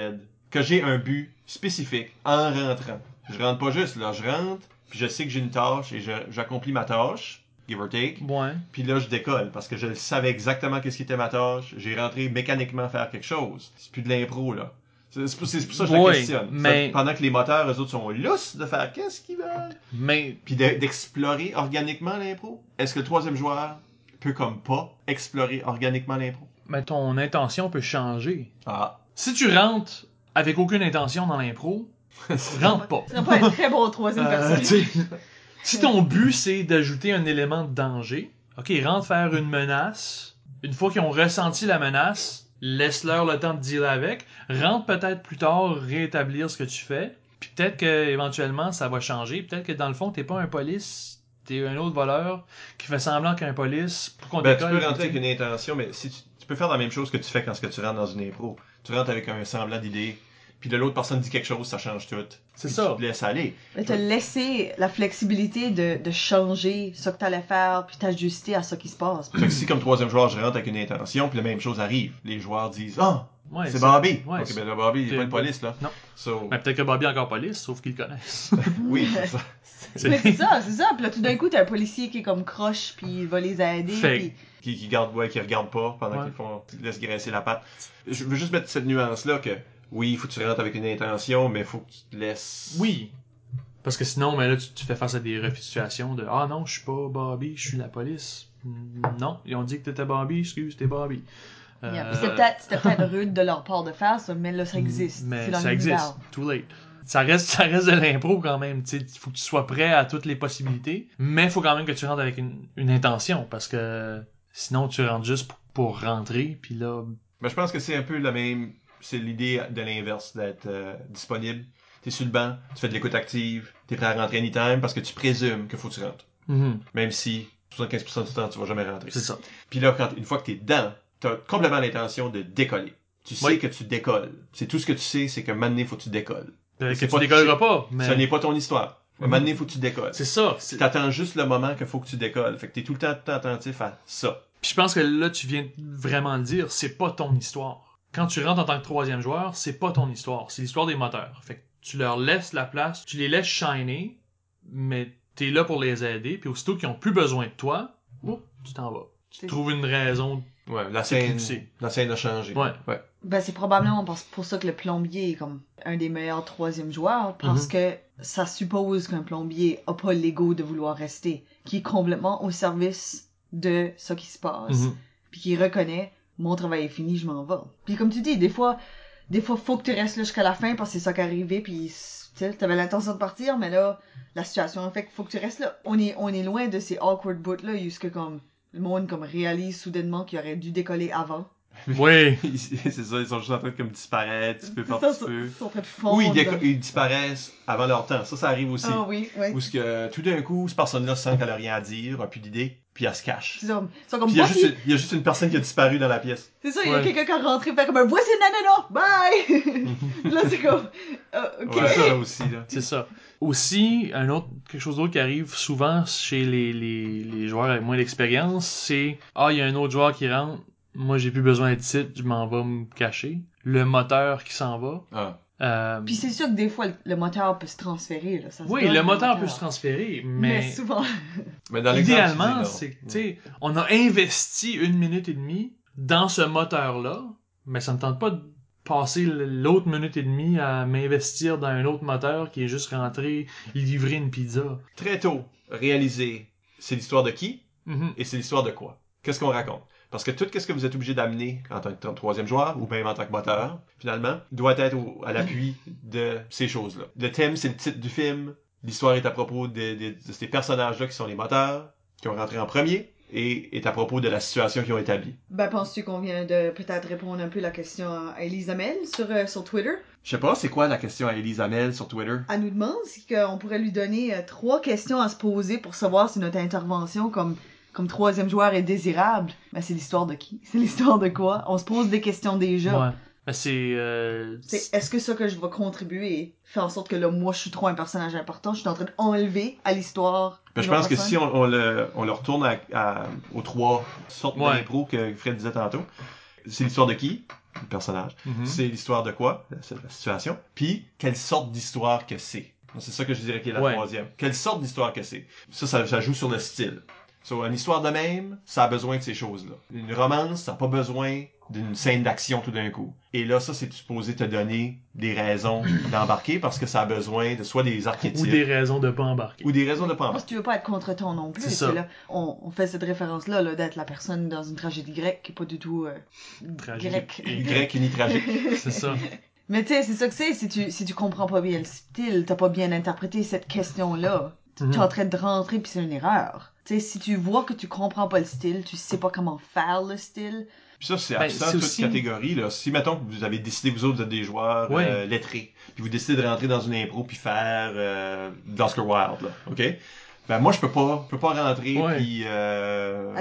Speaker 3: que j'ai un but spécifique en rentrant. Je rentre pas juste là, je rentre, puis je sais que j'ai une tâche et j'accomplis ma tâche, give or take.
Speaker 4: Ouais.
Speaker 3: Puis là, je décolle parce que je savais exactement qu'est-ce qui était ma tâche. J'ai rentré mécaniquement faire quelque chose. C'est plus de l'impro, là. C'est pour ça que je la questionne.
Speaker 4: Mais...
Speaker 3: Ça, pendant que les moteurs, eux autres, sont lousses de faire qu'est-ce qu'ils veulent.
Speaker 4: Mais...
Speaker 3: Puis d'explorer organiquement l'impro. Est-ce que le troisième joueur peut comme pas explorer organiquement l'impro?
Speaker 4: Mais ton intention peut changer.
Speaker 3: Ah.
Speaker 4: Si tu rentres avec aucune intention dans l'impro, rentre pas.
Speaker 2: Ce serait pas un très bon troisième personne.
Speaker 4: Si ton but c'est d'ajouter un élément de danger, ok, rentre faire une menace. Une fois qu'ils ont ressenti la menace, laisse-leur le temps de dealer avec. Rentre peut-être plus tard rétablir ce que tu fais. Puis peut-être que éventuellement ça va changer. Peut-être que dans le fond t'es pas un police, t'es un autre voleur qui fait semblant qu'un police pour qu'on décolle.
Speaker 3: Tu peux rentrer avec une intention, mais si tu peux faire la même chose que tu fais quand tu rentres dans une impro. Tu rentres avec un semblant d'idée. Puis de l'autre personne dit quelque chose, ça change tout.
Speaker 4: C'est
Speaker 3: puis
Speaker 4: ça.
Speaker 3: Tu te laisses aller.
Speaker 2: Mais te laisser la flexibilité de changer ce que t'allais faire, puis t'ajuster à ce qui se passe.
Speaker 3: Fait que si comme troisième joueur, je rentre avec une intention, puis la même chose arrive. Les joueurs disent « Ah,
Speaker 4: Ouais,
Speaker 3: c'est Bobby!
Speaker 4: Ouais,
Speaker 3: Ok, ben là, Bobby, il est
Speaker 4: c'est-
Speaker 3: pas une police, là.
Speaker 4: Non.
Speaker 3: So,
Speaker 4: Mais peut-être que Bobby est encore police, sauf qu'ils le connaissent.
Speaker 3: oui, c'est ça.
Speaker 2: Mais c'est ça. Puis là, tout d'un coup, t'as un policier qui est comme croche, puis il va les aider.
Speaker 4: Fait-
Speaker 2: Puis...
Speaker 3: Qui regarde pas pendant
Speaker 4: Ouais.
Speaker 3: qu'ils laissent graisser la patte. Je veux juste mettre cette nuance-là que, oui, il faut que tu rentres avec une intention, mais il faut que tu te laisses...
Speaker 4: Oui. Parce que sinon, mais là, tu fais face à des refus de situation de « Ah non, je suis pas Bobby, je suis la police. » Non, ils ont dit que t'étais Bobby, excuse, t'es Bobby.
Speaker 2: Yeah. C'était peut-être rude de leur part de faire ça, mais là, ça existe.
Speaker 4: Mais
Speaker 2: C'est dans
Speaker 4: ça
Speaker 2: l'univers.
Speaker 4: existe. Too late. Ça reste de l'impro quand même. Il faut que tu sois prêt à toutes les possibilités. Mais il faut quand même que tu rentres avec une intention. Parce que sinon, tu rentres juste pour rentrer. Puis là,
Speaker 3: Mais je pense que c'est un peu la même... C'est l'idée de l'inverse, d'être disponible. T'es sur le banc, tu fais de l'écoute active, t'es prêt à rentrer anytime parce que tu présumes qu'il faut que tu rentres. Même si 75% du temps, tu vas jamais rentrer.
Speaker 4: c'est ça.
Speaker 3: Puis là, une fois que t'es dedans, t'as complètement l'intention de décoller. Tu sais
Speaker 4: Oui.
Speaker 3: que tu décolles. C'est tout ce que tu sais, c'est que maintenant, il faut que tu décolles.
Speaker 4: Que
Speaker 3: C'est
Speaker 4: tu
Speaker 3: pas
Speaker 4: décolleras
Speaker 3: touché.
Speaker 4: pas. Mais...
Speaker 3: Ce n'est pas ton histoire.
Speaker 4: Mhm.
Speaker 3: Maintenant, il faut que tu décolles.
Speaker 4: C'est ça.
Speaker 3: T'attends juste le moment qu'il faut que tu décolles. Fait que t'es tout le temps attentif à ça.
Speaker 4: Puis je pense que là, tu viens vraiment le dire, c'est pas ton histoire. Quand tu rentres en tant que troisième joueur, c'est pas ton histoire, c'est l'histoire des moteurs. Fait que tu leur laisses la place, tu les laisses shiner, mais t'es là pour les aider, puis aussitôt qu'ils ont plus besoin de toi, tu t'en vas. Tu
Speaker 2: C'est-
Speaker 4: trouves une raison.
Speaker 3: Ouais, la
Speaker 4: C'est
Speaker 3: scène,
Speaker 4: poussé.
Speaker 3: la scène a changé.
Speaker 4: Ouais.
Speaker 2: Ben, c'est probablement pour ça que le plombier est comme un des meilleurs troisième joueurs, parce que ça suppose qu'un plombier a pas l'ego de vouloir rester, qui est complètement au service de ce qui se passe, puis qui reconnaît mon travail est fini, je m'en vais. Puis comme tu dis, des fois faut que tu restes là jusqu'à la fin parce que c'est ça qui est arrivé, puis tu sais, t'avais l'intention de partir, mais là la situation fait qu'il faut que tu restes là. On est loin de ces awkward bouts là, jusque comme le monde comme réalise soudainement qu'il aurait dû décoller avant.
Speaker 4: Oui.
Speaker 3: c'est ça, ils sont juste en train de comme disparaître, petit peu par
Speaker 2: Ça,
Speaker 3: petit peu.
Speaker 2: ils sont en train de fondre.
Speaker 3: Ou ils disparaissent avant leur temps. Ça arrive aussi.
Speaker 2: Ah oui, ouais.
Speaker 3: Où ce que tout d'un coup, cette personne-là sent qu'elle a rien à dire, a plus d'idée, puis elle se cache.
Speaker 2: Ils sont comme
Speaker 3: Puis il y a
Speaker 2: voici.
Speaker 3: juste, une personne qui a disparu dans la pièce.
Speaker 2: C'est ça, il y a
Speaker 4: Ouais.
Speaker 2: quelqu'un qui est rentré faire comme un voici Nanana, bye! Là c'est comme ok.
Speaker 3: Ouais, ça aussi, là.
Speaker 4: C'est ça. Aussi, quelque chose d'autre qui arrive souvent chez les joueurs avec moins d'expérience, c'est il y a un autre joueur qui rentre, moi j'ai plus besoin d'être ici, je m'en vais me cacher. Le moteur qui s'en va.
Speaker 3: Ah.
Speaker 2: Puis c'est sûr que des fois le moteur peut se transférer là. Ça se
Speaker 4: Oui,
Speaker 2: donne,
Speaker 4: le moteur peut se transférer,
Speaker 2: Mais
Speaker 4: mais
Speaker 2: souvent.
Speaker 3: Mais dans l'exemple,
Speaker 4: idéalement,
Speaker 3: tu dis non.
Speaker 4: c'est que, tu sais, on a investi 1 minute et demie dans ce moteur-là, mais ça ne tente pas de passer l'autre minute et demie à m'investir dans un autre moteur qui est juste rentré livrer une pizza.
Speaker 3: Très tôt, réaliser, c'est l'histoire de qui
Speaker 4: Mhm.
Speaker 3: et c'est l'histoire de quoi. Qu'est-ce qu'on raconte? Parce que tout ce que vous êtes obligé d'amener en tant que troisième joueur, ou même en tant que moteur, finalement, doit être à l'appui de ces choses-là. Le thème, c'est le titre du film. L'histoire est à propos de ces personnages-là qui sont les moteurs, qui ont rentré en premier, et est à propos de la situation qu'ils ont établie.
Speaker 2: Ben penses-tu qu'on vient de peut-être répondre un peu la question à Elise Amel sur Twitter?
Speaker 3: Je sais pas, c'est quoi la question à Elise Amel sur Twitter?
Speaker 2: Elle nous demande si qu'on pourrait lui donner 3 questions à se poser pour savoir si notre intervention comme troisième joueur est désirable. Ben c'est l'histoire de qui? C'est l'histoire de quoi? On se pose des questions déjà.
Speaker 4: Ouais. Ben, c'est
Speaker 2: Est-ce que ça que je vais contribuer fait en sorte que là, moi, je suis trop un personnage important, je suis en train d'enlever à l'histoire.
Speaker 3: Ben, je
Speaker 2: de ma
Speaker 3: pense que
Speaker 2: personne?
Speaker 3: si on le retourne aux 3 sortes
Speaker 4: Ouais.
Speaker 3: d'impro que Fred disait tantôt, C'est l'histoire de qui? Le personnage.
Speaker 4: Mhm.
Speaker 3: C'est l'histoire de quoi? C'est la situation. Puis, quelle sorte d'histoire que c'est? C'est ça que je dirais qui est la
Speaker 4: Ouais.
Speaker 3: troisième. Quelle sorte d'histoire que c'est? Ça joue sur le style. So, une histoire de même, ça a besoin de ces choses-là. Une romance, ça n'a pas besoin d'une scène d'action tout d'un coup. Et là, ça, c'est supposé te donner des raisons d'embarquer parce que ça a besoin de soit des archétypes
Speaker 4: Ou des raisons de pas embarquer.
Speaker 3: ou des raisons de pas
Speaker 2: Parce
Speaker 3: embarquer.
Speaker 2: que tu veux pas être contre ton non plus.
Speaker 4: C'est ça.
Speaker 2: Là, on fait cette référence-là là, d'être la personne dans une tragédie grecque qui est pas du tout
Speaker 4: Tragique.
Speaker 2: grecque.
Speaker 4: Et
Speaker 3: Grec ni tragique.
Speaker 4: C'est ça.
Speaker 2: Mais tu sais, c'est ça que c'est. Si tu comprends pas bien le style, t'as pas bien interprété cette question-là,
Speaker 4: Mhm.
Speaker 2: t'es en train de rentrer puis c'est une erreur. Tu sais, si tu vois que tu comprends pas le style, tu sais pas comment faire le style.
Speaker 3: Puis ça, c'est
Speaker 4: Ben,
Speaker 3: absent
Speaker 4: c'est
Speaker 3: de toute
Speaker 4: aussi-
Speaker 3: catégorie. Là. Si, mettons, que vous avez décidé, vous autres, vous êtes des joueurs
Speaker 4: Ouais.
Speaker 3: lettrés, puis vous décidez de rentrer dans une impro puis faire d'Oscar Wilde, là, OK? Ben moi, je peux pas rentrer
Speaker 4: Ouais.
Speaker 3: puis...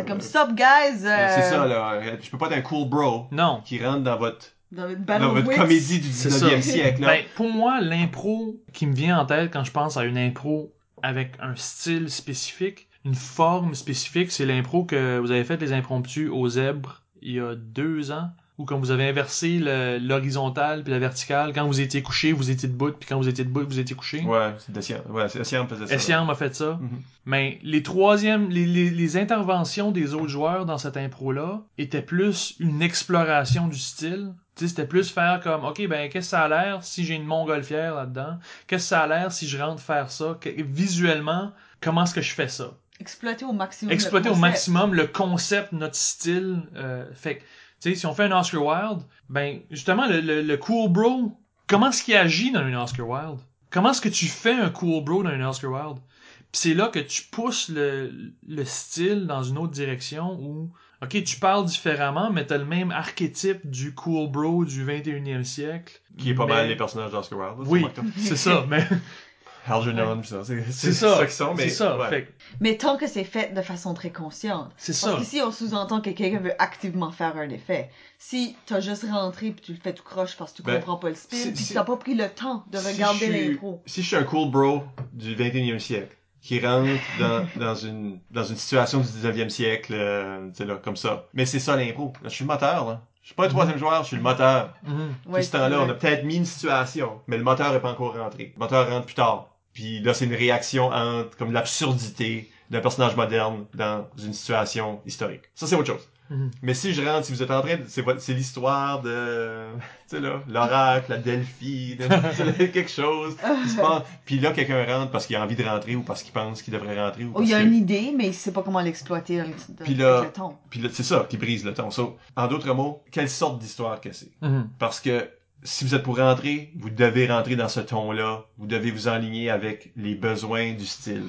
Speaker 2: Comme stop guys,
Speaker 3: c'est ça, là. Je peux pas être un cool bro
Speaker 4: Non.
Speaker 3: qui rentre dans votre
Speaker 2: dans une
Speaker 3: dans
Speaker 2: battle
Speaker 3: votre
Speaker 2: wits.
Speaker 3: comédie du
Speaker 4: C'est
Speaker 3: 19e
Speaker 4: ça.
Speaker 3: siècle, là.
Speaker 4: Ben, pour moi, l'impro qui me vient en tête quand je pense à une impro avec un style spécifique, une forme spécifique, c'est l'impro que vous avez fait les impromptus aux zèbres il y a 2 ans, ou quand vous avez inversé l'horizontale puis la verticale, quand vous étiez couché, vous étiez debout, puis quand vous étiez debout, vous étiez couché.
Speaker 3: Ouais, c'est Dessian. Ouais, Essiam faisait ça.
Speaker 4: Essiam a fait ça.
Speaker 3: Mhm.
Speaker 4: Mais les interventions des autres joueurs dans cette impro-là étaient plus une exploration du style. Tu sais, c'était plus faire comme, OK, ben, qu'est-ce que ça a l'air si j'ai une montgolfière là-dedans? Qu'est-ce que ça a l'air si je rentre faire ça? Visuellement, comment est-ce que je fais ça?
Speaker 2: Exploiter au maximum.
Speaker 4: Exploiter
Speaker 2: le
Speaker 4: au
Speaker 2: concept.
Speaker 4: maximum le concept, notre style. Fait que, tu sais, si on fait un Oscar Wilde, ben, justement, le cool bro, comment est-ce qu'il agit dans un Oscar Wilde? Comment est-ce que tu fais un cool bro dans un Oscar Wilde? Puis c'est là que tu pousses le style dans une autre direction où, OK, tu parles différemment, mais t'as le même archétype du cool bro du 21e siècle.
Speaker 3: Qui est pas
Speaker 4: mais-
Speaker 3: mal les personnages d'Oscar Wilde. là,
Speaker 4: Oui,
Speaker 3: c'est pas
Speaker 4: c'est ça, mais
Speaker 3: Algernon, pis ça.
Speaker 4: c'est ça.
Speaker 3: qu'ils sont, mais...
Speaker 4: C'est ça.
Speaker 3: ouais.
Speaker 4: Fait que
Speaker 2: Mais tant que c'est fait de façon très consciente.
Speaker 4: c'est
Speaker 2: Parce
Speaker 4: ça.
Speaker 2: qu'ici, on sous-entend que quelqu'un veut activement faire un effet. Si t'as juste rentré puis tu le fais tout croche parce que tu
Speaker 3: Ben,
Speaker 2: comprends pas le style,
Speaker 3: si-
Speaker 2: puis
Speaker 3: si-
Speaker 2: t'as pas pris le temps de
Speaker 3: Si
Speaker 2: regarder
Speaker 3: je suis-
Speaker 2: l'impro.
Speaker 3: Si je suis un cool bro du 21e siècle, qui rentre dans une situation du 19e siècle, tu sais, là, comme ça. Mais c'est ça l'impro. Là, je suis le moteur, là. Je suis pas le troisième joueur, je suis le moteur.
Speaker 4: Mhm.
Speaker 2: Ouais,
Speaker 3: Puis ce temps-là,
Speaker 2: c'est
Speaker 3: on a peut-être mis une situation, mais le moteur est pas encore rentré. Le moteur rentre plus tard. Puis là, c'est une réaction entre comme l'absurdité d'un personnage moderne dans une situation historique. Ça, c'est autre chose.
Speaker 4: Mhm.
Speaker 3: Mais si je rentre, si vous êtes en train de... C'est l'histoire de... Tu sais là, l'oracle, la Delphi, quelque chose qui se passe. Puis là, quelqu'un rentre parce qu'il a envie de rentrer ou parce qu'il pense qu'il devrait rentrer. Ou
Speaker 2: Oh,
Speaker 3: parce
Speaker 2: il y a
Speaker 3: que-
Speaker 2: une idée, mais il sait pas comment l'exploiter avec
Speaker 3: Puis là-
Speaker 2: le ton.
Speaker 3: Puis là, c'est ça qui brise le ton. So, en d'autres mots, quelle sorte d'histoire que c'est?
Speaker 4: Mhm.
Speaker 3: Parce que si vous êtes pour rentrer, vous devez rentrer dans ce ton-là. Vous devez vous enligner avec les besoins du style.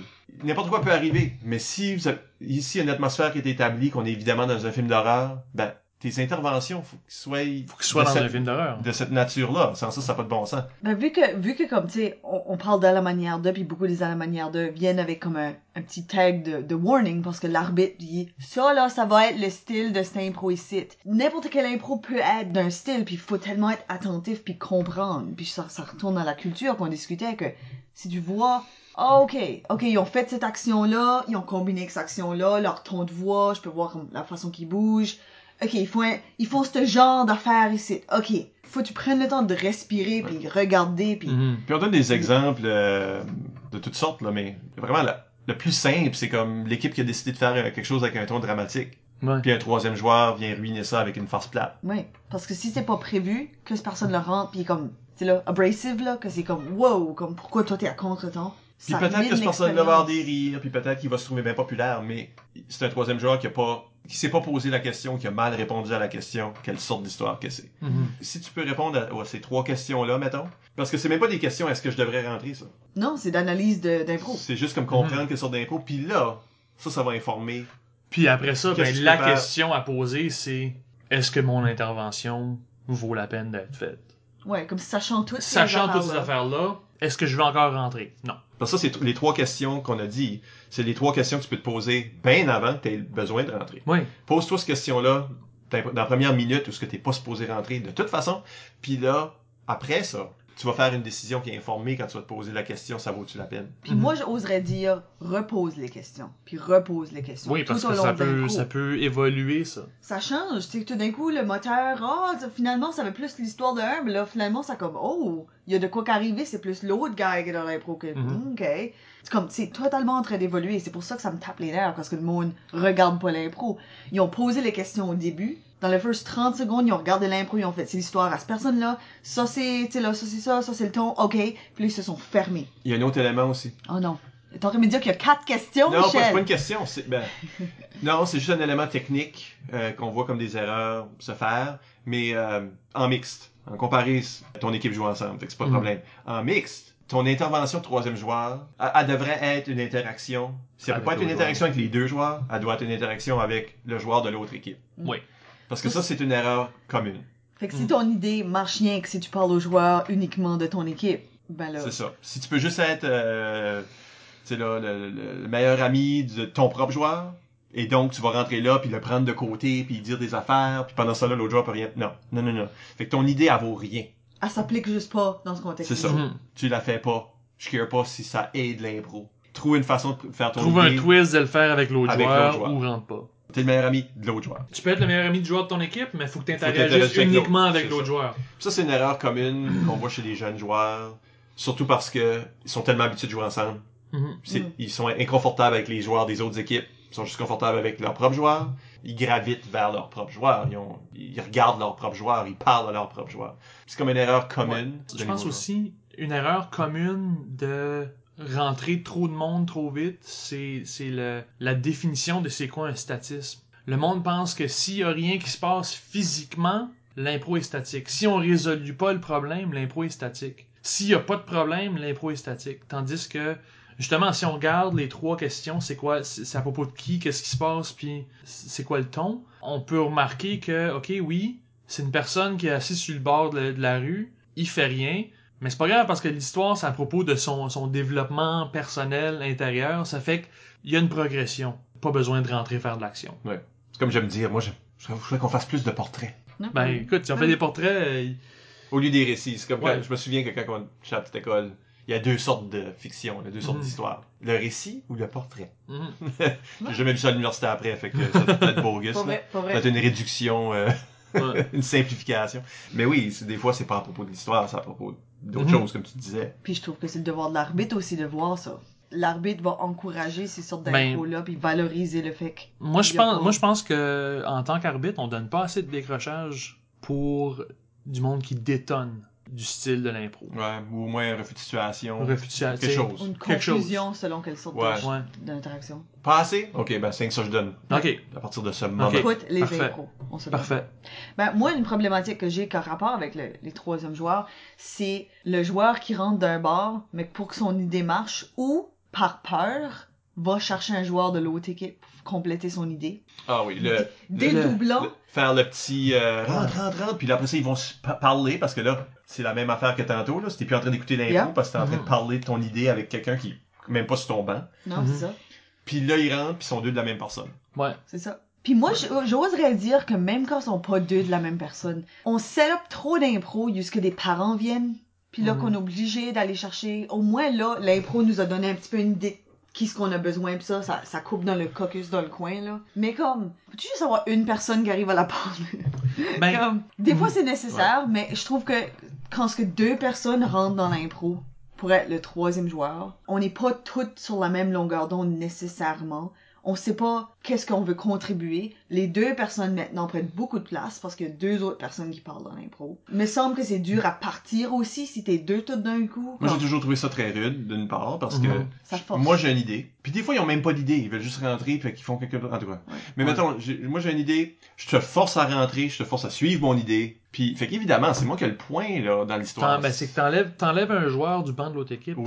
Speaker 3: N'importe quoi peut arriver, mais si vous avez, ici, il y a une atmosphère qui est établie, qu'on est évidemment dans un film d'horreur, ben, tes interventions, faut qu'ils soient,
Speaker 4: Faut qu'il soit
Speaker 3: de
Speaker 4: dans
Speaker 3: cette-
Speaker 4: un film d'horreur.
Speaker 3: de cette nature-là. Sans ça, ça n'a pas de bon sens.
Speaker 2: Ben, vu que comme, tu sais, on parle d'à la manière de, puis beaucoup des à la manière de viennent avec comme un petit tag de warning, parce que l'arbitre dit, ça là, ça va être le style de cette impro ici. N'importe quelle impro peut être d'un style, puis il faut tellement être attentif, puis comprendre. Puis ça retourne à la culture qu'on discutait, que si tu vois, ah, ok, ils ont fait cette action-là, ils ont combiné avec cette action-là, leur ton de voix, je peux voir comme la façon qu'ils bougent. Ok, ils font ce genre d'affaires ici. Ok, faut que tu prennes le temps de respirer, puis regarder, puis...
Speaker 4: Mhm.
Speaker 3: Puis on donne des exemples de toutes sortes, là, mais vraiment, le plus simple, c'est comme l'équipe qui a décidé de faire quelque chose avec un ton dramatique.
Speaker 4: Ouais.
Speaker 3: Puis un troisième joueur vient ruiner ça avec une farce plate.
Speaker 2: Oui, parce que si c'est pas prévu, que cette personne le rentre, puis comme, c'est là, abrasive, là, que c'est comme, wow, comme, pourquoi toi t'es à contre-temps?
Speaker 3: Puis
Speaker 2: Ça
Speaker 3: peut-être
Speaker 2: mine
Speaker 3: que cette personne va avoir des
Speaker 2: l'expérience.
Speaker 3: rires, puis peut-être qu'il va se trouver bien populaire, mais c'est un troisième joueur qui s'est pas posé la question, qui a mal répondu à la question, quelle sorte d'histoire que c'est.
Speaker 4: Mhm.
Speaker 3: Si tu peux répondre à ces 3 questions-là, mettons, parce que c'est même pas des questions, est-ce que je devrais rentrer, ça?
Speaker 2: Non, c'est d'analyse d'impro.
Speaker 3: C'est juste comme comprendre quelle sorte d'impro, puis là, ça va informer.
Speaker 4: Puis après ça,
Speaker 3: Qu'est-ce
Speaker 4: ben,
Speaker 3: que tu
Speaker 4: la
Speaker 3: prépares?
Speaker 4: question à poser, c'est est-ce que mon intervention vaut la peine d'être faite?
Speaker 2: Ouais, comme sachant toutes ces
Speaker 4: Sachant toutes ces
Speaker 2: affaires-là.
Speaker 4: affaires-là, est-ce que je vais encore rentrer? Non.
Speaker 3: Parce que ça, c'est les 3 questions qu'on a dit. C'est les 3 questions que tu peux te poser bien avant que tu aies besoin de rentrer.
Speaker 4: Oui.
Speaker 3: Pose-toi cette question-là dans la première minute où ce que t'es pas supposé rentrer de toute façon. Puis là, après ça, tu vas faire une décision qui est informée quand tu vas te poser la question, ça vaut-tu la peine?
Speaker 2: Puis moi, j'oserais dire, repose les questions. Puis repose les questions.
Speaker 4: Oui, parce
Speaker 2: tout au
Speaker 4: que
Speaker 2: long de l'impro.
Speaker 4: ça peut évoluer, ça.
Speaker 2: Ça change. Tu sais, tout d'un coup, le moteur, finalement, ça avait plus l'histoire de un, mais là, finalement, ça comme, il y a de quoi qu'arriver, c'est plus l'autre gars qui est dans l'impro que, ok. C'est comme, c'est totalement en train d'évoluer. C'est pour ça que ça me tape les nerfs, parce que le monde regarde pas l'impro. Ils ont posé les questions au début. Dans les first 30 secondes, ils ont regardé l'impro, ils ont fait, c'est l'histoire à cette personne-là, ça c'est, tu sais là, ça c'est ça c'est le ton, ok. Puis là, ils se sont fermés.
Speaker 3: Il y a un autre élément aussi.
Speaker 2: Oh non. T'es en train de me dire qu'il y a 4 questions,
Speaker 3: Non,
Speaker 2: Michel?
Speaker 3: c'est pas une question. Non, c'est juste un élément technique qu'on voit comme des erreurs se faire, mais en mixte. En comparé, ton équipe joue ensemble, fait que c'est pas de problème. En mixte, ton intervention de troisième joueur, elle devrait être une interaction. Si elle peut pas être une interaction avec les deux joueurs, elle doit être une interaction avec le joueur de l'autre équipe.
Speaker 4: Oui.
Speaker 3: Parce que ça, c'est une erreur commune.
Speaker 2: Fait que si ton idée marche rien que si tu parles aux joueurs uniquement de ton équipe, ben là...
Speaker 3: C'est ça. Si tu peux juste être tu sais, là, le meilleur ami de ton propre joueur, et donc tu vas rentrer là, puis le prendre de côté, puis dire des affaires, puis pendant ça, là, l'autre joueur peut rien... Non. Fait que ton idée, elle vaut rien.
Speaker 2: Elle s'applique juste pas dans ce contexte.
Speaker 3: C'est ça. Tu la fais pas. Je care pas si ça aide l'impro. Trouve une façon de faire ton idée.
Speaker 4: Trouve un twist de le faire avec l'autre joueur ou rentre pas.
Speaker 3: T'es le meilleur ami de l'autre joueur.
Speaker 4: Tu peux être le meilleur ami du joueur de ton équipe, mais il faut que tu
Speaker 3: t'interagisses
Speaker 4: interagisses
Speaker 3: avec
Speaker 4: uniquement
Speaker 3: l'autre.
Speaker 4: avec
Speaker 3: C'est
Speaker 4: l'autre
Speaker 3: ça.
Speaker 4: joueur.
Speaker 3: Ça, c'est une erreur commune qu'on voit chez les jeunes joueurs. Surtout parce que ils sont tellement habitués de jouer ensemble. Ils sont inconfortables avec les joueurs des autres équipes. Ils sont juste confortables avec leurs propres joueurs. Ils gravitent vers leurs propres joueurs. Ils regardent leurs propres joueurs. Ils parlent à leurs propres joueurs. C'est comme une erreur commune.
Speaker 4: Je pense aussi une erreur commune de rentrer trop de monde trop vite, c'est la définition de c'est quoi un statisme. Le monde pense que s'il y a rien qui se passe physiquement, l'impro est statique. Si on résolue pas le problème, l'impro est statique. S'il y a pas de problème, l'impro est statique. Tandis que justement, si on regarde les 3 questions, c'est quoi, c'est à propos de qui, qu'est-ce qui se passe, puis c'est quoi le ton, on peut remarquer que, ok, oui, c'est une personne qui est assise sur le bord de la rue, il fait rien, mais c'est pas grave parce que l'histoire, c'est à propos de son développement personnel intérieur, ça fait qu'il y a une progression. Pas besoin de rentrer faire de l'action.
Speaker 3: Ouais. C'est comme j'aime dire, moi, je voudrais qu'on fasse plus de portraits.
Speaker 4: Ben écoute, si on fait des portraits...
Speaker 3: Au lieu des récits. C'est comme quand, je me souviens que quand on était à la petite école, il y a 2 sortes de fiction, il y a 2 sortes d'histoires. Le récit ou le portrait. J'ai jamais vu ça à l'université après, fait que ça peut être bogus.
Speaker 2: Pas vrai.
Speaker 3: Peut-être une réduction, une simplification. Mais oui, des fois, c'est pas à propos de l'histoire, c'est à propos d'autres choses, comme tu disais.
Speaker 2: Puis je trouve que c'est le devoir de l'arbitre aussi de voir ça. L'arbitre va encourager ces sortes d'impro-là, puis valoriser le fait que...
Speaker 4: Moi, je pense que en tant qu'arbitre, on donne pas assez de décrochage pour du monde qui détonne du style de l'impro.
Speaker 3: Ouais, ou au moins un refus de situation.
Speaker 4: Quelque
Speaker 3: chose.
Speaker 2: Une conclusion selon quelle sorte d'interaction.
Speaker 3: Pas assez? Ok, ben 5 ça je donne.
Speaker 4: Ok.
Speaker 3: À partir de ce moment.
Speaker 2: Écoute, les
Speaker 4: Parfait.
Speaker 2: impros. On se donne.
Speaker 4: Parfait.
Speaker 2: Ben, moi, une problématique que j'ai qu'en rapport avec les 3e joueurs, c'est le joueur qui rentre d'un bar, mais pour que son idée marche, ou, par peur, va chercher un joueur de l'autre équipe pour compléter son idée.
Speaker 3: Ah oui,
Speaker 2: dédoublant.
Speaker 3: Faire le petit rentre, puis là, après ça, ils vont se parler, parce que là, c'est la même affaire que tantôt, là. Si t'es plus en train d'écouter l'impro, parce que t'es en train de parler de ton idée avec quelqu'un qui est même pas sur ton banc.
Speaker 2: Non, c'est ça.
Speaker 3: Puis là, ils rentrent, puis ils sont 2 de la même personne.
Speaker 4: Ouais.
Speaker 2: C'est ça. Puis moi, j'oserais dire que même quand ils sont pas 2 de la même personne, on set up trop d'impro jusqu'à des parents viennent, puis là, qu'on est obligé d'aller chercher. Au moins, là, l'impro nous a donné un petit peu une idée qui ce qu'on a besoin, pis ça coupe dans le caucus dans le coin, là. Mais comme, peux-tu juste avoir une personne qui arrive à la parler? Comme, des fois c'est nécessaire, mais je trouve que quand ce que 2 personnes rentrent dans l'impro pour être le 3e joueur, on n'est pas toutes sur la même longueur d'onde nécessairement. On sait pas qu'est-ce qu'on veut contribuer. Les 2 personnes maintenant prennent beaucoup de place parce qu'il y a 2 autres personnes qui parlent dans l'impro. Il me semble que c'est dur à partir aussi si t'es 2 toutes d'un coup.
Speaker 3: Moi, j'ai toujours trouvé ça très rude, d'une part, parce que
Speaker 2: ça force.
Speaker 3: moi, j'ai une idée. Puis des fois, ils ont même pas d'idée. Ils veulent juste rentrer, fait qu'ils font quelque chose. En tout cas. Mais mettons, moi, j'ai une idée. Je te force à rentrer, je te force à suivre mon idée. Puis, fait qu'évidemment, c'est moi qui ai le point, là, dans l'histoire.
Speaker 4: Ben, c'est que t'enlèves un joueur du banc de l'autre équipe.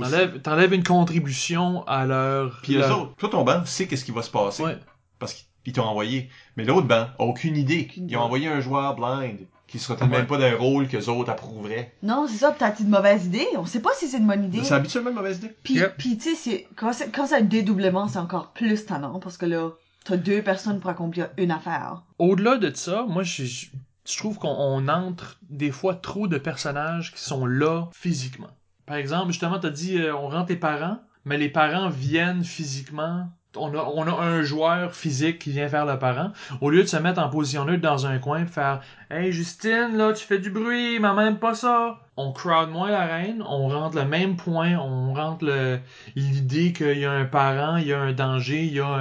Speaker 4: T'enlèves une contribution à leur...
Speaker 3: Puis eux autres, toi, ton banc sait qu'est-ce qui va se passer.
Speaker 4: Ouais.
Speaker 3: Parce qu'ils t'ont envoyé. Mais l'autre banc a aucune idée. Ils ont envoyé un joueur blind qui sera peut-être même pas d'un rôle qu'eux autres approuveraient.
Speaker 2: Non, c'est ça, peut-être une mauvaise idée. On sait pas si c'est une bonne idée.
Speaker 3: C'est habituellement une mauvaise idée.
Speaker 2: Puis tu sais, quand c'est un dédoublement, c'est encore plus tannant parce que là, t'as 2 personnes pour accomplir une affaire.
Speaker 4: Au-delà de ça, moi, je je trouve qu'on entre des fois trop de personnages qui sont là physiquement. Par exemple, justement, t'as dit on rentre les parents, mais les parents viennent physiquement. On a un joueur physique qui vient faire le parent. Au lieu de se mettre en position neutre dans un coin et faire « Hey Justine, là, tu fais du bruit, maman aime pas ça! » On crowd moins la reine, on rentre le même point, on rentre l'idée qu'il y a un parent, il y a un danger, il y a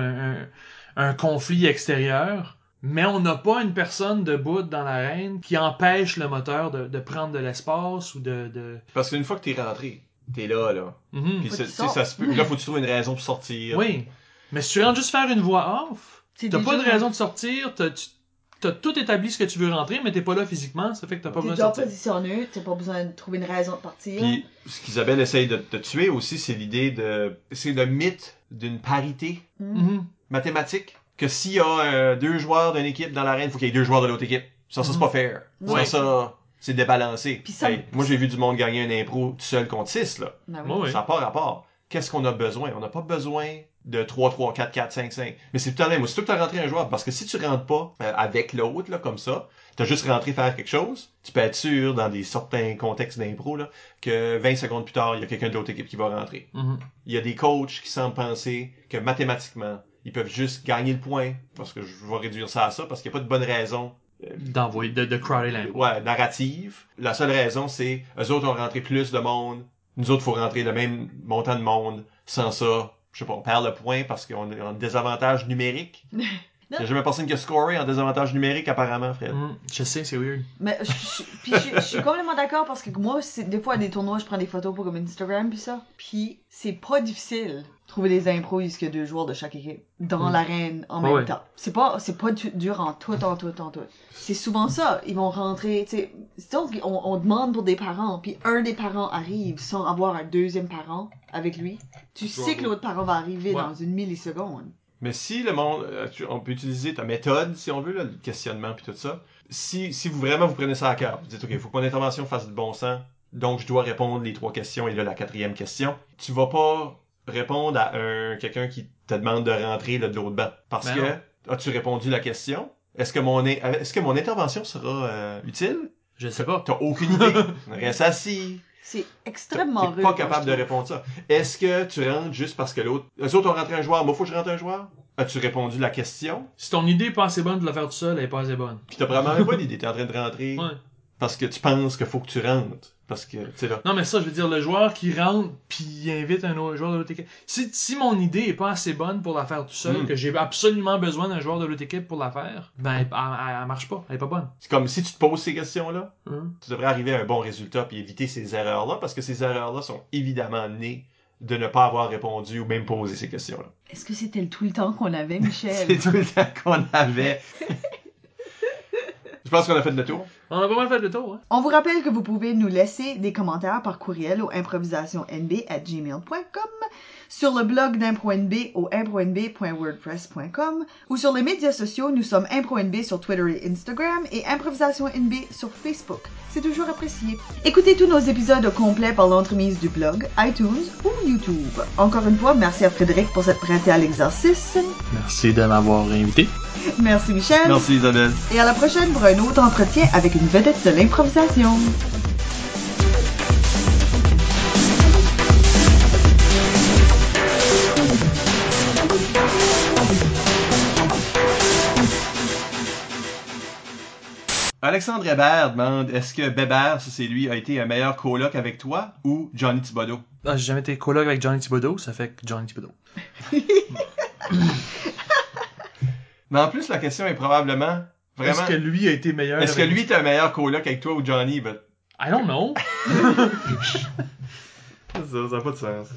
Speaker 4: un conflit extérieur. Mais on n'a pas une personne debout dans l'arène qui empêche le moteur de prendre de l'espace ou de...
Speaker 3: Parce qu'une fois que t'es rentré, t'es là.
Speaker 4: Mhm.
Speaker 3: Puis
Speaker 2: Faut
Speaker 3: ça se peut. Là, faut que tu trouves une raison pour sortir.
Speaker 4: Oui. Mais si tu rentres juste faire une voix off,
Speaker 2: C'est
Speaker 4: t'as pas
Speaker 2: déjà-
Speaker 4: de raison de sortir, t'as tout établi ce que tu veux rentrer, mais t'es pas là physiquement, ça fait que t'as pas
Speaker 2: T'es
Speaker 4: besoin de
Speaker 2: déjà en
Speaker 4: sortir.
Speaker 2: position neutre, t'as pas besoin de trouver une raison de partir.
Speaker 3: Puis ce qu'Isabelle essaye de te tuer aussi, c'est l'idée de... C'est le mythe d'une parité
Speaker 4: Mhm.
Speaker 3: mathématique. Que s'il y a 2 joueurs d'une équipe dans l'arène, il faut qu'il y ait 2 joueurs de l'autre équipe. Ça, c'est pas fair.
Speaker 2: Ouais.
Speaker 3: Ça, c'est débalancé.
Speaker 2: Puis ça-
Speaker 3: Moi, j'ai vu du monde gagner un impro tout seul contre 6, là.
Speaker 2: Ben oui.
Speaker 4: Ouais, ouais.
Speaker 3: Ça n'a pas rapport. Qu'est-ce qu'on a besoin? On n'a pas besoin de 3-3, 4-4, 5-5. Mais c'est tout le temps même. Aussitôt que tu as rentré un joueur, parce que si tu rentres pas avec l'autre, là, comme ça, tu as juste rentré faire quelque chose, tu peux être sûr, dans des certains contextes d'impro, là, que 20 secondes plus tard, il y a quelqu'un de l'autre équipe qui va rentrer.
Speaker 4: Mhm.
Speaker 3: Il y a des coachs qui semblent penser que mathématiquement, ils peuvent juste gagner le point, parce que je vais réduire ça à ça, parce qu'il n'y a pas de bonne raison
Speaker 4: D'envoyer, de crowder l'impro.
Speaker 3: narrative. La seule raison, c'est eux autres ont rentré plus de monde, nous autres, il faut rentrer le même montant de monde. Sans ça, je sais pas, on perd le point parce qu'on a un désavantage numérique. Il n'y a jamais personne qui a scoré en désavantage numérique, apparemment, Fred.
Speaker 4: Mhm. Je sais, c'est weird.
Speaker 2: Mais je suis complètement d'accord parce que moi, des fois, à des tournois, je prends des photos pour comme Instagram pis ça. Puis c'est pas difficile de trouver des impros où il y a 2 joueurs de chaque équipe dans l'arène en même
Speaker 4: Ouais.
Speaker 2: temps. C'est pas dur en tout. C'est souvent ça. Ils vont rentrer, tu sais, on demande pour des parents, puis un des parents arrive sans avoir un deuxième parent avec lui. Tu sais que l'autre parent va arriver
Speaker 4: Ouais.
Speaker 2: dans une milliseconde.
Speaker 3: Mais si le monde, on peut utiliser ta méthode, si on veut, là, le questionnement puis tout ça. Si vous vraiment vous prenez ça à cœur, vous dites, OK, il faut que mon intervention fasse du bon sens, donc je dois répondre les 3 questions et là, la 4e question. Tu vas pas répondre à quelqu'un qui te demande de rentrer là, de l'autre banc. Parce
Speaker 4: Ben
Speaker 3: que,
Speaker 4: non.
Speaker 3: as-tu répondu la question? Est-ce que mon intervention sera utile?
Speaker 4: Je sais pas.
Speaker 3: T'as aucune idée. Reste assis.
Speaker 2: C'est extrêmement
Speaker 3: T'es
Speaker 2: rude.
Speaker 3: pas
Speaker 2: moi,
Speaker 3: capable
Speaker 2: je
Speaker 3: de
Speaker 2: trouve.
Speaker 3: répondre ça. Est-ce que tu rentres juste parce que l'autre... Eux autres ont rentré un joueur, moi faut que je rentre un joueur? As-tu répondu la question?
Speaker 4: Si ton idée est pas assez bonne de la faire tout seul, elle est pas assez bonne.
Speaker 3: Puis t'as vraiment même pas d'idée, t'es en train de rentrer
Speaker 4: Ouais.
Speaker 3: parce que tu penses qu'il faut que tu rentres. Parce que, tu sais là...
Speaker 4: Non, mais ça, je veux dire, le joueur qui rentre puis il invite un autre joueur de l'autre équipe. Si mon idée est pas assez bonne pour la faire tout seul, que j'ai absolument besoin d'un joueur de l'autre équipe pour la faire, ben, elle marche pas. Elle est pas bonne.
Speaker 3: C'est comme si tu te poses ces questions-là,
Speaker 4: Hein?
Speaker 3: tu devrais arriver à un bon résultat puis éviter ces erreurs-là parce que ces erreurs-là sont évidemment nées de ne pas avoir répondu ou même posé ces questions-là.
Speaker 2: Est-ce que c'était tout le temps qu'on avait, Michel?
Speaker 3: C'est tout le temps qu'on avait. Je pense qu'on a fait le tour.
Speaker 4: On a pas mal fait le tour, hein?
Speaker 2: On vous rappelle que vous pouvez nous laisser des commentaires par courriel au improvisationnb@gmail.com, sur le blog d'ImproNB au impronb.wordpress.com ou sur les médias sociaux, nous sommes ImproNB sur Twitter et Instagram et ImprovisationNB sur Facebook. C'est toujours apprécié. Écoutez tous nos épisodes au complet par l'entremise du blog, iTunes ou YouTube. Encore une fois, merci à Frédéric pour s'être prêté à l'exercice.
Speaker 4: Merci de m'avoir invité.
Speaker 2: Merci Michel.
Speaker 3: Merci Isabelle.
Speaker 2: Et à la prochaine pour un autre entretien avec une vedette de l'improvisation.
Speaker 3: Alexandre Hébert demande, est-ce que Bébert, ça c'est lui, a été un meilleur coloc avec toi ou Johnny Thibodeau?
Speaker 4: Ah, j'ai jamais été coloc avec Johnny Thibodeau, ça fait que Johnny Thibodeau.
Speaker 3: Mais en plus, la question est probablement, vraiment,
Speaker 4: Est-ce que lui a été meilleur
Speaker 3: est-ce que
Speaker 4: avec-
Speaker 3: lui est un meilleur coloc avec toi ou Johnny? Ben,
Speaker 4: I don't know.
Speaker 3: ça n'a pas de sens.